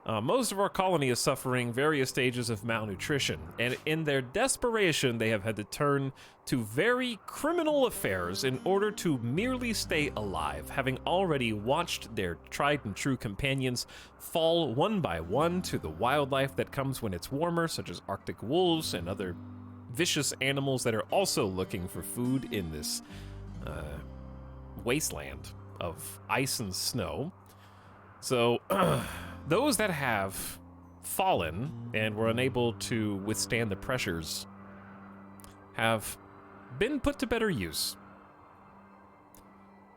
Most of our colony is suffering various stages of malnutrition, and in their desperation, they have had to turn to very criminal affairs in order to merely stay alive, having already watched their tried and true companions fall one by one to the wildlife that comes when it's warmer, such as Arctic wolves and other vicious animals that are also looking for food in this wasteland. of ice and snow. So those that have fallen and were unable to withstand the pressures have been put to better use.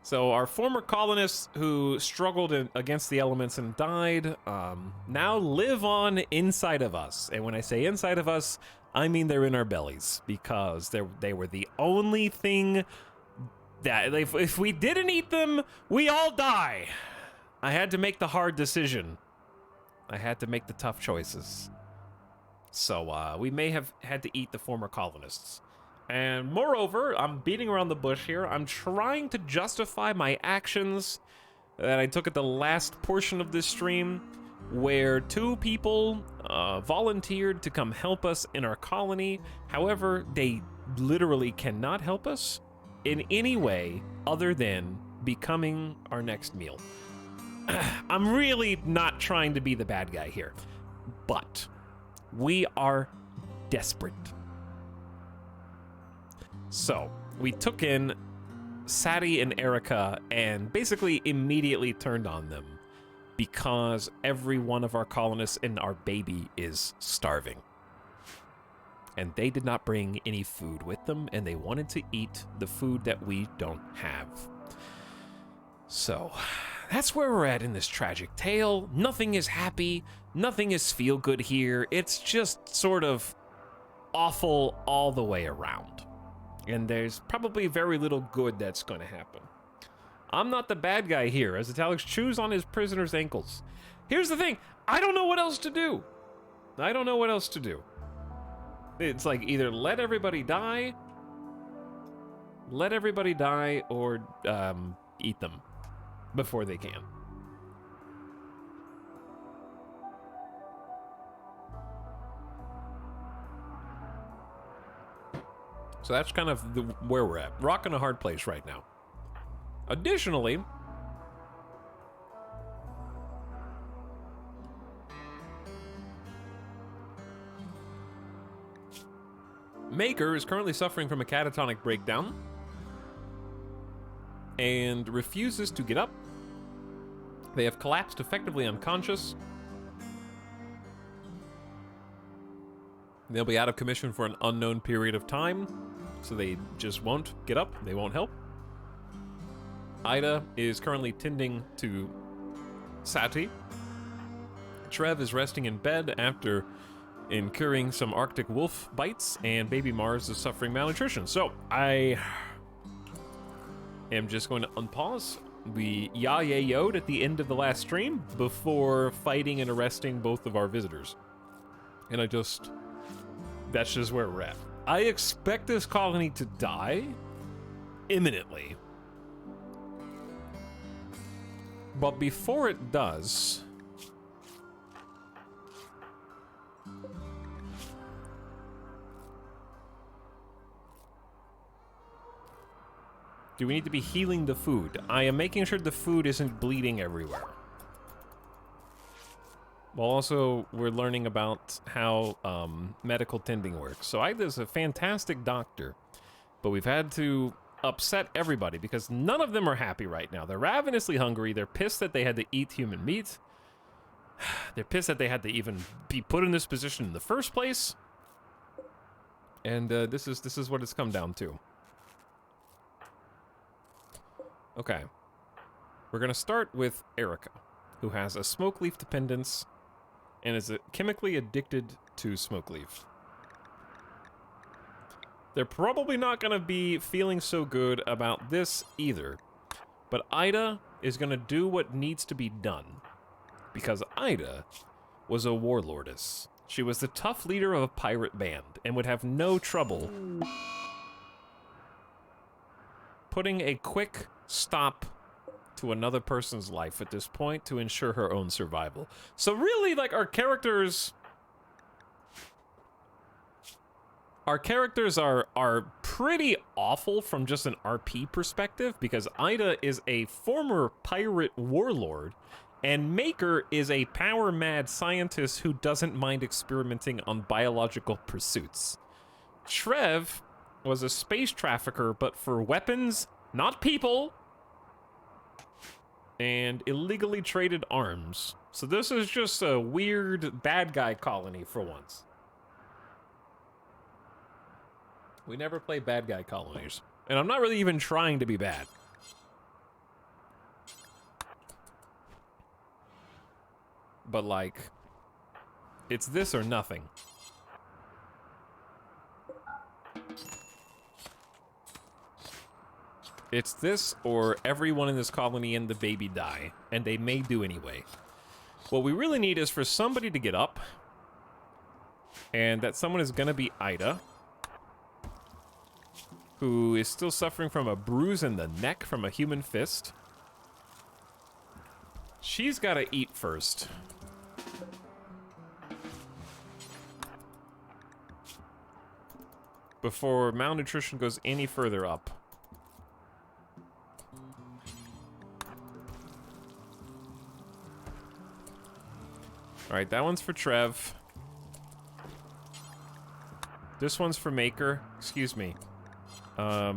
So our former colonists who struggled against the elements and died now live on inside of us. And when I say inside of us, I mean they're in our bellies, because they were the only thing that if we didn't eat them, we all die. I had to make the hard decision. I had to make the tough choices. So we may have had to eat the former colonists. And moreover, I'm beating around the bush here. I'm trying to justify my actions that I took at the last portion of this stream, where 2 people volunteered to come help us in our colony. However, they literally cannot help us in any way other than becoming our next meal. I'm really not trying to be the bad guy here, but we are desperate. So we took in Sadie and Erica and basically immediately turned on them, because every one of our colonists and our baby is starving. And they did not bring any food with them, and they wanted to eat the food that we don't have. So that's where we're at in this tragic tale. Nothing is happy. Nothing is feel good here. It's just sort of awful all the way around. And there's probably very little good that's going to happen. I'm not the bad guy here, as Italic's chews on his prisoner's ankles. Here's the thing. I don't know what else to do. I don't know what else to do. It's like either let everybody die, or eat them before they can. So that's kind of where we're at. Rock in a hard place right now. Additionally, Maker is currently suffering from a catatonic breakdown and refuses to get up. They have collapsed effectively unconscious. They'll be out of commission for an unknown period of time, so they just won't get up. They won't help. Ida is currently tending to Sati. Trev is resting in bed after incurring some Arctic wolf bites, and baby Mars is suffering malnutrition. So I am just going to unpause. We yayoed at the end of the last stream before fighting and arresting both of our visitors. And that's just where we're at. I expect this colony to die imminently. But before it does, do we need to be healing the food? I am making sure the food isn't bleeding everywhere. Well, also, we're learning about how medical tending works. So Ida's a fantastic doctor, but we've had to upset everybody because none of them are happy right now. They're ravenously hungry. They're pissed that they had to eat human meat. They're pissed that they had to even be put in this position in the first place. And this is what it's come down to. Okay. We're going to start with Erica, who has a smoke leaf dependence and is chemically addicted to smoke leaf. They're probably not going to be feeling so good about this either. But Ida is going to do what needs to be done. Because Ida was a warlordess. She was the tough leader of a pirate band and would have no trouble putting a quick stop to another person's life at this point to ensure her own survival. So really, like, our characters are pretty awful from just an RP perspective, because Ida is a former pirate warlord, and Maker is a power-mad scientist who doesn't mind experimenting on biological pursuits. Trev was a space trafficker, but for weapons, not people. and illegally traded arms. So this is just a weird bad guy colony for once. We never play bad guy colonies. And I'm not really even trying to be bad. But like, it's this or nothing. It's this or everyone in this colony and the baby die. And they may do anyway. What we really need is for somebody to get up. And that someone is gonna be Ida, who is still suffering from a bruise in the neck from a human fist. She's gotta eat first. Before malnutrition goes any further up. Alright, that one's for Trev. This one's for Maker. Excuse me. That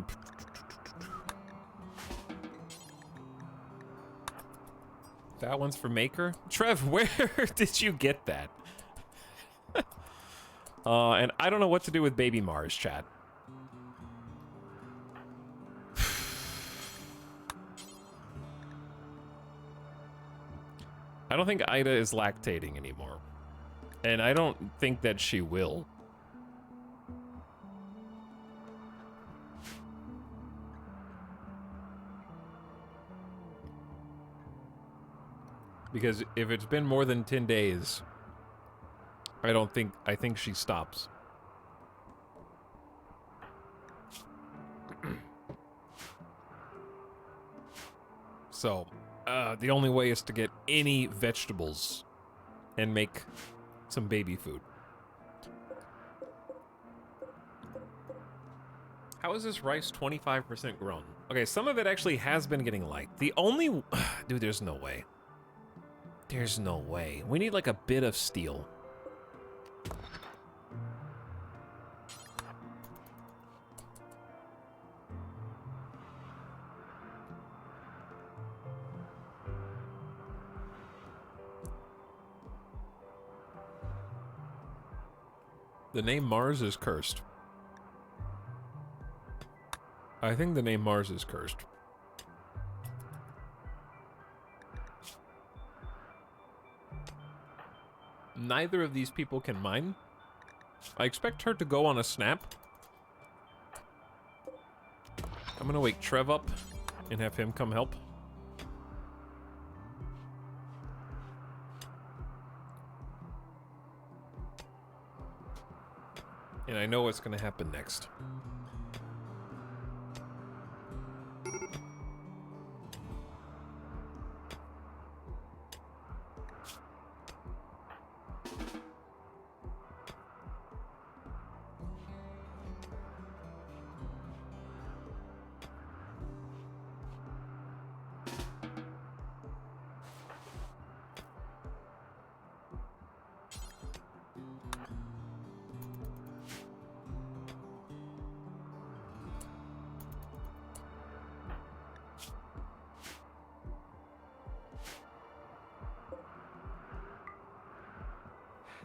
one's for Maker. Trev, where did you get that? And I don't know what to do with Baby Mars, chat. I don't think Ida is lactating anymore. And I don't think that she will. Because if it's been more than 10 days, I think she stops. So, the only way is to get any vegetables and make some baby food. How is this rice 25% grown? Okay, some of it actually has been getting light. The only... Dude, there's no way. There's no way. We need like a bit of steel. The name Mars is cursed. I think the name Mars is cursed. Neither of these people can mine. I expect her to go on a snap. I'm gonna wake Trev up and have him come help. And I know what's gonna happen next.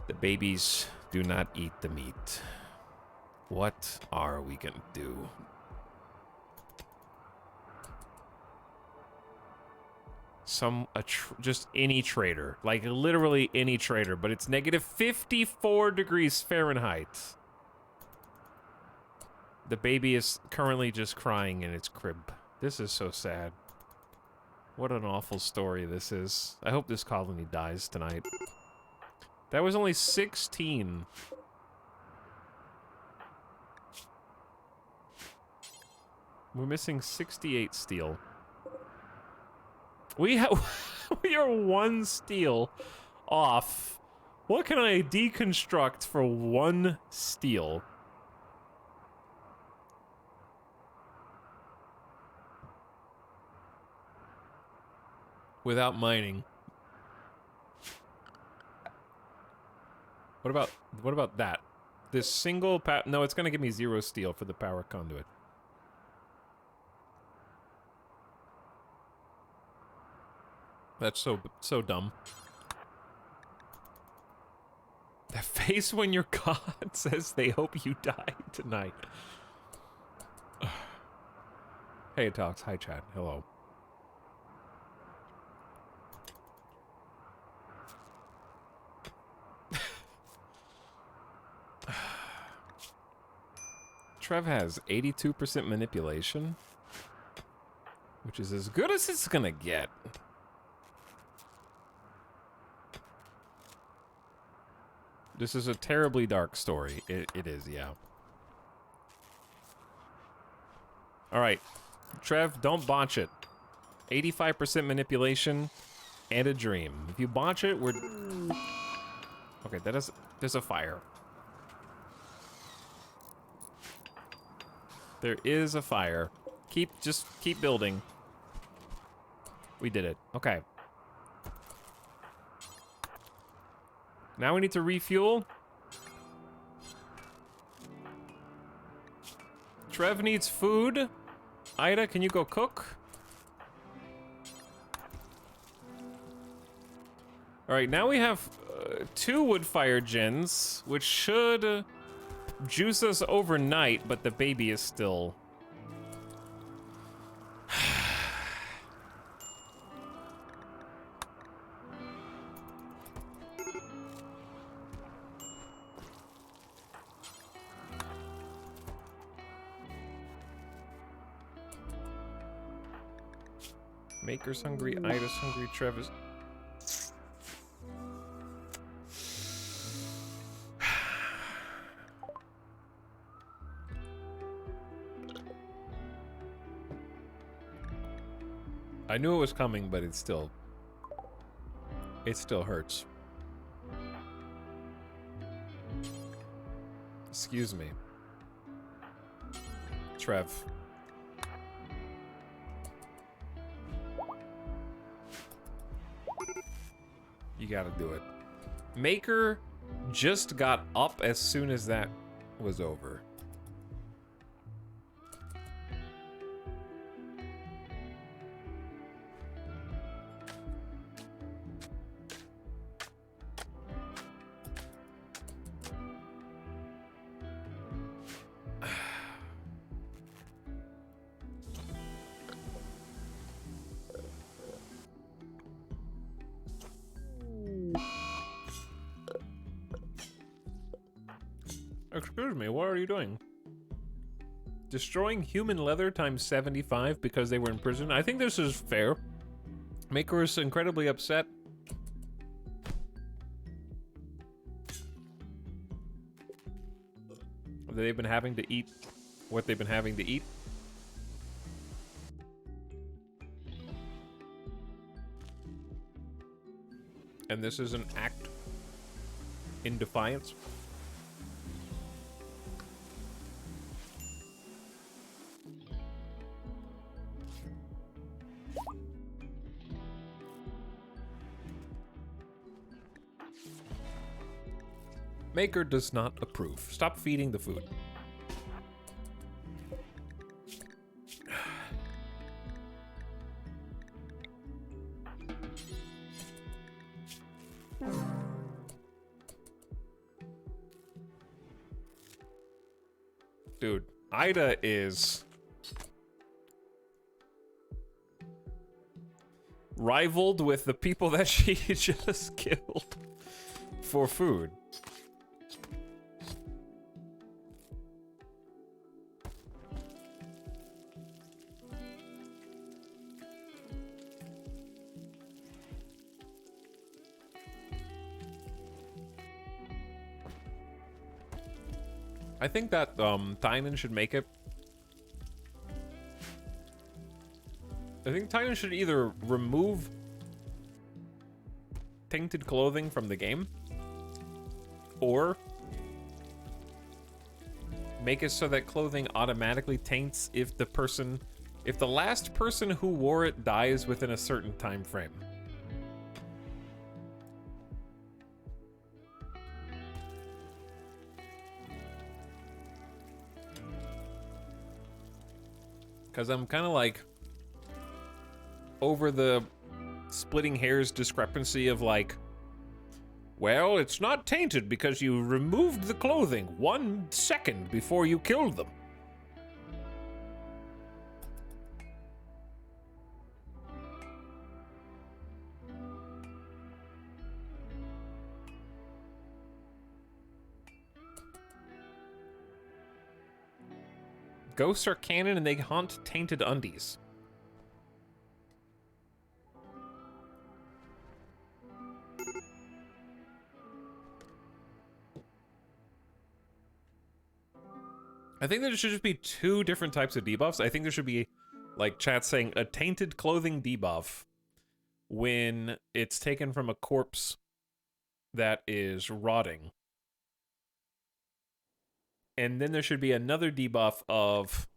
The babies do not eat the meat. What are we gonna do? Just any trader. Like, literally any trader. But it's negative 54 degrees Fahrenheit. The baby is currently just crying in its crib. This is so sad. What an awful story this is. I hope this colony dies tonight. That was only 16. We're missing 68 steel. We are 1 steel off. What can I deconstruct for 1 steel? Without mining. What about that? This single no, it's gonna give me 0 steel for the power conduit. That's so dumb. The face when your god says they hope you die tonight. Hey, Talks. Hi, chat. Hello. Trev has 82% manipulation, which is as good as it's gonna get. This is a terribly dark story. It is, yeah. Alright. Trev, don't botch it. 85% manipulation and a dream. If you botch it, we're... Okay, there's a fire. There is a fire. Just keep building. We did it. Okay. Now we need to refuel. Trev needs food. Ida, can you go cook? Alright, now we have 2 wood-fire gens, which should juice us overnight, but the baby is still... Maker's hungry, Ida's hungry, Trevor's... I knew it was coming, but it still hurts. Excuse me. Trev. You gotta do it. Maker just got up as soon as that was over. Excuse me, what are you doing? Destroying human leather times 75 because they were in prison? I think this is fair. Maker is incredibly upset. That they've been having to eat what they've been having to eat. And this is an act in defiance. Maker does not approve. Stop feeding the food. Dude, Ida is rivaled with the people that she just killed for food. I think that Tynan should make it. I think Tynan should either remove tainted clothing from the game, or make it so that clothing automatically taints if the last person who wore it dies within a certain time frame. Because I'm kind of like over the splitting hairs discrepancy of like, well, it's not tainted because you removed the clothing 1 second before you killed them. Ghosts are canon and they haunt tainted undies. I think there should just be 2 different types of debuffs. I think there should be, like, chat saying a tainted clothing debuff when it's taken from a corpse that is rotting. And then there should be another debuff of,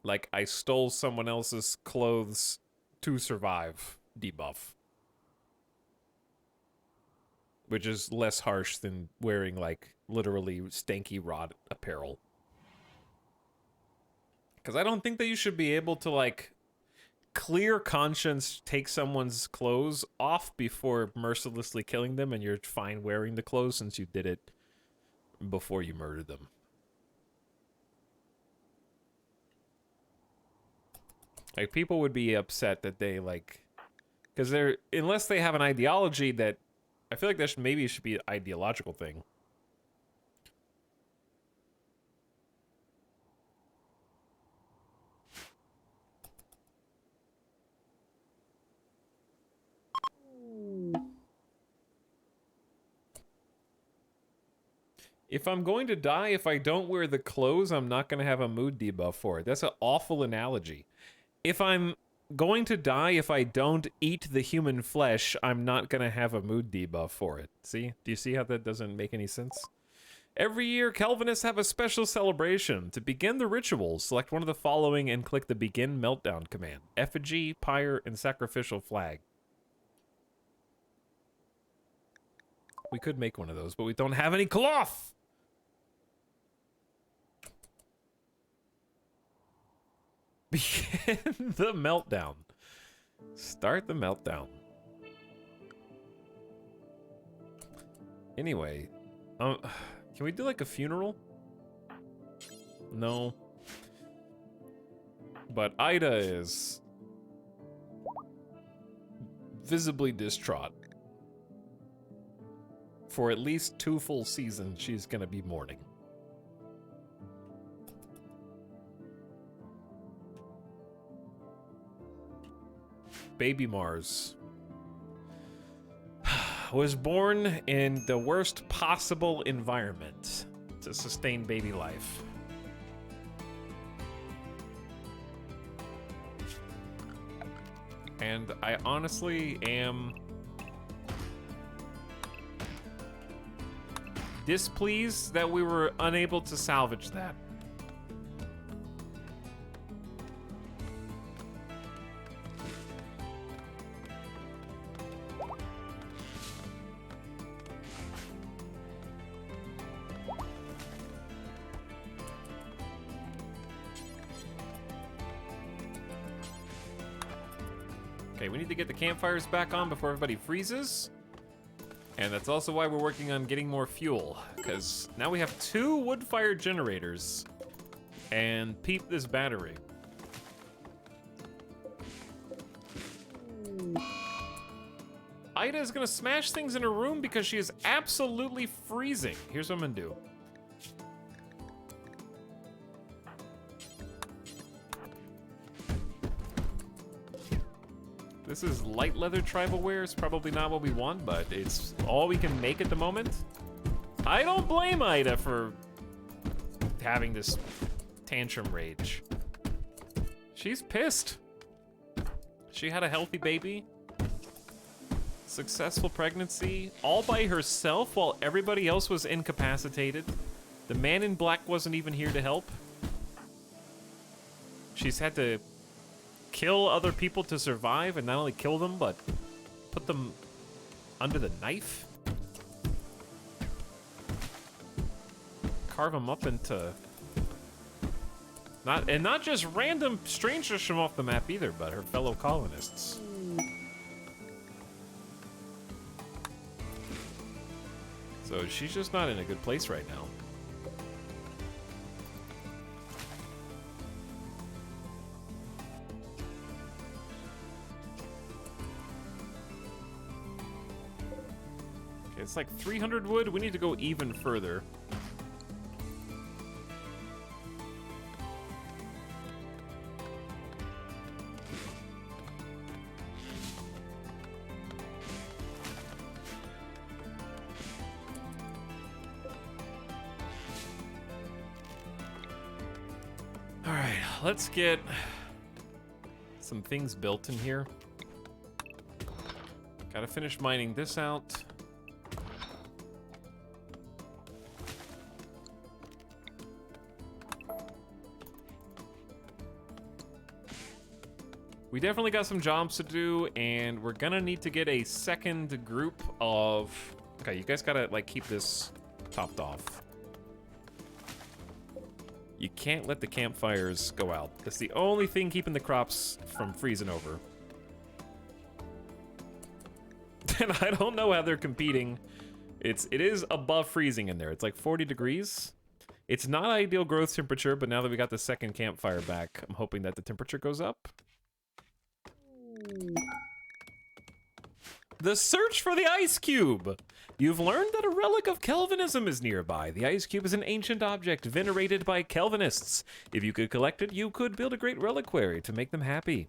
like, I stole someone else's clothes to survive debuff. Which is less harsh than wearing, like, literally stanky rot apparel. Because I don't think that you should be able to, like, clear conscience take someone's clothes off before mercilessly killing them, and you're fine wearing the clothes since you did it before you murdered them. Like, people would be upset that they, like... Because they're... Unless they have an ideology that... I feel like that should be an ideological thing. If I'm going to die, if I don't wear the clothes, I'm not going to have a mood debuff for it. That's an awful analogy. If I'm going to die, if I don't eat the human flesh, I'm not going to have a mood debuff for it. See? Do you see how that doesn't make any sense? Every year, Calvinists have a special celebration. To begin the ritual, select one of the following and click the Begin Meltdown command. Effigy, pyre, and sacrificial flag. We could make one of those, but we don't have any cloth! Begin the meltdown. Start the meltdown. Anyway, can we do like a funeral? No. But Ida is visibly distraught. For at least 2 full seasons, she's gonna be mourning. Baby Mars was born in the worst possible environment to sustain baby life. And I honestly am displeased that we were unable to salvage that. Okay, we need to get the campfires back on before everybody freezes. And that's also why we're working on getting more fuel, because now we have 2 wood-fired generators. And peep this battery. Ida is gonna smash things in her room because she is absolutely freezing. Here's what I'm gonna do. This is light leather tribal wear. It's probably not what we want, but it's all we can make at the moment. I don't blame Ida for having this tantrum rage. She's pissed. She had a healthy baby, successful pregnancy, all by herself while everybody else was incapacitated. The man in black wasn't even here to help. She's had to kill other people to survive, and not only kill them, but put them under the knife. Carve them up into... Not just random strangers from off the map either, but her fellow colonists. So she's just not in a good place right now. Okay, it's like 300 wood. We need to go even further. Let's get some things built in here. Gotta finish mining this out. We definitely got some jobs to do, and we're gonna need to get a second group of... Okay, you guys gotta, like, keep this topped off. You can't let the campfires go out. That's the only thing keeping the crops from freezing over. And I don't know how they're competing. It is above freezing in there. It's like 40 degrees. It's not ideal growth temperature, but now that we got the second campfire back, I'm hoping that the temperature goes up. The search for the ice cube. You've learned that a relic of Kelvinism is nearby. The ice cube is an ancient object venerated by Kelvinists. If you could collect it, you could build a great reliquary to make them happy,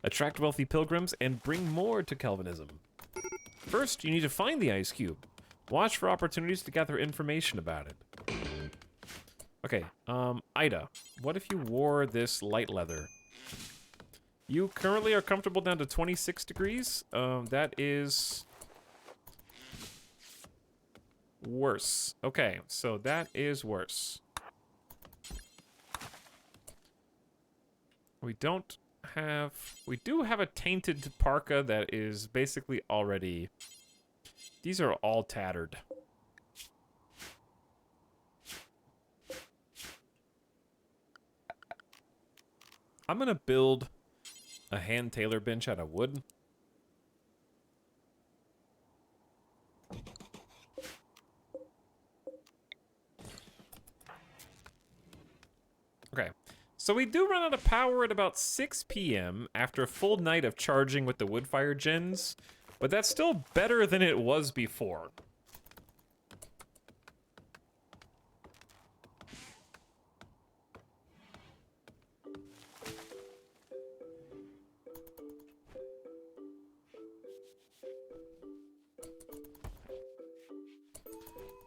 attract wealthy pilgrims, and bring more to Kelvinism. First, you need to find the ice cube. Watch for opportunities to gather information about it. Okay, Ida, what if you wore this light leather? You currently are comfortable down to 26 degrees. That is worse. Okay, so that is worse. We do have a tainted parka that is basically already... These are all tattered. I'm gonna build a hand tailor bench out of wood. Okay, so we do run out of power at about 6 p.m. after a full night of charging with the wood fire gens, but that's still better than it was before.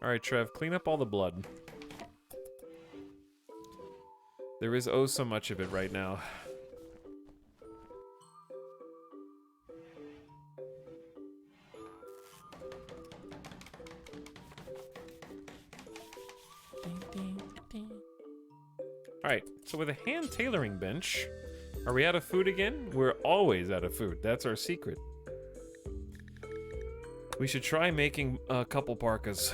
Alright, Trev, clean up all the blood. There is oh so much of it right now. Alright, so with a hand tailoring bench, are we out of food again? We're always out of food. That's our secret. We should try making a couple parkas.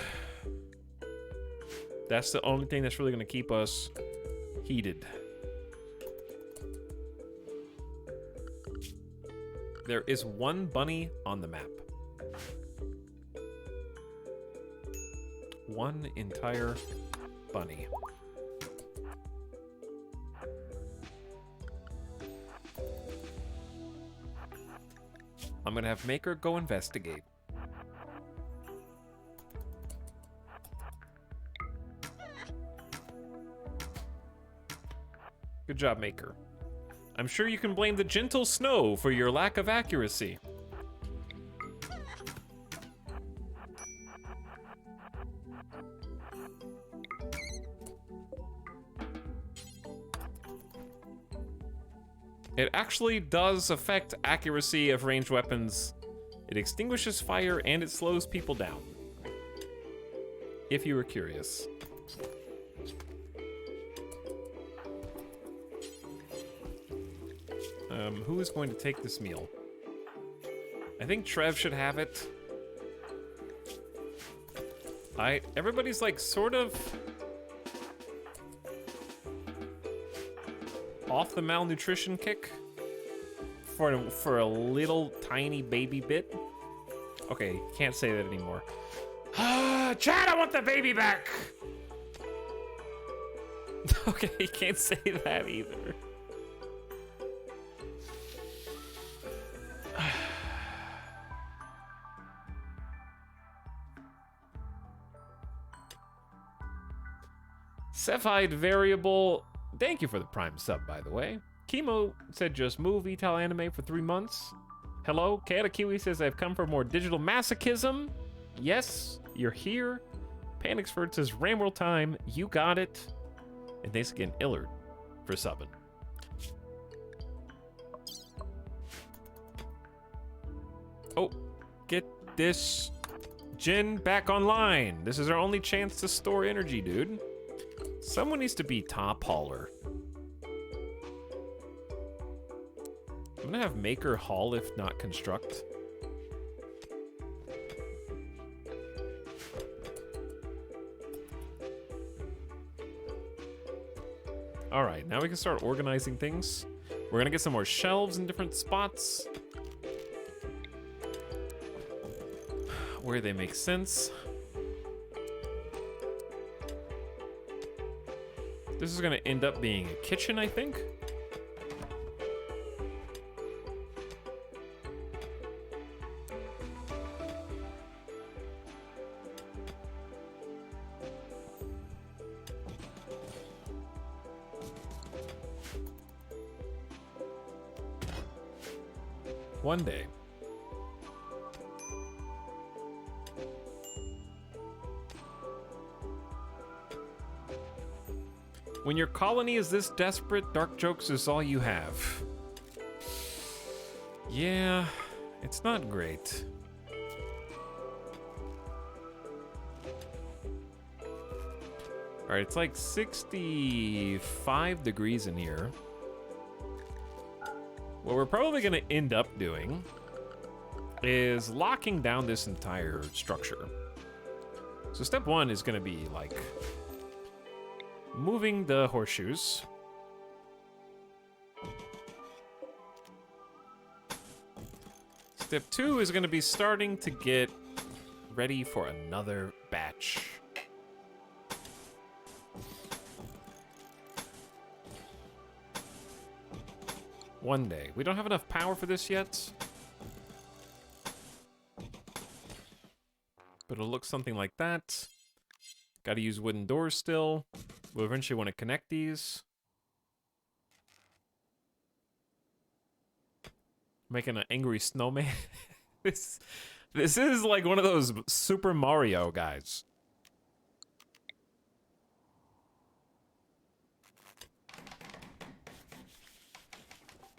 That's the only thing that's really going to keep us heated. There is one bunny on the map. One entire bunny. I'm going to have Maker go investigate. Good job, Maker. I'm sure you can blame the gentle snow for your lack of accuracy. It actually does affect accuracy of ranged weapons. It extinguishes fire and it slows people down. If you were curious. Who is going to take this meal? I think Trev should have it. Everybody's like sort of off the malnutrition kick for a little tiny baby bit. Okay, can't say that anymore. Chad, I want the baby back. Okay, he can't say that either. Cephide variable. Thank you for the prime sub, by the way. Chemo said just move Etal anime for 3 months. Hello, Kata Kiwi says I've come for more digital masochism. Yes, you're here. Panixford says Ramworld time. You got it. And thanks again, Illard, for subbing. Oh, get this Jin back online. This is our only chance to store energy, dude. Someone needs to be top hauler. I'm gonna have Maker haul if not construct. All right, now we can start organizing things. We're gonna get some more shelves in different spots where they make sense. This is gonna end up being a kitchen, I think. One day. When your colony is this desperate, dark jokes is all you have. Yeah, it's not great. All right, it's like 65 degrees in here. What we're probably gonna end up doing is locking down this entire structure. So step one is gonna be like moving the horseshoes. Step two is gonna be starting to get ready for another batch. One day. We don't have enough power for this yet. But it'll look something like that. Gotta use wooden doors still. We'll eventually want to connect these. Making an angry snowman. This is like one of those Super Mario guys.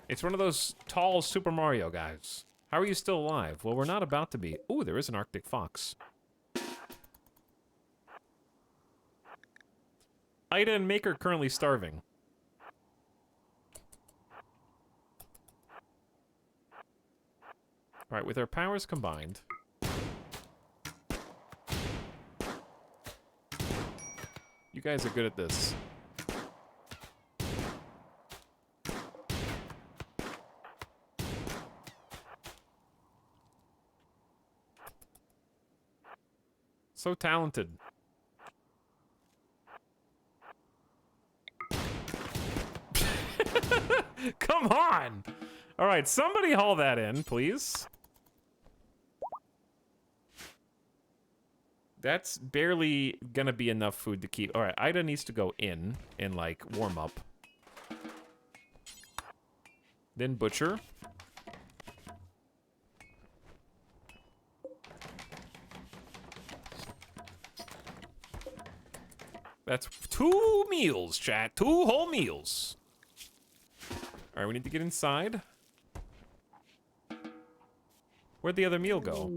It's one of those tall Super Mario guys. How are you still alive? Well, we're not about to be. Ooh, there is an Arctic fox. Ida and Maker currently starving. All right, with our powers combined. You guys are good at this. So talented. Come on! All right, somebody haul that in, please. That's barely gonna be enough food to keep. All right, Ida needs to go in and, like, warm up. Then Butcher. That's 2 meals, chat. 2 whole meals. All right, we need to get inside. Where'd the other meal go?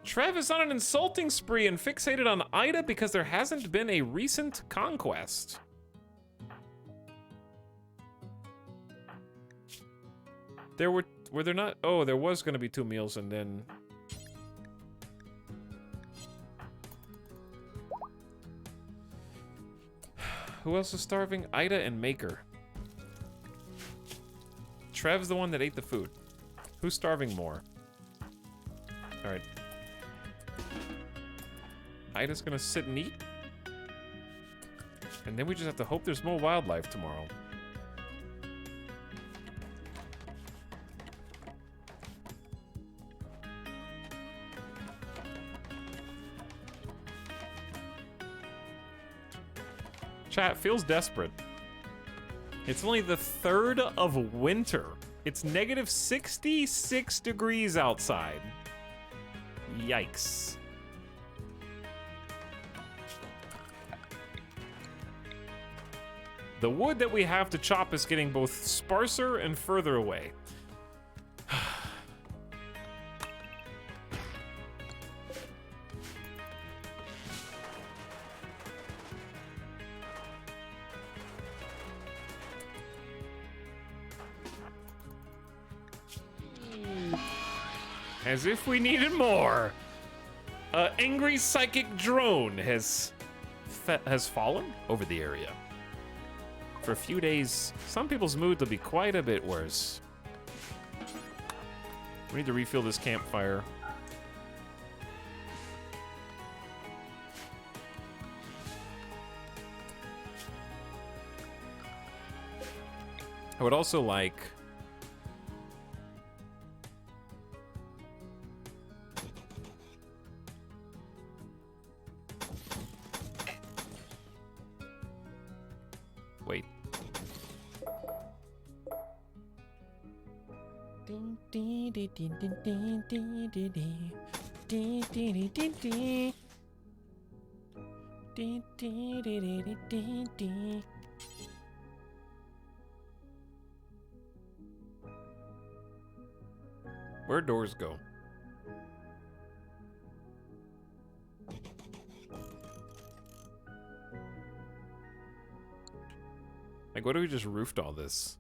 Trev is on an insulting spree and fixated on Ida because there hasn't been a recent conquest. Were there not? Oh, there was going to be 2 meals and then... Who else is starving? Ida and Maker. Trev's the one that ate the food. Who's starving more? All right. Ida's gonna sit and eat. And then we just have to hope there's more wildlife tomorrow. Chat feels desperate. It's only the 3rd of winter. It's negative 66 degrees outside. Yikes. The wood that we have to chop is getting both sparser and further away. As if we needed more. An angry psychic drone has fallen over the area. For a few days, some people's mood will be quite a bit worse. We need to refill this campfire. I would also like... Wait. Where'd doors go? Like, what if we just roofed all this?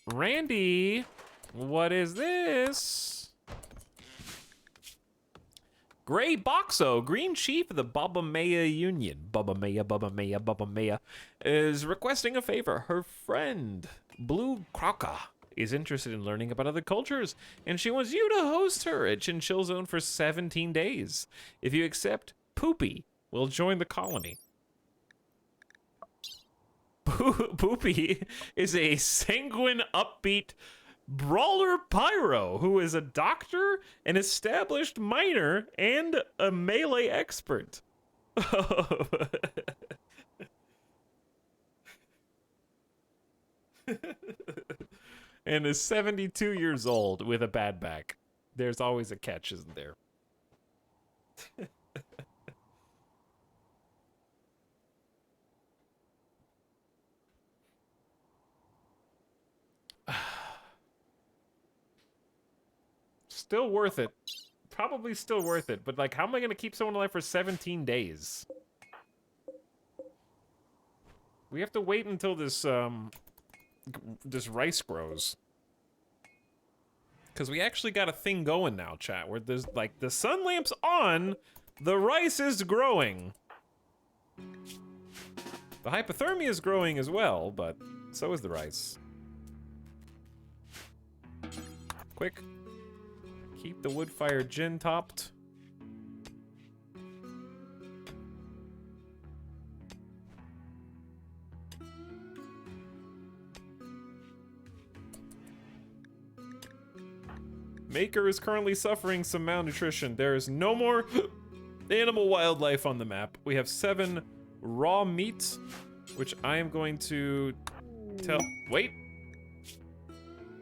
Randy, what is this? Gray Boxo, Green Chief of the Baba Maya Union. Baba Maya, is requesting a favor. Her friend, Blue Croca, is interested in learning about other cultures, and she wants you to host her at Chinchill Zone for 17 days. If you accept, Poopy will join the colony. Poopy is a sanguine, upbeat brawler pyro who is a doctor, an established miner, and a melee expert. And is 72 years old with a bad back. There's always a catch, isn't there? Still worth it. Probably still worth it, but like, how am I gonna keep someone alive for 17 days? We have to wait until this, this rice grows. Because we actually got a thing going now, chat, where there's, like, the sun lamp's on, the rice is growing. The hypothermia is growing as well, but so is the rice. Quick. Keep the wood fire gin topped. Maker is currently suffering some malnutrition. There is no more animal wildlife on the map. We have 7 raw meats, which I am going to tell... Wait.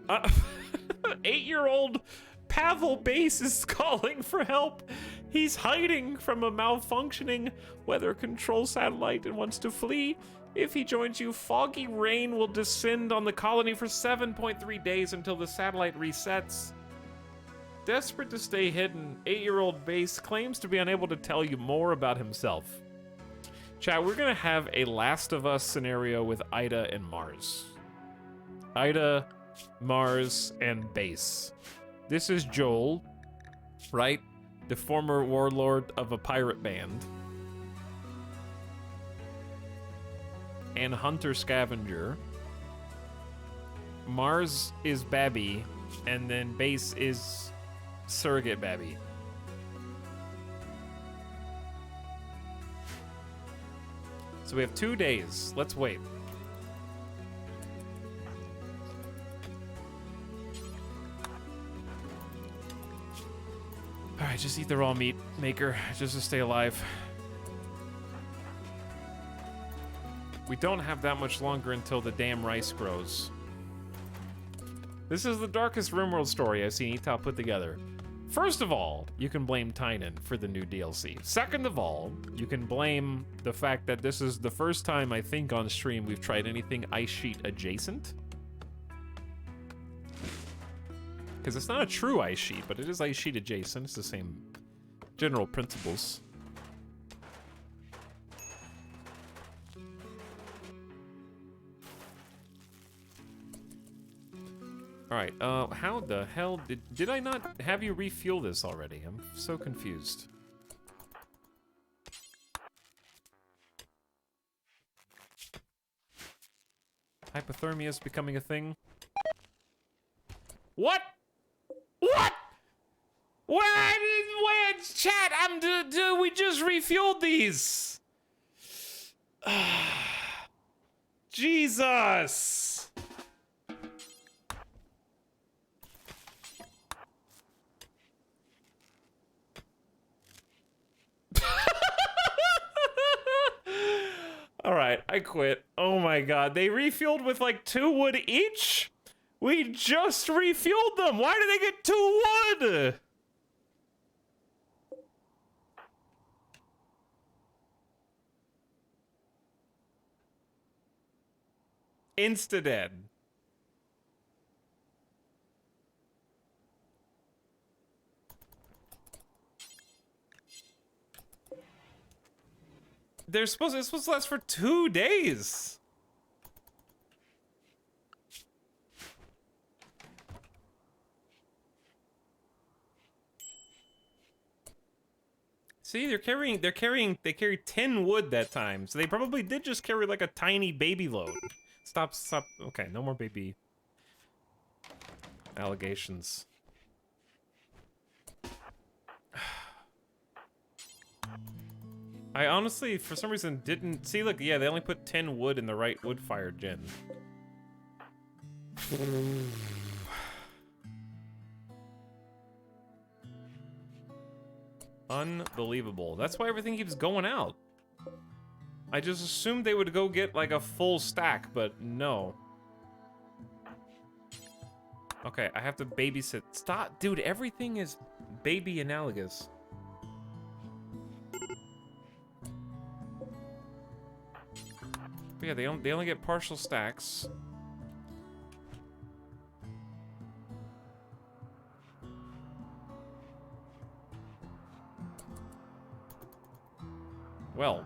8-year-old Pavel Base is calling for help. He's hiding from a malfunctioning weather control satellite and wants to flee. If he joins you, foggy rain will descend on the colony for 7.3 days until the satellite resets. Desperate to stay hidden, 8-year-old Base claims to be unable to tell you more about himself. Chat, we're gonna have a Last of Us scenario with Ida and Mars. Ida, Mars, and Base. This is Joel, right? The former warlord of a pirate band. and Hunter Scavenger. Mars is Babby, and then Base is Surrogate Babby. So we have 2 days. Let's wait. Alright, just eat the raw meat, Maker, just to stay alive. We don't have that much longer until the damn rice grows. This is the darkest RimWorld story I've seen Etop put together. First of all, you can blame Tynan for the new DLC. Second of all, you can blame the fact that this is the first time, I think, on stream we've tried anything Ice Sheet adjacent. Because it's not a true Ice Sheet, but it is Ice Sheet adjacent. It's the same general principles. Alright, how the hell did I not have you refuel this already? I'm so confused. Hypothermia is becoming a thing. What? What? Wait, chat, we just refueled these. Jesus. All right, I quit. Oh my god, they refueled with like 2 wood each? We just refueled them. Why did they get 2 wood? Insta-dead. This was supposed to last for 2 days. See, they carried 10 wood that time, so they probably did just carry like a tiny baby load. Stop. Okay, no more baby allegations. I honestly, for some reason, didn't see. Look, yeah, they only put 10 wood in the right wood-fired gen. Unbelievable. That's why everything keeps going out. I just assumed they would go get like a full stack, but no. Okay, I have to babysit. Stop, dude. Everything is baby analogous. But yeah, they only get partial stacks. Well.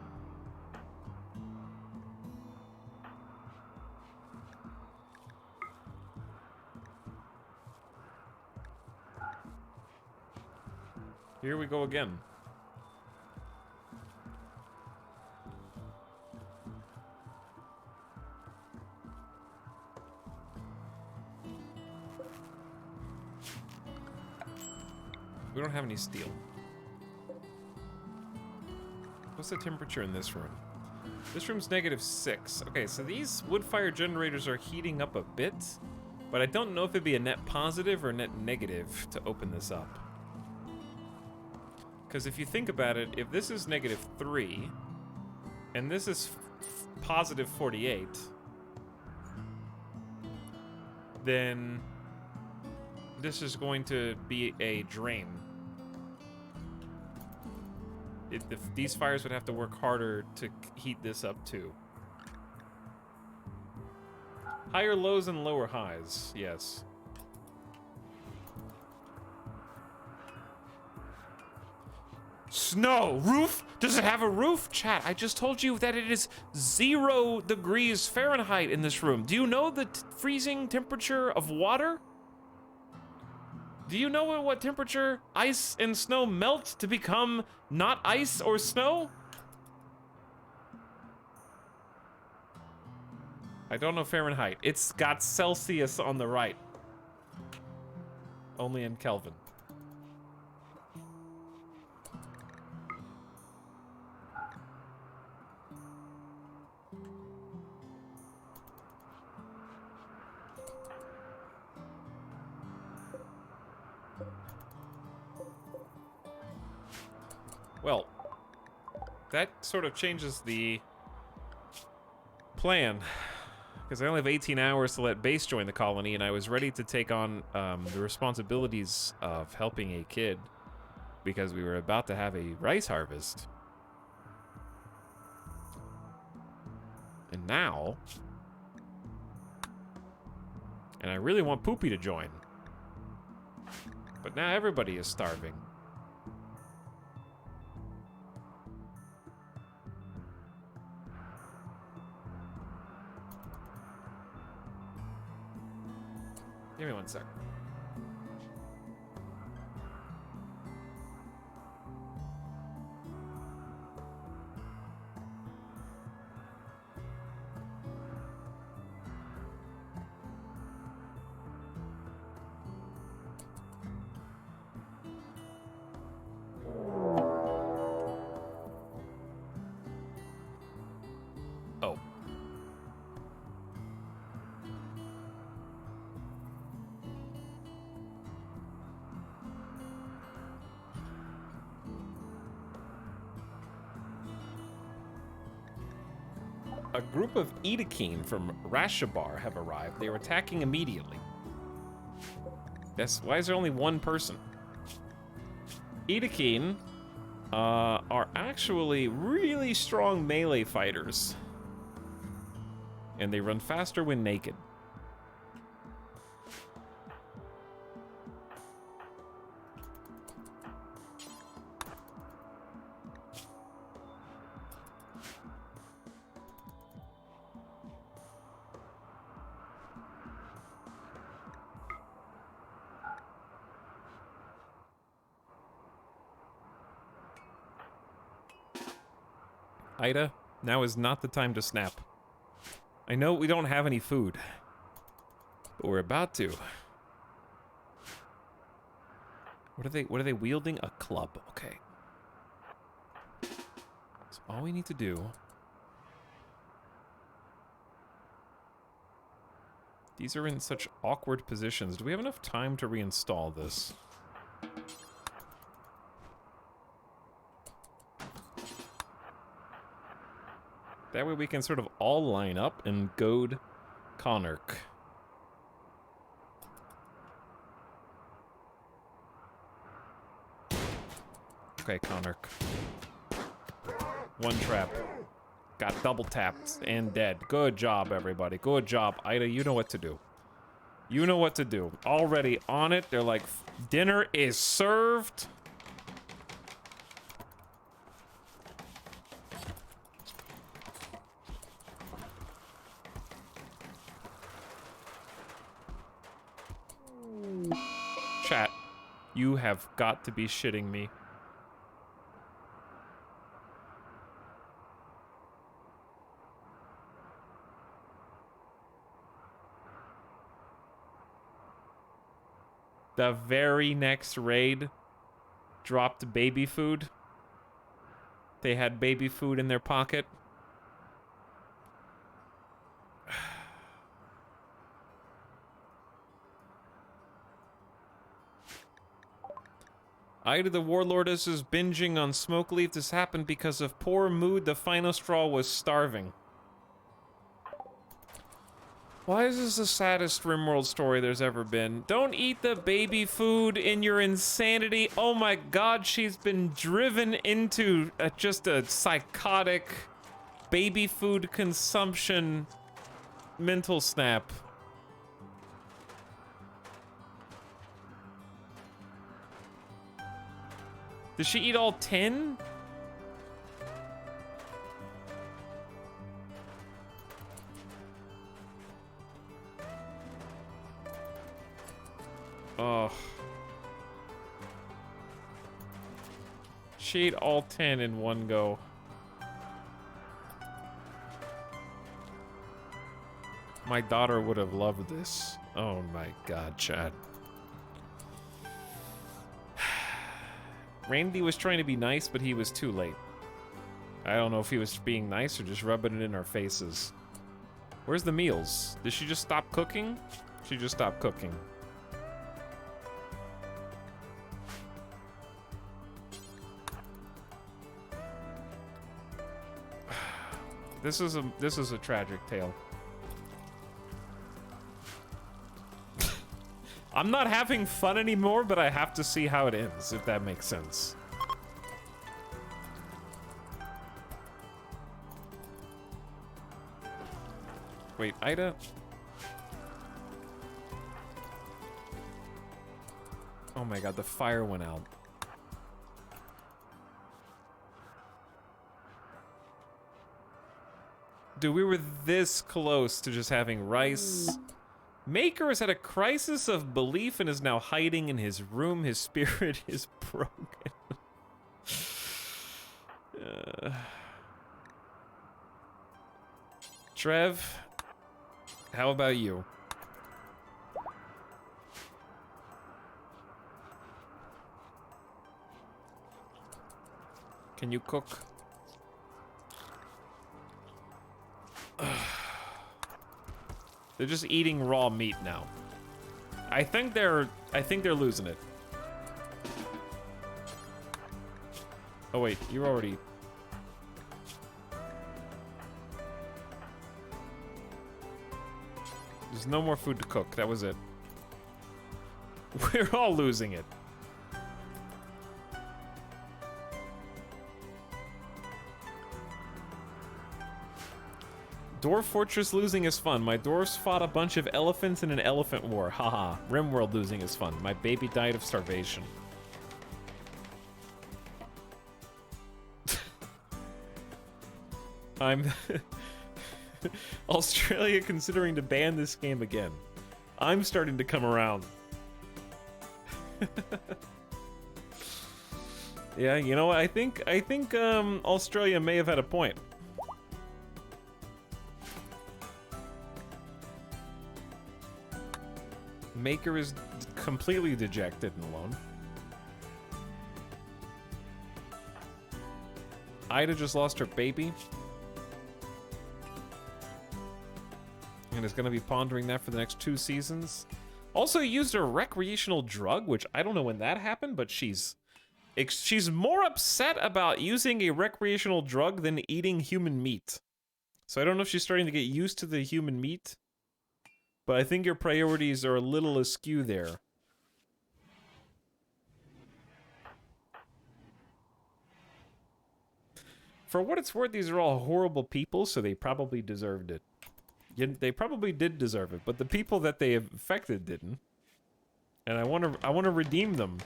Here we go again. We don't have any steel. What's the temperature in this room? This room's -6. Okay, so these wood-fire generators are heating up a bit, but I don't know if it'd be a net positive or net negative to open this up. Because if you think about it, if this is -3, and this is positive 48, then this is going to be a drain. These fires would have to work harder to heat this up too. Higher lows and lower highs, yes. Snow! Roof? Does it have a roof? Chat, I just told you that it is 0 degrees Fahrenheit in this room. Do you know the freezing temperature of water? Do you know at what temperature ice and snow melt to become not ice or snow? I don't know Fahrenheit. It's got Celsius on the right. Only in Kelvin. Well, that sort of changes the plan, because I only have 18 hours to let Base join the colony, and I was ready to take on the responsibilities of helping a kid, because we were about to have a rice harvest. And now... And I really want Poopy to join. But now everybody is starving. Give me 1 sec. Oh. A group of Edakeen from Rashabar have arrived. They are attacking immediately. Yes, why is there only one person? Edakeen are actually really strong melee fighters. And they run faster when naked. Ida, now is not the time to snap. I know we don't have any food, but we're about to. What are they wielding? A club. Okay. So all we need to do... These are in such awkward positions. Do we have enough time to reinstall this? That way we can sort of all line up and goad Konark. Okay, Konark. One trap. Got double tapped and dead. Good job, everybody. Good job. Ida, you know what to do. You know what to do. Already on it. They're like, dinner is served. Chat, you have got to be shitting me. The very next raid dropped baby food. They had baby food in their pocket. Ida the Warlordess is binging on smoke leaf. This happened because of poor mood. The final straw was starving. Why is this the saddest RimWorld story there's ever been? Don't eat the baby food in your insanity. Oh my god, she's been driven into just a psychotic baby food consumption mental snap. Did she eat all 10? Oh. She ate all 10 in one go. My daughter would have loved this. Oh my god, Chad. Randy was trying to be nice, but he was too late. I don't know if he was being nice or just rubbing it in our faces. Where's the meals? Did she just stop cooking? She just stopped cooking. This is a tragic tale. I'm not having fun anymore, but I have to see how it ends, if that makes sense. Wait, Ida? Oh my god, the fire went out. Dude, we were this close to just having rice. Maker has had a crisis of belief and is now hiding in his room. His spirit is broken. Trev, how about you? Can you cook? They're just eating raw meat now. I think they're losing it. Oh wait, you're already... There's no more food to cook. That was it. We're all losing it. Dwarf Fortress losing is fun. My dwarfs fought a bunch of elephants in an elephant war. Haha. Rimworld losing is fun. My baby died of starvation. I'm... Australia considering to ban this game again. I'm starting to come around. Yeah, you know what? I think Australia may have had a point. Maker is completely dejected and alone. Ida just lost her baby. And is going to be pondering that for the next 2 seasons. Also used a recreational drug, which I don't know when that happened, but she's more upset about using a recreational drug than eating human meat. So I don't know if she's starting to get used to the human meat. But I think your priorities are a little askew there. For what it's worth, these are all horrible people, so they probably deserved it. They probably did deserve it, but the people that they affected didn't. And I want to redeem them.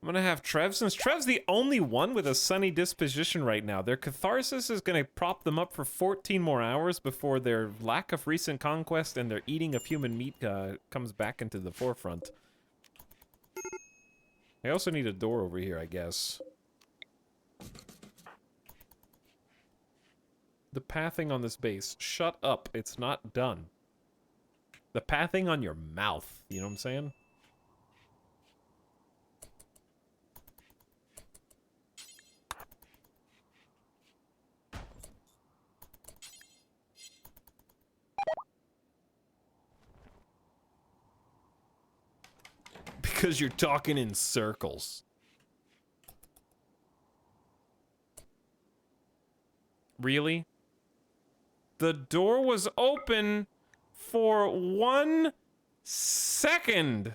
I'm gonna have Trev, since Trev's the only one with a sunny disposition right now. Their catharsis is gonna prop them up for 14 more hours before their lack of recent conquest and their eating of human meat comes back into the forefront. I also need a door over here, I guess. The pathing on this base. Shut up, it's not done. The pathing on your mouth, you know what I'm saying? Because you're talking in circles. Really? The door was open for 1 second.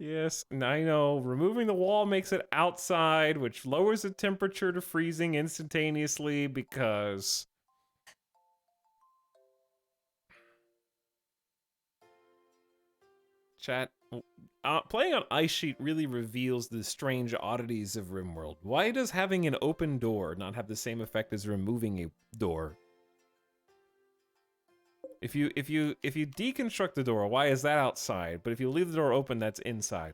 Yes, I know. Removing the wall makes it outside, which lowers the temperature to freezing instantaneously because... Chat. Playing on Ice Sheet really reveals the strange oddities of RimWorld. Why does having an open door not have the same effect as removing a door? If you deconstruct the door, why is that outside? But if you leave the door open, that's inside.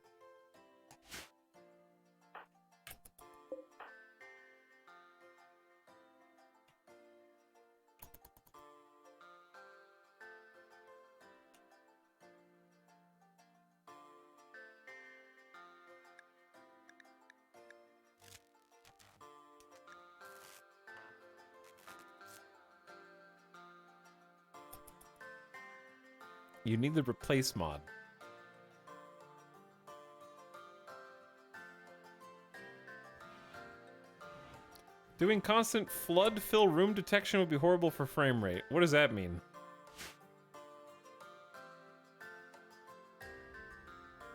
You need the replace mod. Doing constant flood fill room detection would be horrible for frame rate. What does that mean?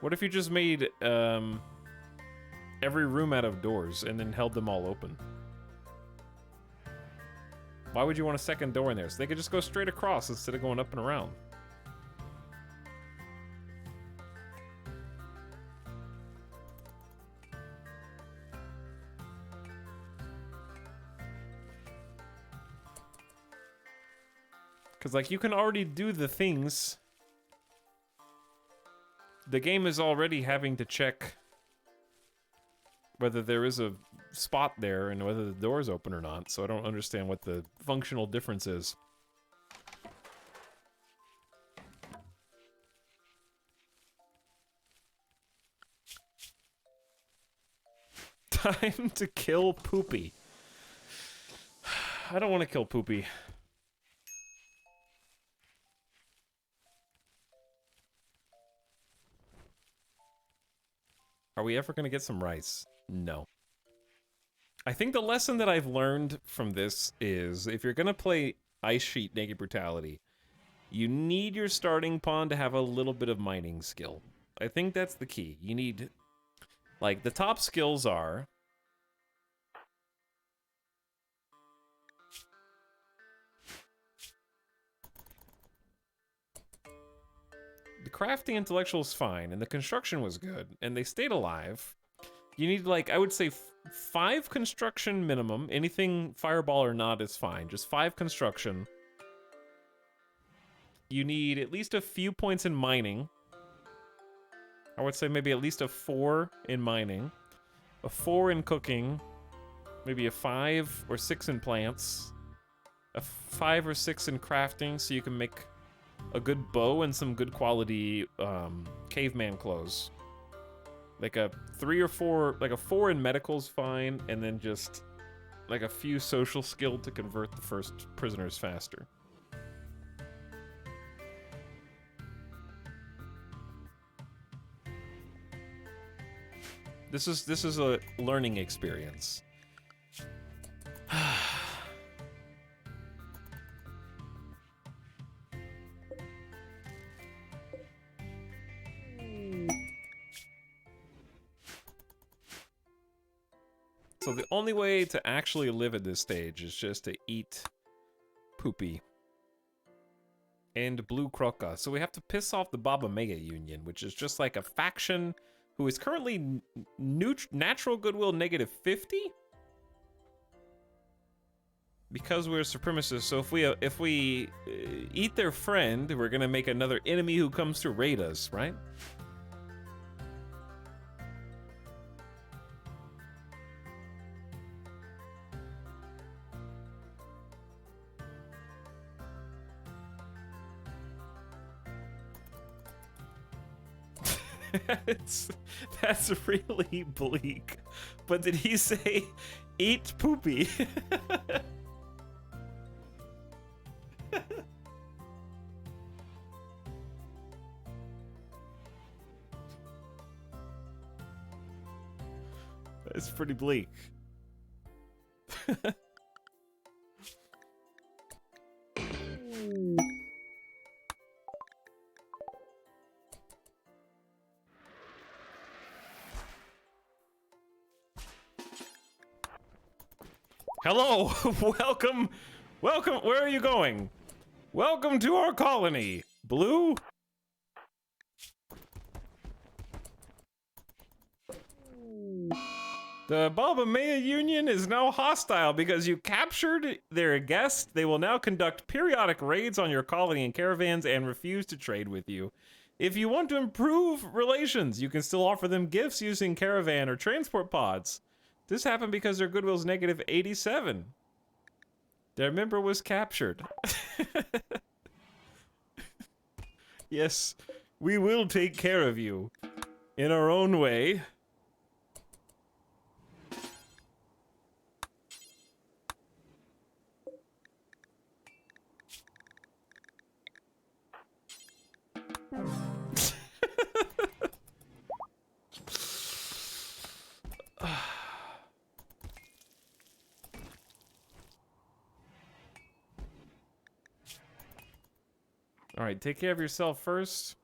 What if you just made every room out of doors and then held them all open? Why would you want a second door in there? So they could just go straight across instead of going up and around. Because, like, you can already do the things. The game is already having to check whether there is a spot there and whether the door is open or not, so I don't understand what the functional difference is. Time to kill Poopy. I don't want to kill Poopy. Are we ever going to get some rice? No. I think the lesson that I've learned from this is if you're going to play Ice Sheet Naked Brutality, you need your starting pawn to have a little bit of mining skill. I think that's the key. You need, like, the top skills are the crafting intellectual is fine, and the construction was good, and they stayed alive. You need, like, I would say 5 construction minimum. Anything fireball or not is fine. Just 5 construction. You need at least a few points in mining. I would say maybe at least a 4 in mining. A 4 in cooking. Maybe a 5 or 6 in plants. A 5 or 6 in crafting, so you can make a good bow and some good quality caveman clothes. Like a 3 or 4, like a 4 in medical's fine, and then just like a few social skill to convert the first prisoners faster. This is a learning experience. So the only way to actually live at this stage is just to eat Poopy and Blue Croca. So we have to piss off the Baba Mega Union, which is just like a faction who is currently natural goodwill -50 because we're supremacists. So if we eat their friend, we're gonna make another enemy who comes to raid us, right? That's really bleak. But did he say eat Poopy? That's pretty bleak. Hello, welcome, where are you going? Welcome to our colony, Blue. The Baba Maya Union is now hostile because you captured their guest. They will now conduct periodic raids on your colony and caravans and refuse to trade with you. If you want to improve relations, you can still offer them gifts using caravan or transport pods. This happened because their goodwill's negative 87. Their member was captured. Yes, we will take care of you in our own way. All right, take care of yourself first.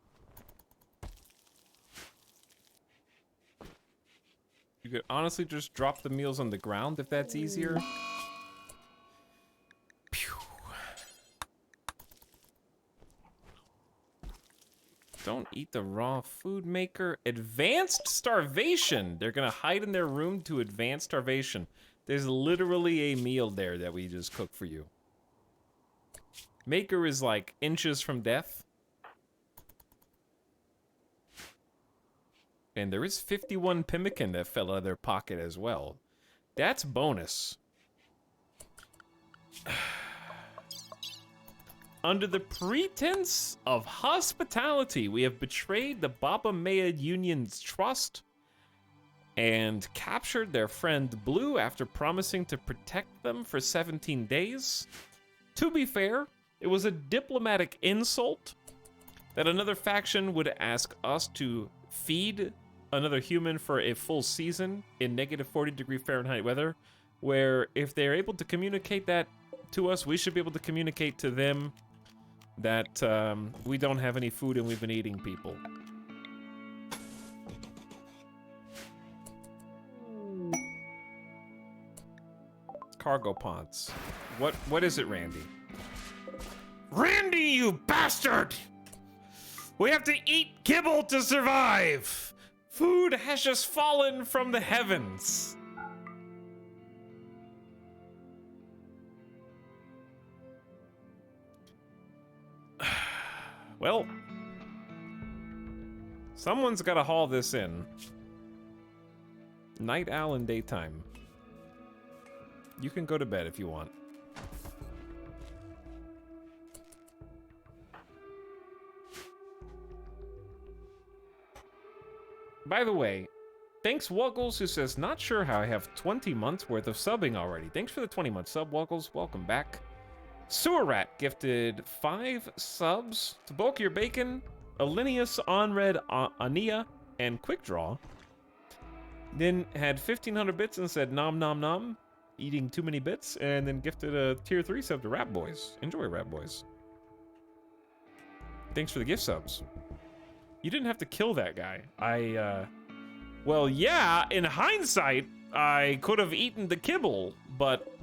You could honestly just drop the meals on the ground if that's easier. Pew. Don't eat the raw food maker. Advanced starvation. They're gonna hide in their room to advanced starvation. There's literally a meal there that we just cooked for you. Maker is like inches from death. And there is 51 pemmican that fell out of their pocket as well. That's bonus. Under the pretense of hospitality, we have betrayed the Baba Maya Union's trust and captured their friend Blue after promising to protect them for 17 days. To be fair, it was a diplomatic insult that another faction would ask us to feed another human for a full season in negative 40-degree Fahrenheit weather, where if they're able to communicate that to us, we should be able to communicate to them that we don't have any food and we've been eating people. Cargo pods. What is it, Randy? Randy, you bastard! We have to eat kibble to survive! Food has just fallen from the heavens. Well, someone's gotta haul this in. Night owl in daytime. You can go to bed if you want. By the way, thanks Wuggles, who says, not sure how I have 20 months worth of subbing already. Thanks for the 20-month sub, Wuggles. Welcome back. Sewer Rat gifted 5 subs to Bulk Your Bacon, Alinius, Onred, Ania, and Quick Draw. Then had 1,500 bits and said, nom nom nom, eating too many bits, and then gifted a tier 3 sub to Rat Boys. Enjoy, Rat Boys. Thanks for the gift subs. You didn't have to kill that guy. Well, yeah, in hindsight, I could have eaten the kibble, but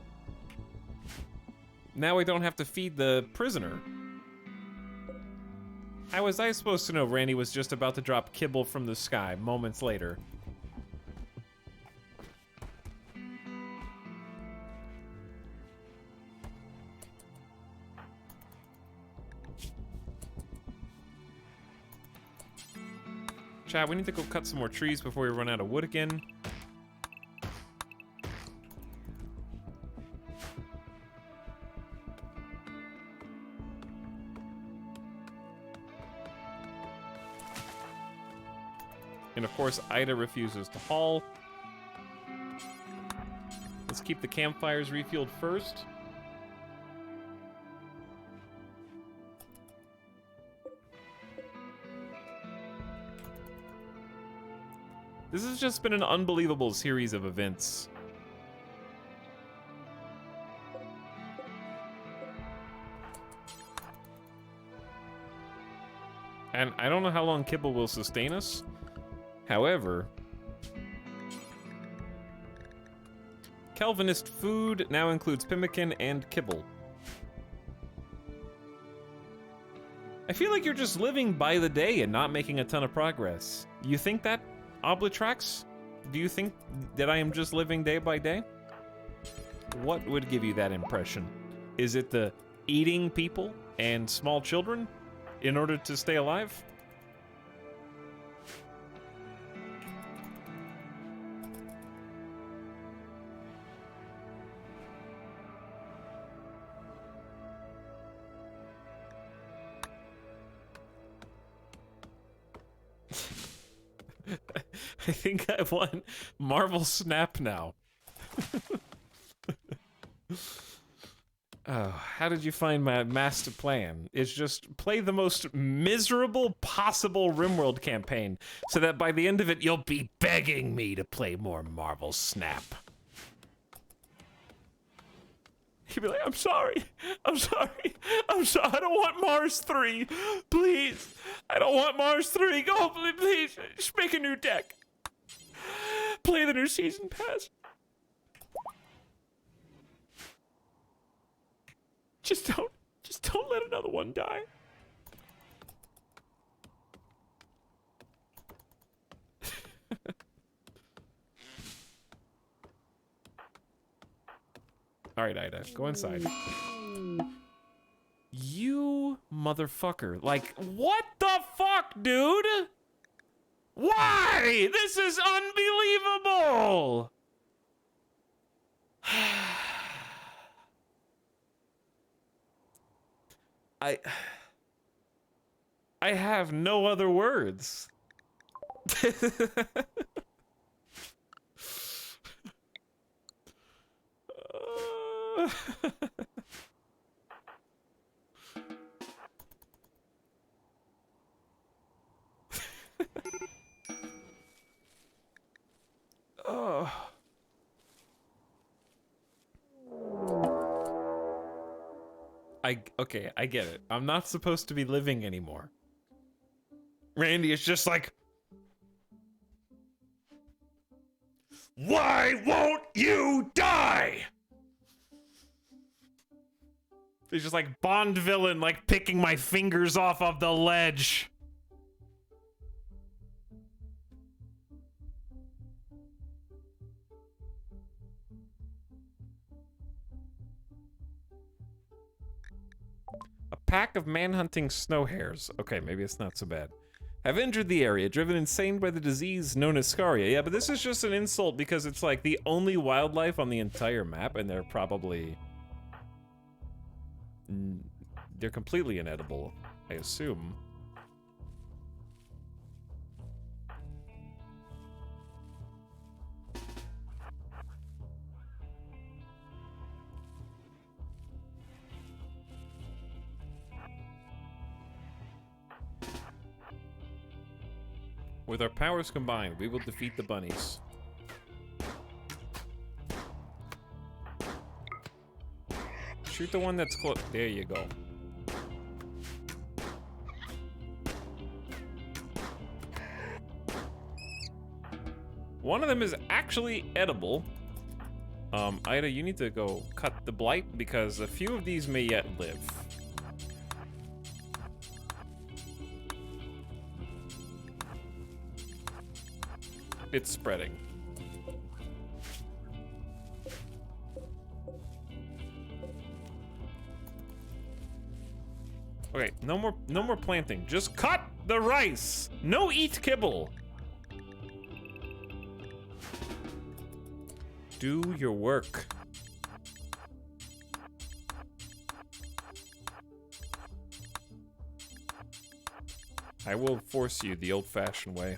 now I don't have to feed the prisoner. How was I supposed to know Randy was just about to drop kibble from the sky moments later? Chat, we need to go cut some more trees before we run out of wood again. And of course, Ida refuses to haul. Let's keep the campfires refueled first. This has just been an unbelievable series of events. And I don't know how long kibble will sustain us. However, Calvinist food now includes pemmican and kibble. I feel like you're just living by the day and not making a ton of progress. You think that, Oblitrax? Do you think that I am just living day by day? What would give you that impression? Is it the eating people and small children in order to stay alive? I think I want Marvel Snap now. Oh, how did you find my master plan? It's just play the most miserable possible RimWorld campaign so that by the end of it, you'll be begging me to play more Marvel Snap. You'd be like, I'm sorry, I'm sorry, I'm sorry, I don't want Mars 3, please. I don't want Mars 3, go, please, just make a new deck. Play the new season pass. Just don't let another one die. All right, Ida, go inside. You motherfucker. Like, what the fuck, dude? Why? This is unbelievable. I have no other words. Oh. Okay, I get it. I'm not supposed to be living anymore. Randy is just like, why won't you die? He's just like Bond villain, like picking my fingers off of the ledge. A pack of man-hunting snow hares. Okay, maybe it's not so bad. Have injured the area, driven insane by the disease known as scaria. Yeah, but this is just an insult because it's like the only wildlife on the entire map, and they're probably... they're completely inedible, I assume. With our powers combined, we will defeat the bunnies. Shoot the one that's close. There you go. One of them is actually edible. Ida, you need to go cut the blight because a few of these may yet live. It's spreading. Okay, no more planting. Just cut the rice. No eat kibble. Do your work. I will force you the old-fashioned way.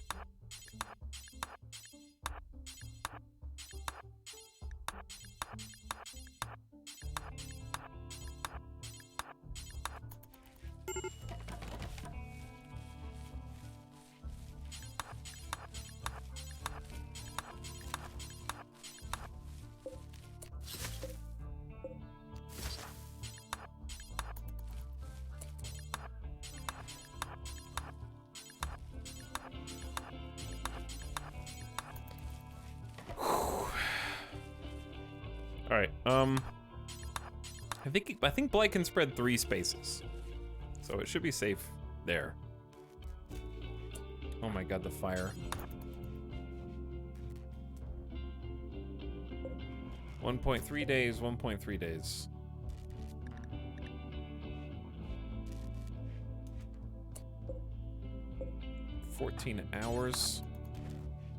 All right. I think blight can spread 3 spaces, so it should be safe there. Oh my god, the fire. 1.3 days, 1.3 days. $14 hours.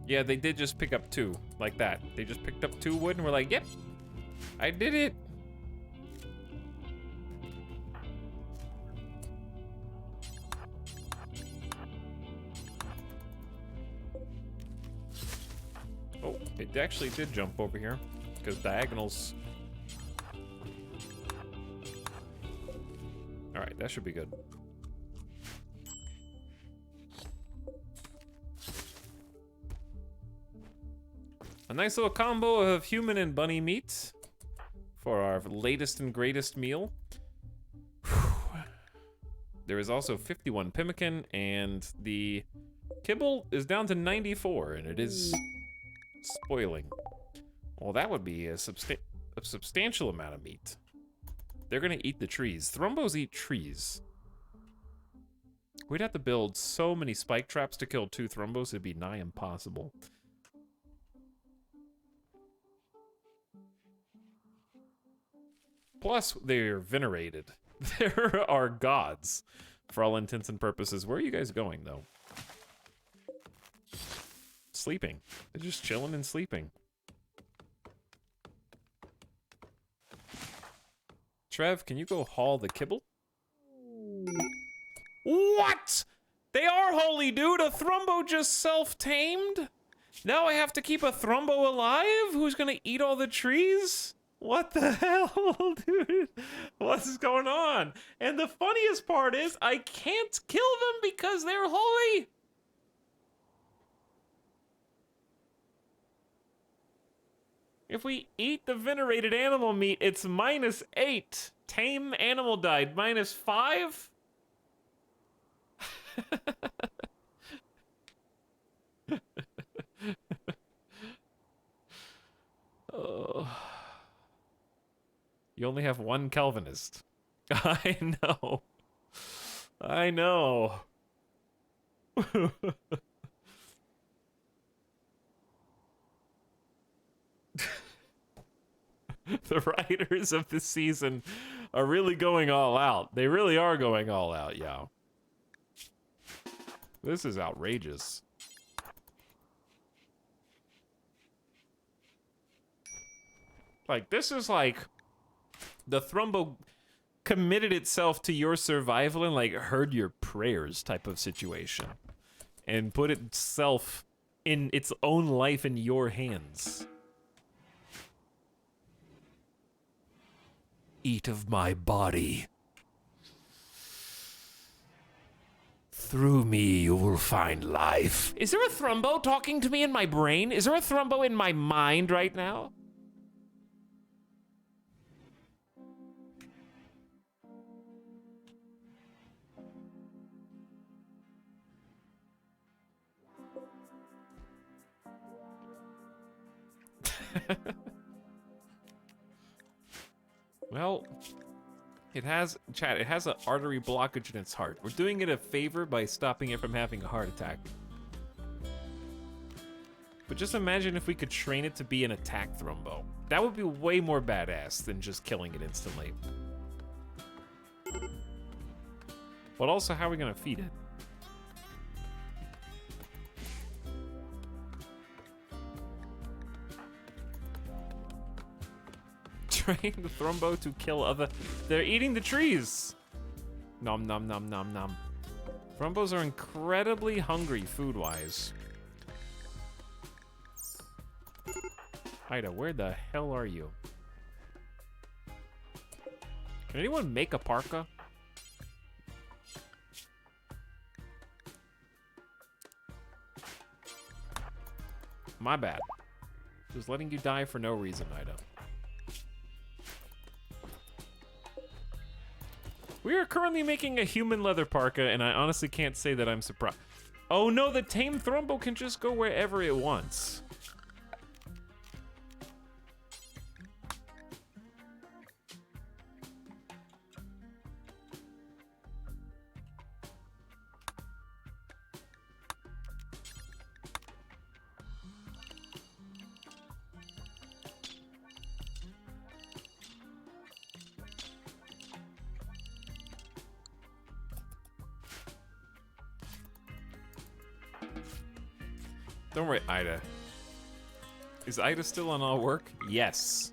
Yeah, they did just pick up 2, like that. They just picked up 2 wood and we're like, yep, I did it. Oh, it actually did jump over here, because diagonals. Alright, that should be good. A nice little combo of human and bunny meat for our latest and greatest meal. Whew. There is also 51 pemmican, and the kibble is down to 94, and it is spoiling. Well, that would be a substantial amount of meat. They're gonna eat the trees. Thrumbos eat trees. We'd have to build so many spike traps to kill 2 thrumbos, it'd be nigh impossible. Plus, they're venerated. There are gods, for all intents and purposes. Where are you guys going, though? Sleeping. They're just chilling and sleeping. Trev, can you go haul the kibble? What? They are holy, dude! A thrumbo just self-tamed? Now I have to keep a thrumbo alive? Who's gonna eat all the trees? What the hell, dude? What's going on? And the funniest part is, I can't kill them because they're holy! If we eat the venerated animal meat, it's -8. Tame animal died, -5? Oh. You only have 1 Calvinist. I know. I know. The writers of this season are really going all out. They really are going all out, yeah. This is outrageous. Like, this is like the Thrumbo committed itself to your survival and like heard your prayers type of situation and put itself in its own life in your hands. Eat of my body. Through me you will find life. Is there a Thrumbo talking to me in my brain? Is there a Thrumbo in my mind right now? Well, it has, chat, it has an artery blockage in its heart. We're doing it a favor by stopping it from having a heart attack. But just imagine if we could train it to be an attack Thrumbo. That would be way more badass than just killing it instantly. But also, how are we gonna feed it? Train the Thrumbo to kill other... They're eating the trees! Nom nom nom nom nom. Thrumbos are incredibly hungry food-wise. Ida, where the hell are you? Can anyone make a parka? My bad. Just letting you die for no reason, Ida. We are currently making a human leather parka, and I honestly can't say that I'm surprised. Oh no, the tame Thrumbo can just go wherever it wants. Don't worry, Ida. Is Ida still on all work? Yes.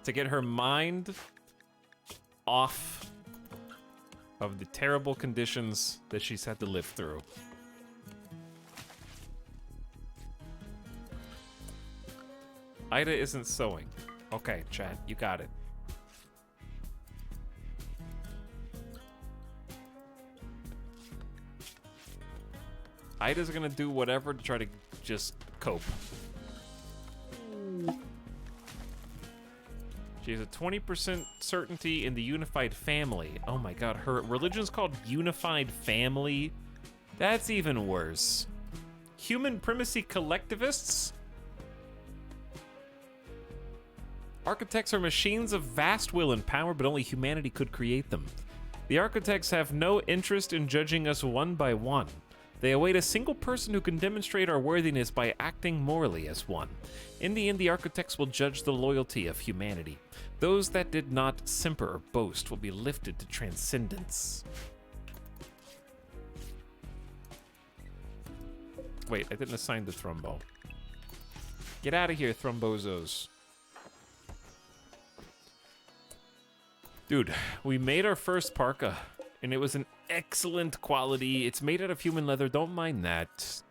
To get her mind off of the terrible conditions that she's had to live through. Ida isn't sewing. Okay, chat, you got it. Ida's gonna do whatever to try to just cope. She has a 20% certainty in the unified family. Oh my god, her religion's called Unified Family? That's even worse. Human primacy collectivists? Architects are machines of vast will and power, but only humanity could create them. The architects have no interest in judging us one by one. They await a single person who can demonstrate our worthiness by acting morally as one. In the end, the architects will judge the loyalty of humanity. Those that did not simper or boast will be lifted to transcendence. Wait, I didn't assign the Thrumbo. Get out of here, Thrumbozos. Dude, we made our first parka, and it was an excellent quality. It's made out of human leather, don't mind that.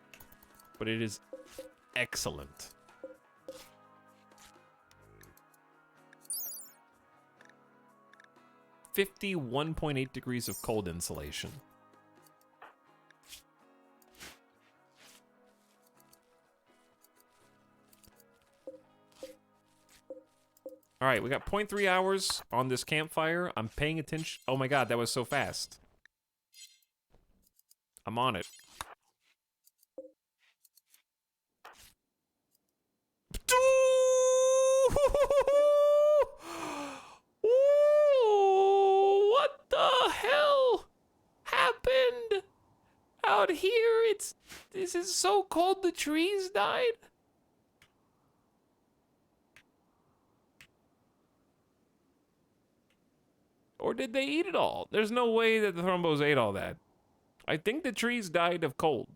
But it is excellent. (51.8 degrees of cold insulation). All right, we got 0.3 hours on this campfire. I'm paying attention. Oh my god, that was so fast. I'm on it. What the hell happened out here? This is so cold the trees died. Or did they eat it all? There's no way that the Thrumbos ate all that. I think the trees died of cold.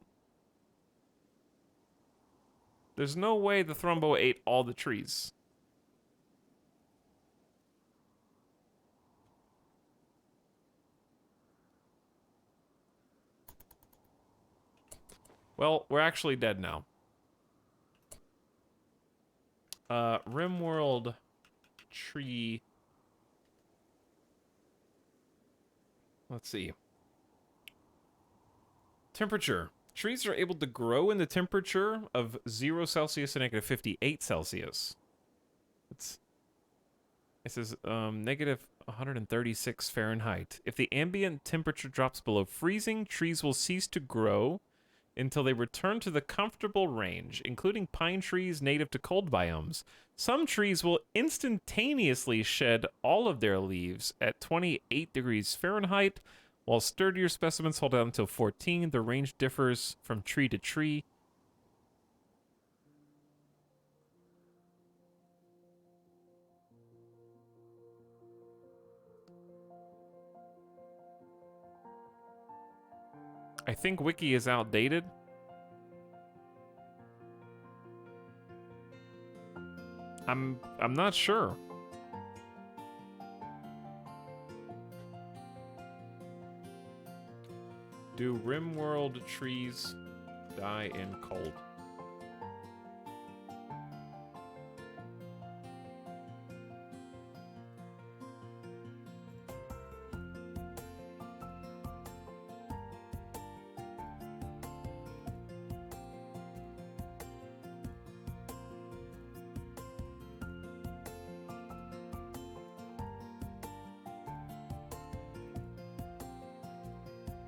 There's no way the Thrumbo ate all the trees. Well, we're actually dead now. Rimworld tree. Let's see. Temperature. Trees are able to grow in the temperature of 0 Celsius and -58 Celsius. It says negative 136 Fahrenheit. If the ambient temperature drops below freezing, trees will cease to grow until they return to the comfortable range, including pine trees native to cold biomes. Some trees will instantaneously shed all of their leaves at 28 degrees Fahrenheit, while sturdier specimens hold out until 14. The range differs from tree to tree. I think Wiki is outdated. I'm not sure. Do Rimworld trees die in cold?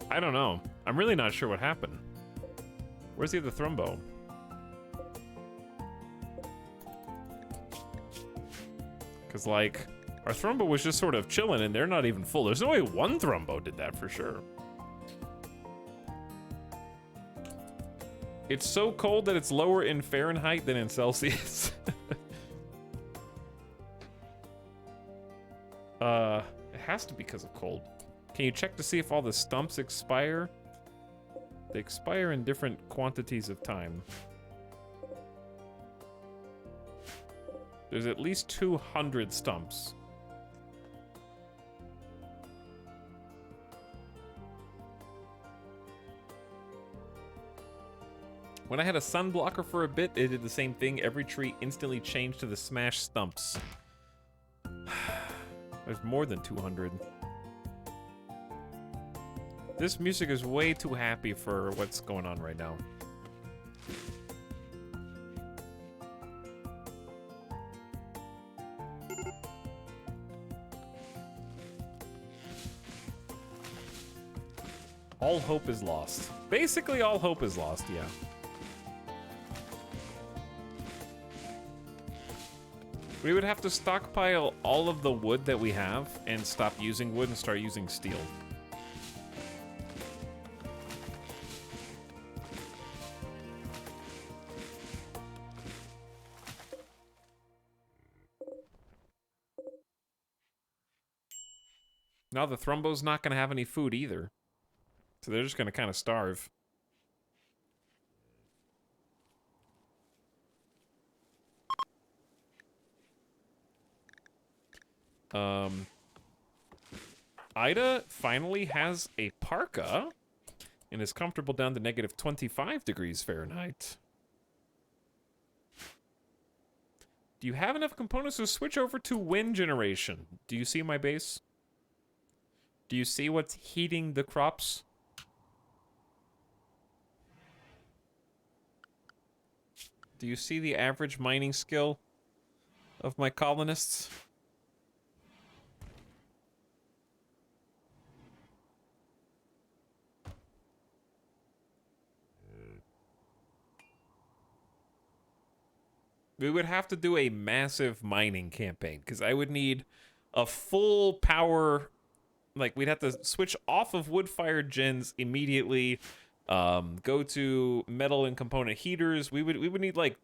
I don't know. I'm really not sure what happened. Where's the other Thrumbo? Because, like, our Thrumbo was just sort of chilling and they're not even full. There's no way one Thrumbo did that for sure. It's so cold that it's lower in Fahrenheit than in Celsius. It has to be because of cold. Can you check to see if all the stumps expire? They expire in different quantities of time. There's at least 200 stumps. When I had a sun blocker for a bit, it did the same thing. Every tree instantly changed to the smashed stumps. There's more than 200. This music is way too happy for what's going on right now. All hope is lost. Basically, all hope is lost, yeah. We would have to stockpile all of the wood that we have and stop using wood and start using steel. Now the Thrumbo's not going to have any food either. So they're just going to kind of starve. Ida finally has a parka and is comfortable down to negative 25 degrees Fahrenheit. Do you have enough components to switch over to wind generation? Do you see my base? Do you see what's heating the crops? Do you see the average mining skill of my colonists? We would have to do a massive mining campaign, because I would need a full power, like we'd have to switch off of wood-fired gens immediately, go to metal and component heaters. We would need like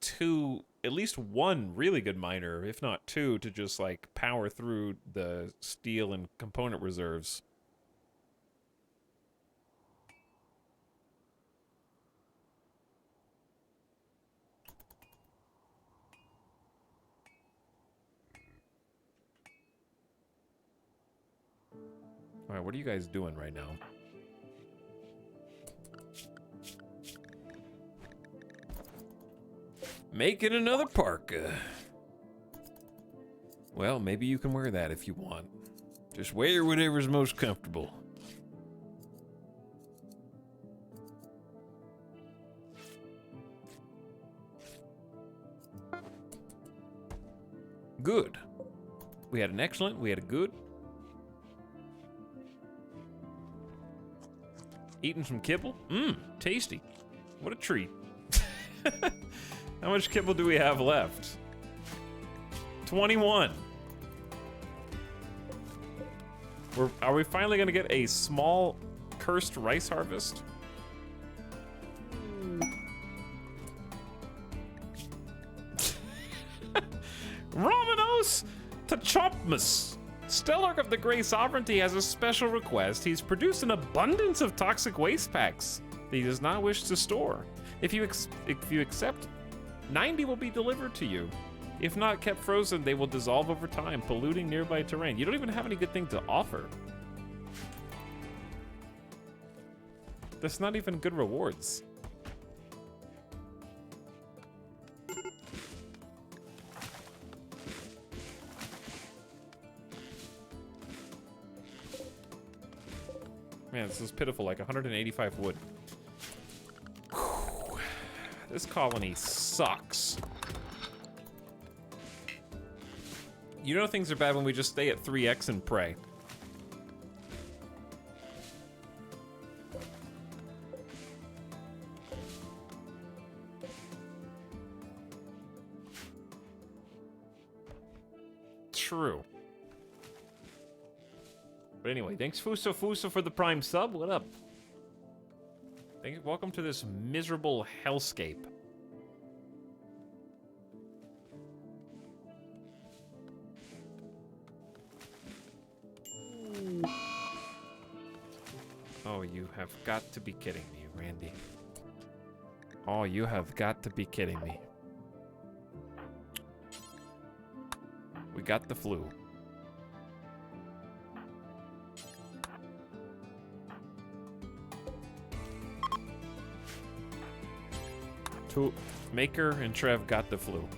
at least one really good miner, if not two, to just like power through the steel and component reserves. All right, what are you guys doing right now? Making another parka. Well, maybe you can wear that if you want. Just wear whatever's most comfortable. Good. We had an excellent, we had a good. Eating some kibble? Mmm, tasty. What a treat. How much kibble do we have left? 21. Are we finally gonna get a small cursed rice harvest? Romanos Tachopmus. Stellark of the Grey Sovereignty has a special request. He's produced an abundance of toxic waste packs that he does not wish to store. If you accept, 90 will be delivered to you. If not kept frozen, they will dissolve over time, polluting nearby terrain. You don't even have any good thing to offer. That's not even good rewards. Man, this is pitiful, like 185 wood. Whew. This colony sucks. You know things are bad when we just stay at 3x and pray. True. But anyway, thanks Fuso for the prime sub. What up? Welcome to this miserable hellscape. Oh, you have got to be kidding me, Randy. Oh, you have got to be kidding me. We got the flu. Maker and Trev got the flu.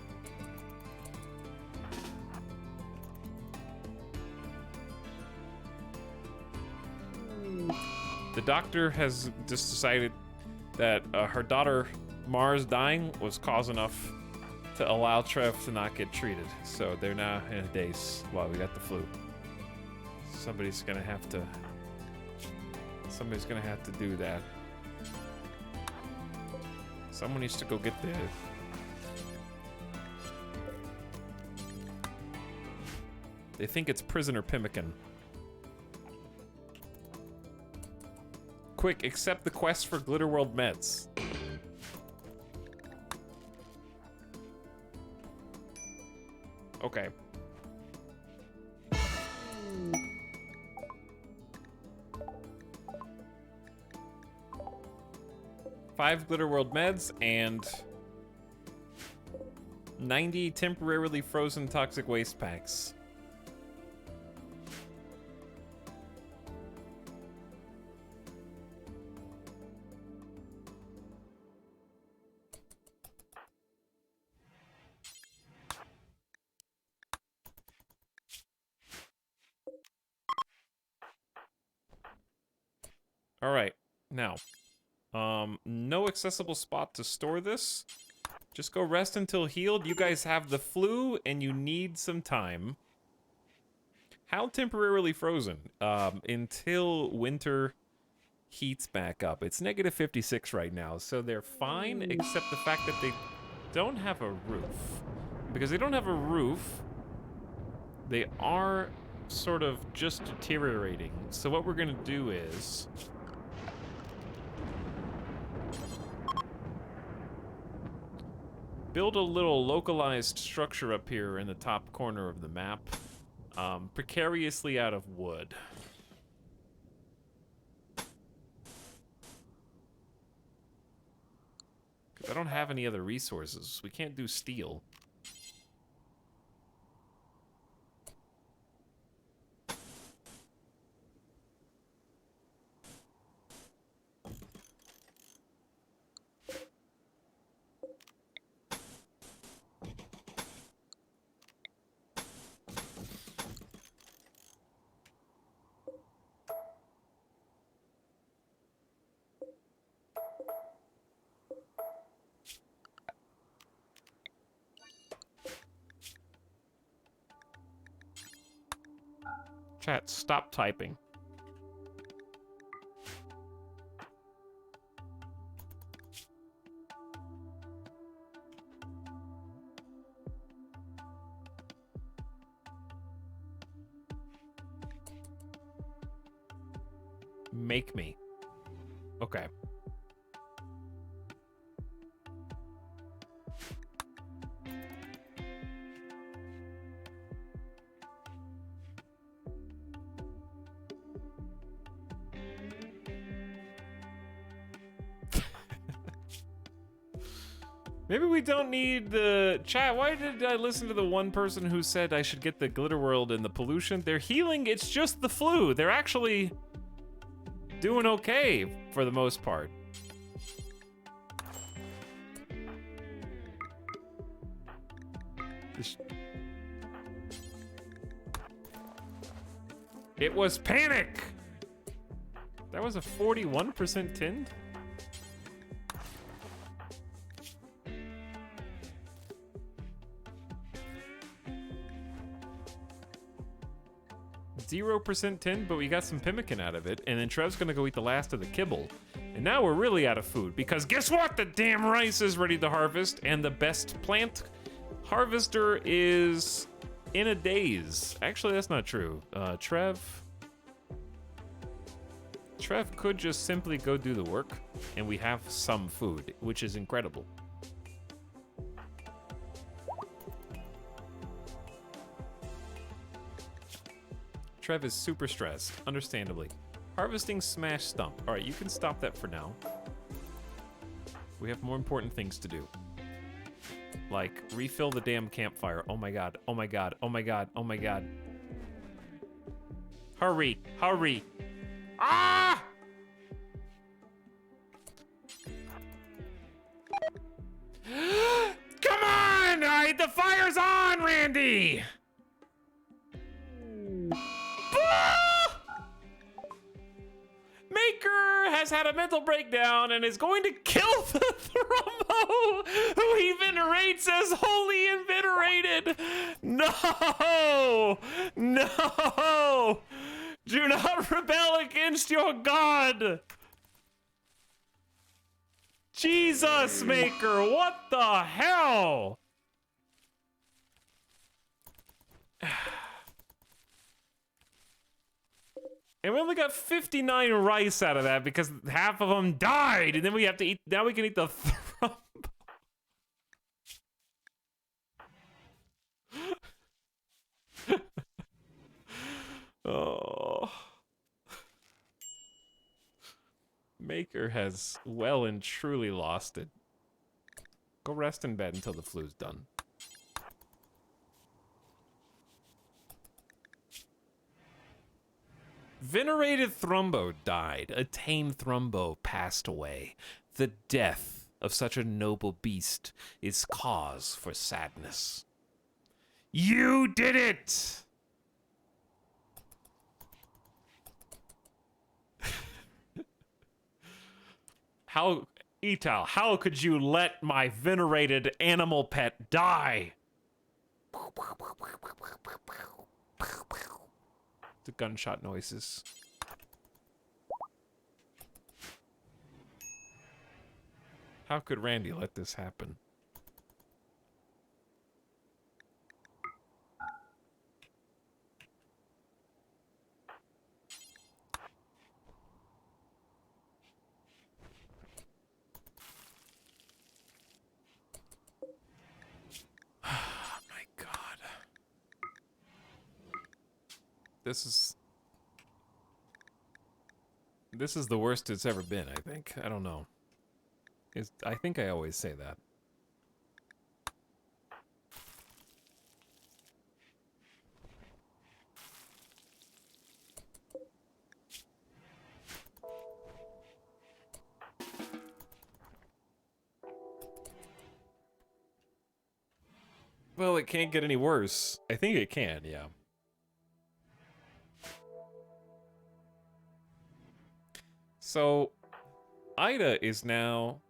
The doctor has just decided that her daughter Mars dying was cause enough to allow Trev to not get treated. So they're now in a daze while we got the flu. Somebody's gonna have to do that. Someone needs to go get the... They think it's Prisoner Pimmican. Quick, accept the quest for Glitter World meds. Okay. Five Glitter World meds and 90 temporarily frozen toxic waste packs. All right, now, no accessible spot to store this. Just go rest until healed. You guys have the flu and you need some time. How temporarily frozen? Until winter heats back up. It's negative 56 right now, so they're fine, except the fact that they don't have a roof. Because they don't have a roof, they are sort of just deteriorating. So what we're gonna do is... build a little localized structure up here in the top corner of the map, precariously out of wood. Because I don't have any other resources. We can't do steel. Chat, stop typing. Make me. Okay. Maybe we don't need the... Chat, why did I listen to the one person who said I should get the Glitter World and the pollution? They're healing, it's just the flu. They're actually doing okay for the most part. It was panic! That was a 41% tinned? 0% tin, but we got some pemmican out of it, and then Trev's gonna go eat the last of the kibble. And now we're really out of food, because guess what? The damn rice is ready to harvest, and the best plant harvester is in a daze. Actually, that's not true. Trev could just simply go do the work, and we have some food, which is incredible. Trev is super stressed, understandably. Harvesting smash stump. All right, you can stop that for now. We have more important things to do. Like, refill the damn campfire. Oh my god, oh my god, oh my god, oh my god. Hurry, hurry. Ah! Come on! The fire's on, Randy! Ah! Maker has had a mental breakdown and is going to kill the Thrumbo, who he venerates as holy invenerated. No! No! Do not rebel against your God! Jesus, Maker, what the hell? And we only got 59 rice out of that because half of them died, and then we have to eat. Now we can eat the Thrumbo. Oh. Maker has well and truly lost it. Go rest in bed until the flu's done. Venerated Thrumbo died. A tame Thrumbo passed away. The death of such a noble beast is cause for sadness. You did it! How, Ital, how could you let my venerated animal pet die? The gunshot noises. How could Randy let this happen? This is the worst it's ever been, I think. I don't know. I think I always say that. Well, it can't get any worse. I think it can, yeah. So, Ida is now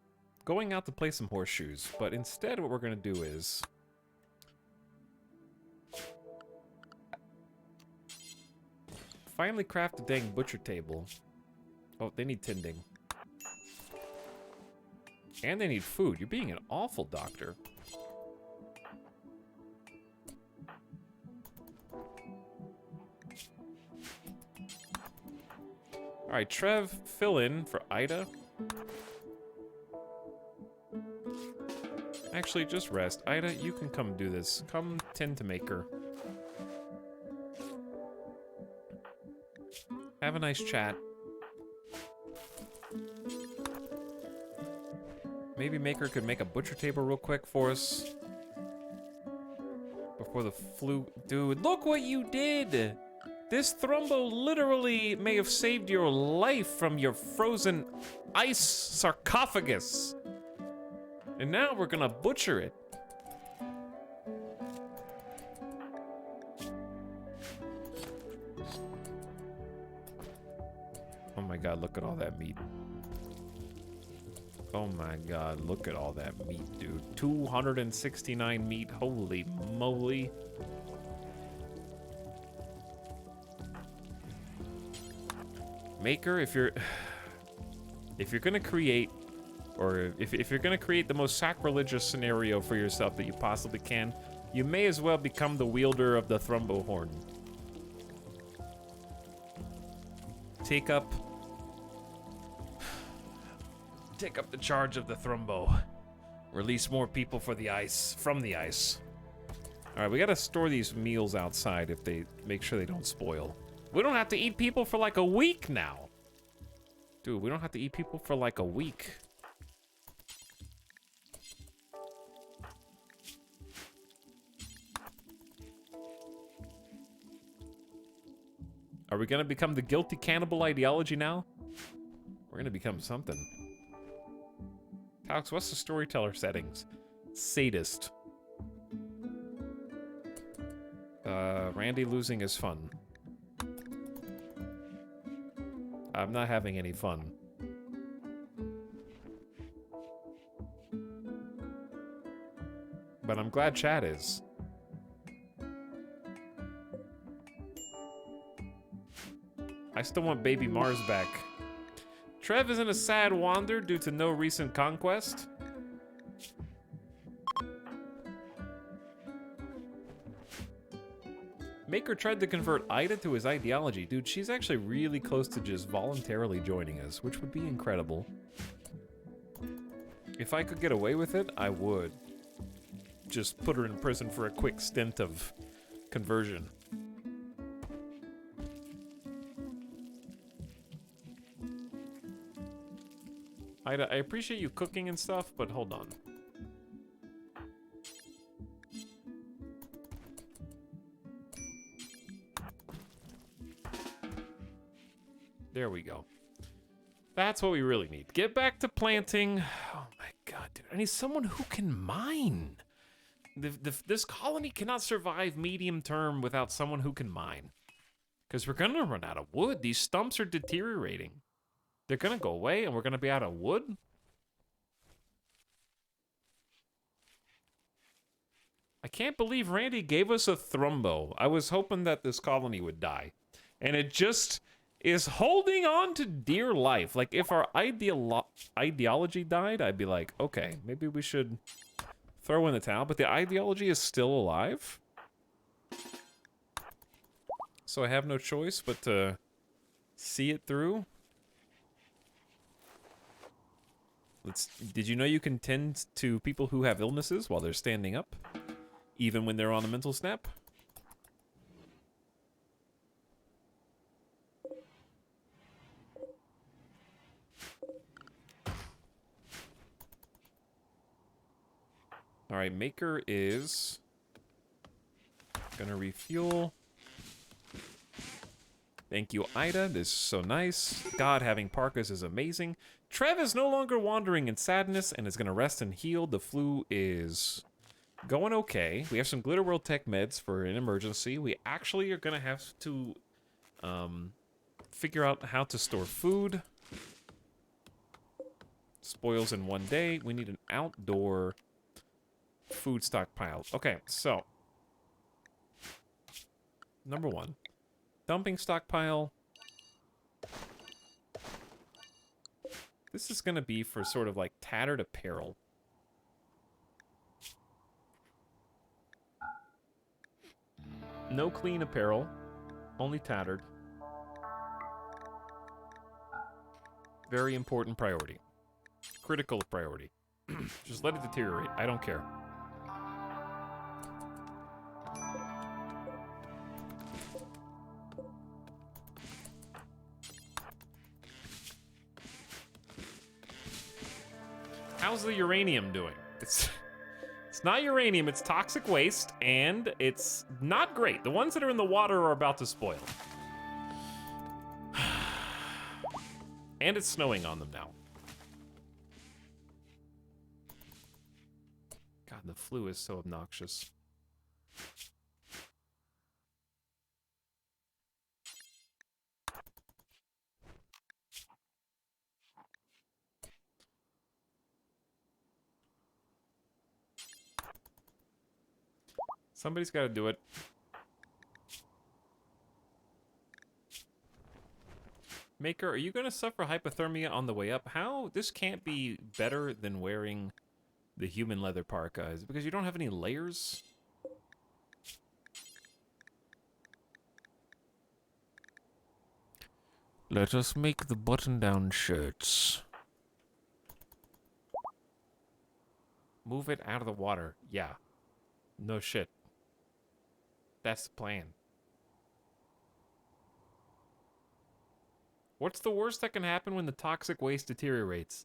going out to play some horseshoes, but instead what we're going to do is... finally craft a dang butcher table. Oh, they need tending. And they need food. You're being an awful doctor. Alright, Trev, fill in for Ida. Actually, just rest. Ida, you can come do this. Come tend to Maker. Have a nice chat. Maybe Maker could make a butcher table real quick for us. Before the flu... Dude, look what you did! This Thrumbo literally may have saved your life from your frozen ice sarcophagus. And now we're gonna butcher it. Oh my god, look at all that meat. Oh my god, look at all that meat, dude. 269 meat, holy moly. Maker, if you're gonna create, or if you're gonna create the most sacrilegious scenario for yourself that you possibly can, you may as well become the wielder of the Thrumbo horn. Take up the charge of the Thrumbo. Release more people for the ice, from the ice. All right, we gotta store these meals outside if they make sure they don't spoil. We don't have to eat people for like a week now. Dude, we don't have to eat people for like a week. Are we gonna become the guilty cannibal ideology now? We're gonna become something. Alex, what's the storyteller settings? Sadist. Randy losing is fun. I'm not having any fun. But I'm glad Chad is. I still want baby Mars back. Trev is in a sad wander due to no recent conquest. Maker tried to convert Ida to his ideology. Dude, she's actually really close to just voluntarily joining us, which would be incredible. If I could get away with it, I would. Just put her in prison for a quick stint of conversion. Ida, I appreciate you cooking and stuff, but hold on. There we go. That's what we really need. Get back to planting. Oh my god, dude. I need someone who can mine. This colony cannot survive medium term without someone who can mine. Because we're gonna run out of wood. These stumps are deteriorating. They're gonna go away and we're gonna be out of wood. I can't believe Randy gave us a thrumbo. I was hoping that this colony would die. And it just is holding on to dear life. Like, if our ideology died, I'd be like, okay, maybe we should throw in the towel. But the ideology is still alive. So I have no choice but to see it through. Did you know you can tend to people who have illnesses while they're standing up? Even when they're on a mental snap? Alright, Maker is gonna refuel. Thank you, Ida. This is so nice. God, having Parkas is amazing. Trev is no longer wandering in sadness and is gonna rest and heal. The flu is going okay. We have some Glitter World Tech meds for an emergency. We actually are gonna have to figure out how to store food. Spoils in one day. We need an outdoor food stockpile. Okay, so number one, dumping stockpile. This is gonna be for sort of like tattered apparel. No clean apparel, only tattered. Very important priority. Critical priority. Just let it deteriorate. I don't care. How's the uranium doing? It's not uranium, it's toxic waste, and it's not great. The ones that are in the water are about to spoil. And it's snowing on them now. God, the flu is so obnoxious. Somebody's got to do it. Maker, are you going to suffer hypothermia on the way up? How? This can't be better than wearing the human leather parka. Is it because you don't have any layers? Let us make the button-down shirts. Move it out of the water. Yeah. No shit. That's the plan. What's the worst that can happen when the toxic waste deteriorates?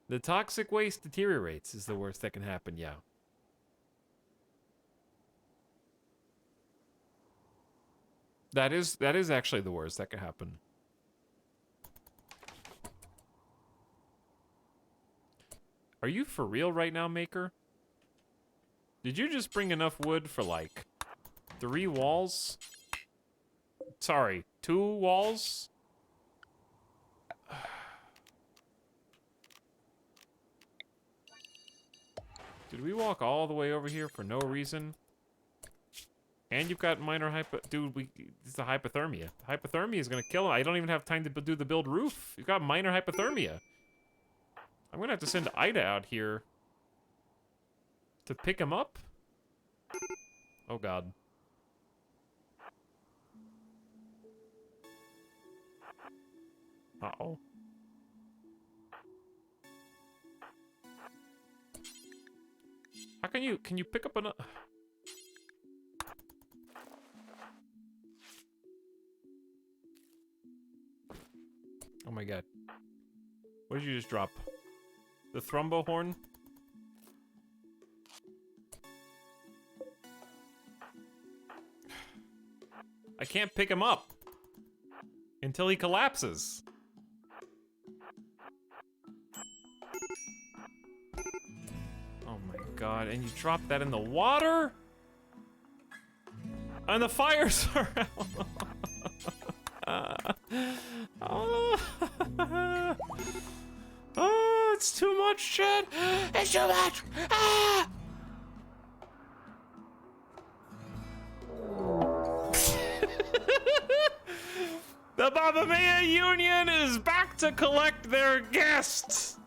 The toxic waste deteriorates is the worst that can happen, yeah. That is actually the worst that could happen. Are you for real right now, Maker? Did you just bring enough wood for, like, 3 walls? Sorry, 2 walls? Did we walk all the way over here for no reason? And you've got minor Dude, it's the hypothermia. Hypothermia is gonna kill him. I don't even have time to do the build roof. You've got minor hypothermia. I'm gonna have to send Ida out here to pick him up. Oh, God. Uh-oh. How can you pick up an... Oh my God. What did you just drop? The thrombo horn? I can't pick him up until he collapses. Oh my God, and you dropped that in the water? And the fires are out. Oh, it's too much, shit. It's too much. Ah! The Baba Mia Union is back to collect their guests.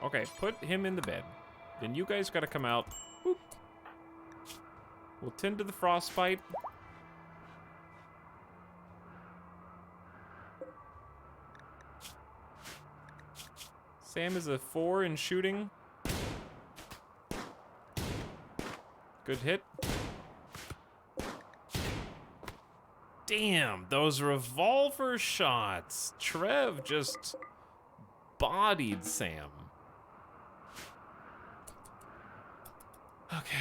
Okay, put him in the bed. Then you guys gotta come out. Boop. We'll tend to the frostbite. Sam is a 4 in shooting. Good hit. Damn, those revolver shots. Trev just bodied Sam. Okay.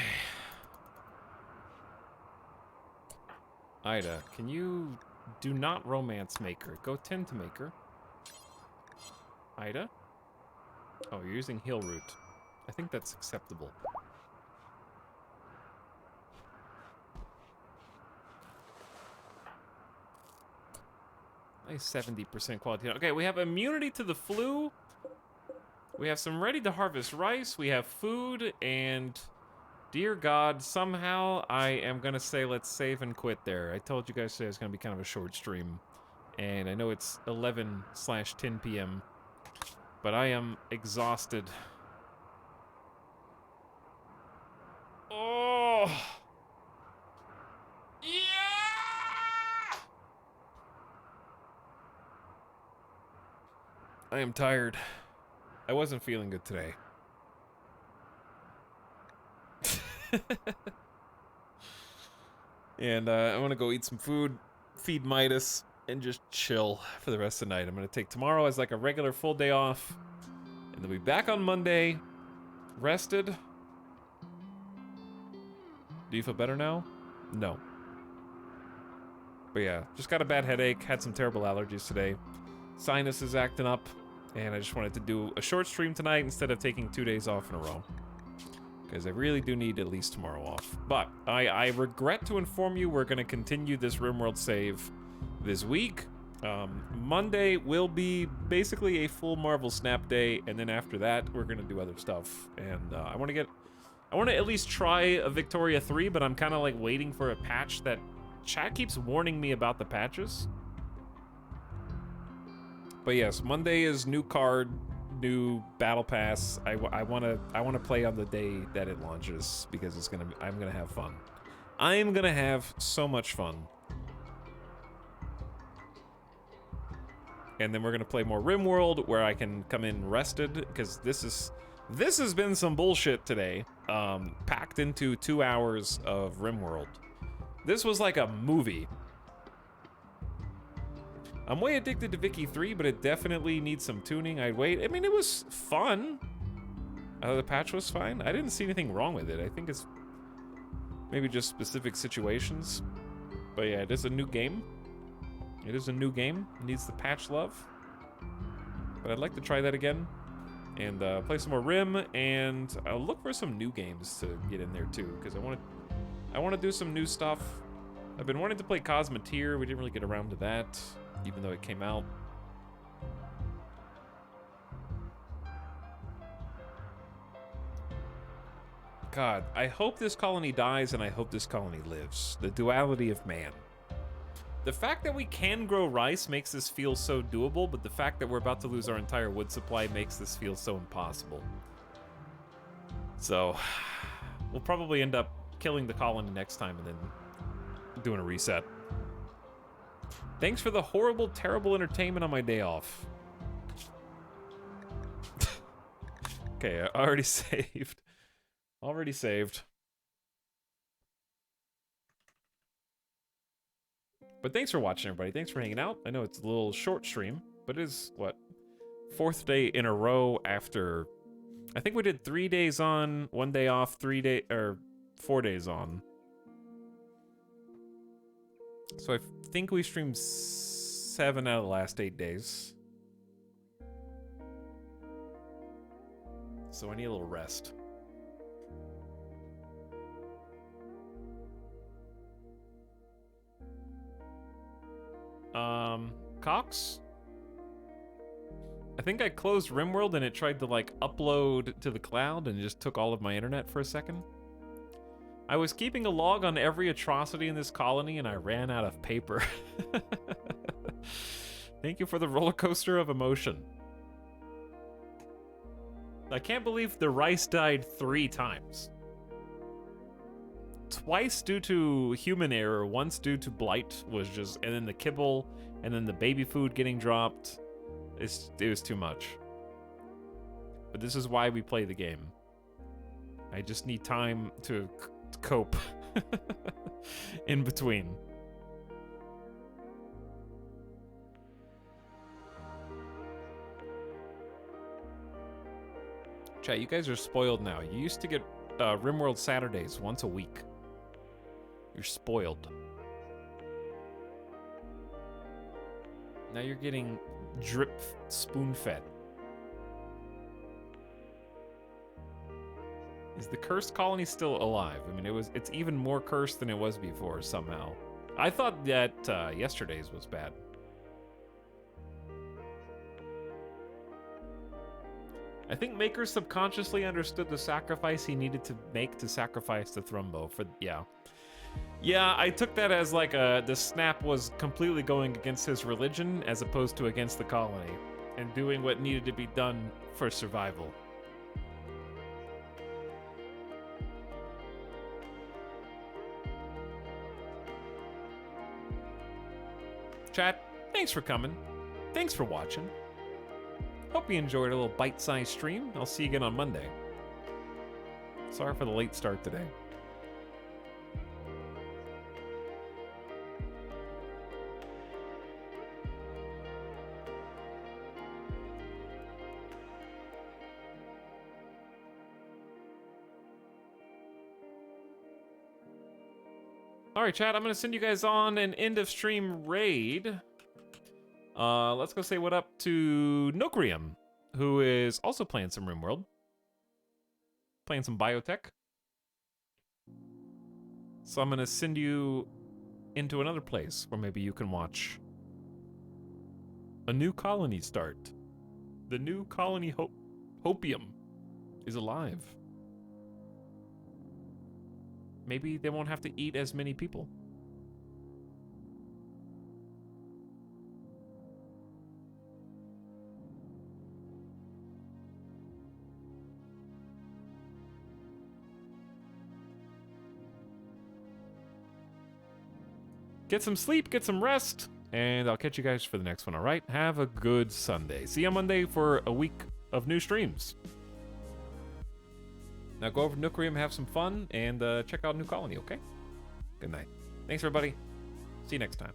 Ida, can you do not romance Maker? Go tend to Maker. Ida? Oh, you're using heal root. I think that's acceptable. Nice 70% quality. Okay, we have immunity to the flu. We have some ready to harvest rice. We have food and... Dear God, somehow I am gonna say let's save and quit there. I told you guys today it's gonna be kind of a short stream. And I know it's 11/10 p.m. But I am exhausted. Oh! Yeah! I am tired. I wasn't feeling good today. And I want to go eat some food, feed Midas, and just chill for the rest of the night. I'm going to take tomorrow as like a regular full day off, and then be back on Monday, rested. Do you feel better now? No. But yeah, just got a bad headache, had some terrible allergies today. Sinus is acting up, and I just wanted to do a short stream tonight instead of taking 2 days off in a row. Because I really do need at least tomorrow off. But I regret to inform you we're going to continue this RimWorld save this week. Monday will be basically a full Marvel Snap day, and then after that we're going to do other stuff. And I want to at least try a Victoria 3, but I'm kind of like waiting for a patch that chat keeps warning me about the patches. But yes, Monday is new card, new battle pass. I want to play on the day that it launches because I'm gonna have fun. I am gonna have so much fun. And then we're gonna play more RimWorld where I can come in rested because this is This has been some bullshit today, packed into 2 hours of RimWorld. This was like a movie. I'm way addicted to Vicky 3, but it definitely needs some tuning. I'd wait. I mean, it was fun. The patch was fine. I didn't see anything wrong with it. I think it's maybe just specific situations. But yeah, it is a new game. It is a new game. It needs the patch love. But I'd like to try that again. And play some more Rim, and I'll look for some new games to get in there too, because I want to do some new stuff. I've been wanting to play Cosmoteer. We didn't really get around to that, even though it came out. God, I hope this colony dies, and I hope this colony lives. The duality of man. The fact that we can grow rice makes this feel so doable, but the fact that we're about to lose our entire wood supply makes this feel so impossible. So, we'll probably end up killing the colony next time and then doing a reset. Thanks for the horrible, terrible entertainment on my day off. Okay, I already saved. Already saved. But thanks for watching, everybody. Thanks for hanging out. I know it's a little short stream, but it is, what, 4th day in a row after... I think we did 3 days on, 1 day off, 4 days on. So I think we streamed 7 out of the last 8 days. So I need a little rest. Cox? I think I closed RimWorld and it tried to like upload to the cloud and just took all of my internet for a second. I was keeping a log on every atrocity in this colony and I ran out of paper. Thank you for the roller coaster of emotion. I can't believe the rice died 3 times. Twice due to human error, once due to blight, was just, and then the kibble, and then the baby food getting dropped. It was too much. But this is why we play the game. I just need time to cope in between. Chat, you guys are spoiled now. You used to get RimWorld Saturdays once a week. You're spoiled. Now you're getting drip spoon-fed. Is the cursed colony still alive? I mean, it's even more cursed than it was before somehow. I thought that yesterday's was bad. I think Maker subconsciously understood the sacrifice he needed to make to sacrifice the Thrumbo for, yeah. Yeah, I took that as like the snap was completely going against his religion as opposed to against the colony and doing what needed to be done for survival. Chat, thanks for coming. Thanks for watching. Hope you enjoyed a little bite-sized stream. I'll see you again on Monday. Sorry for the late start today. Alright, chat, I'm gonna send you guys on an end-of-stream raid. Let's go say what up to Nokrium, who is also playing some RimWorld. Playing some biotech. So I'm gonna send you into another place where maybe you can watch a new colony start. The new colony Hopium is alive. Maybe they won't have to eat as many people. Get some sleep, get some rest, and I'll catch you guys for the next one, all right? Have a good Sunday. See you on Monday for a week of new streams. Now go over to Nookrium, have some fun, and check out New Colony, okay? Good night. Thanks, everybody. See you next time.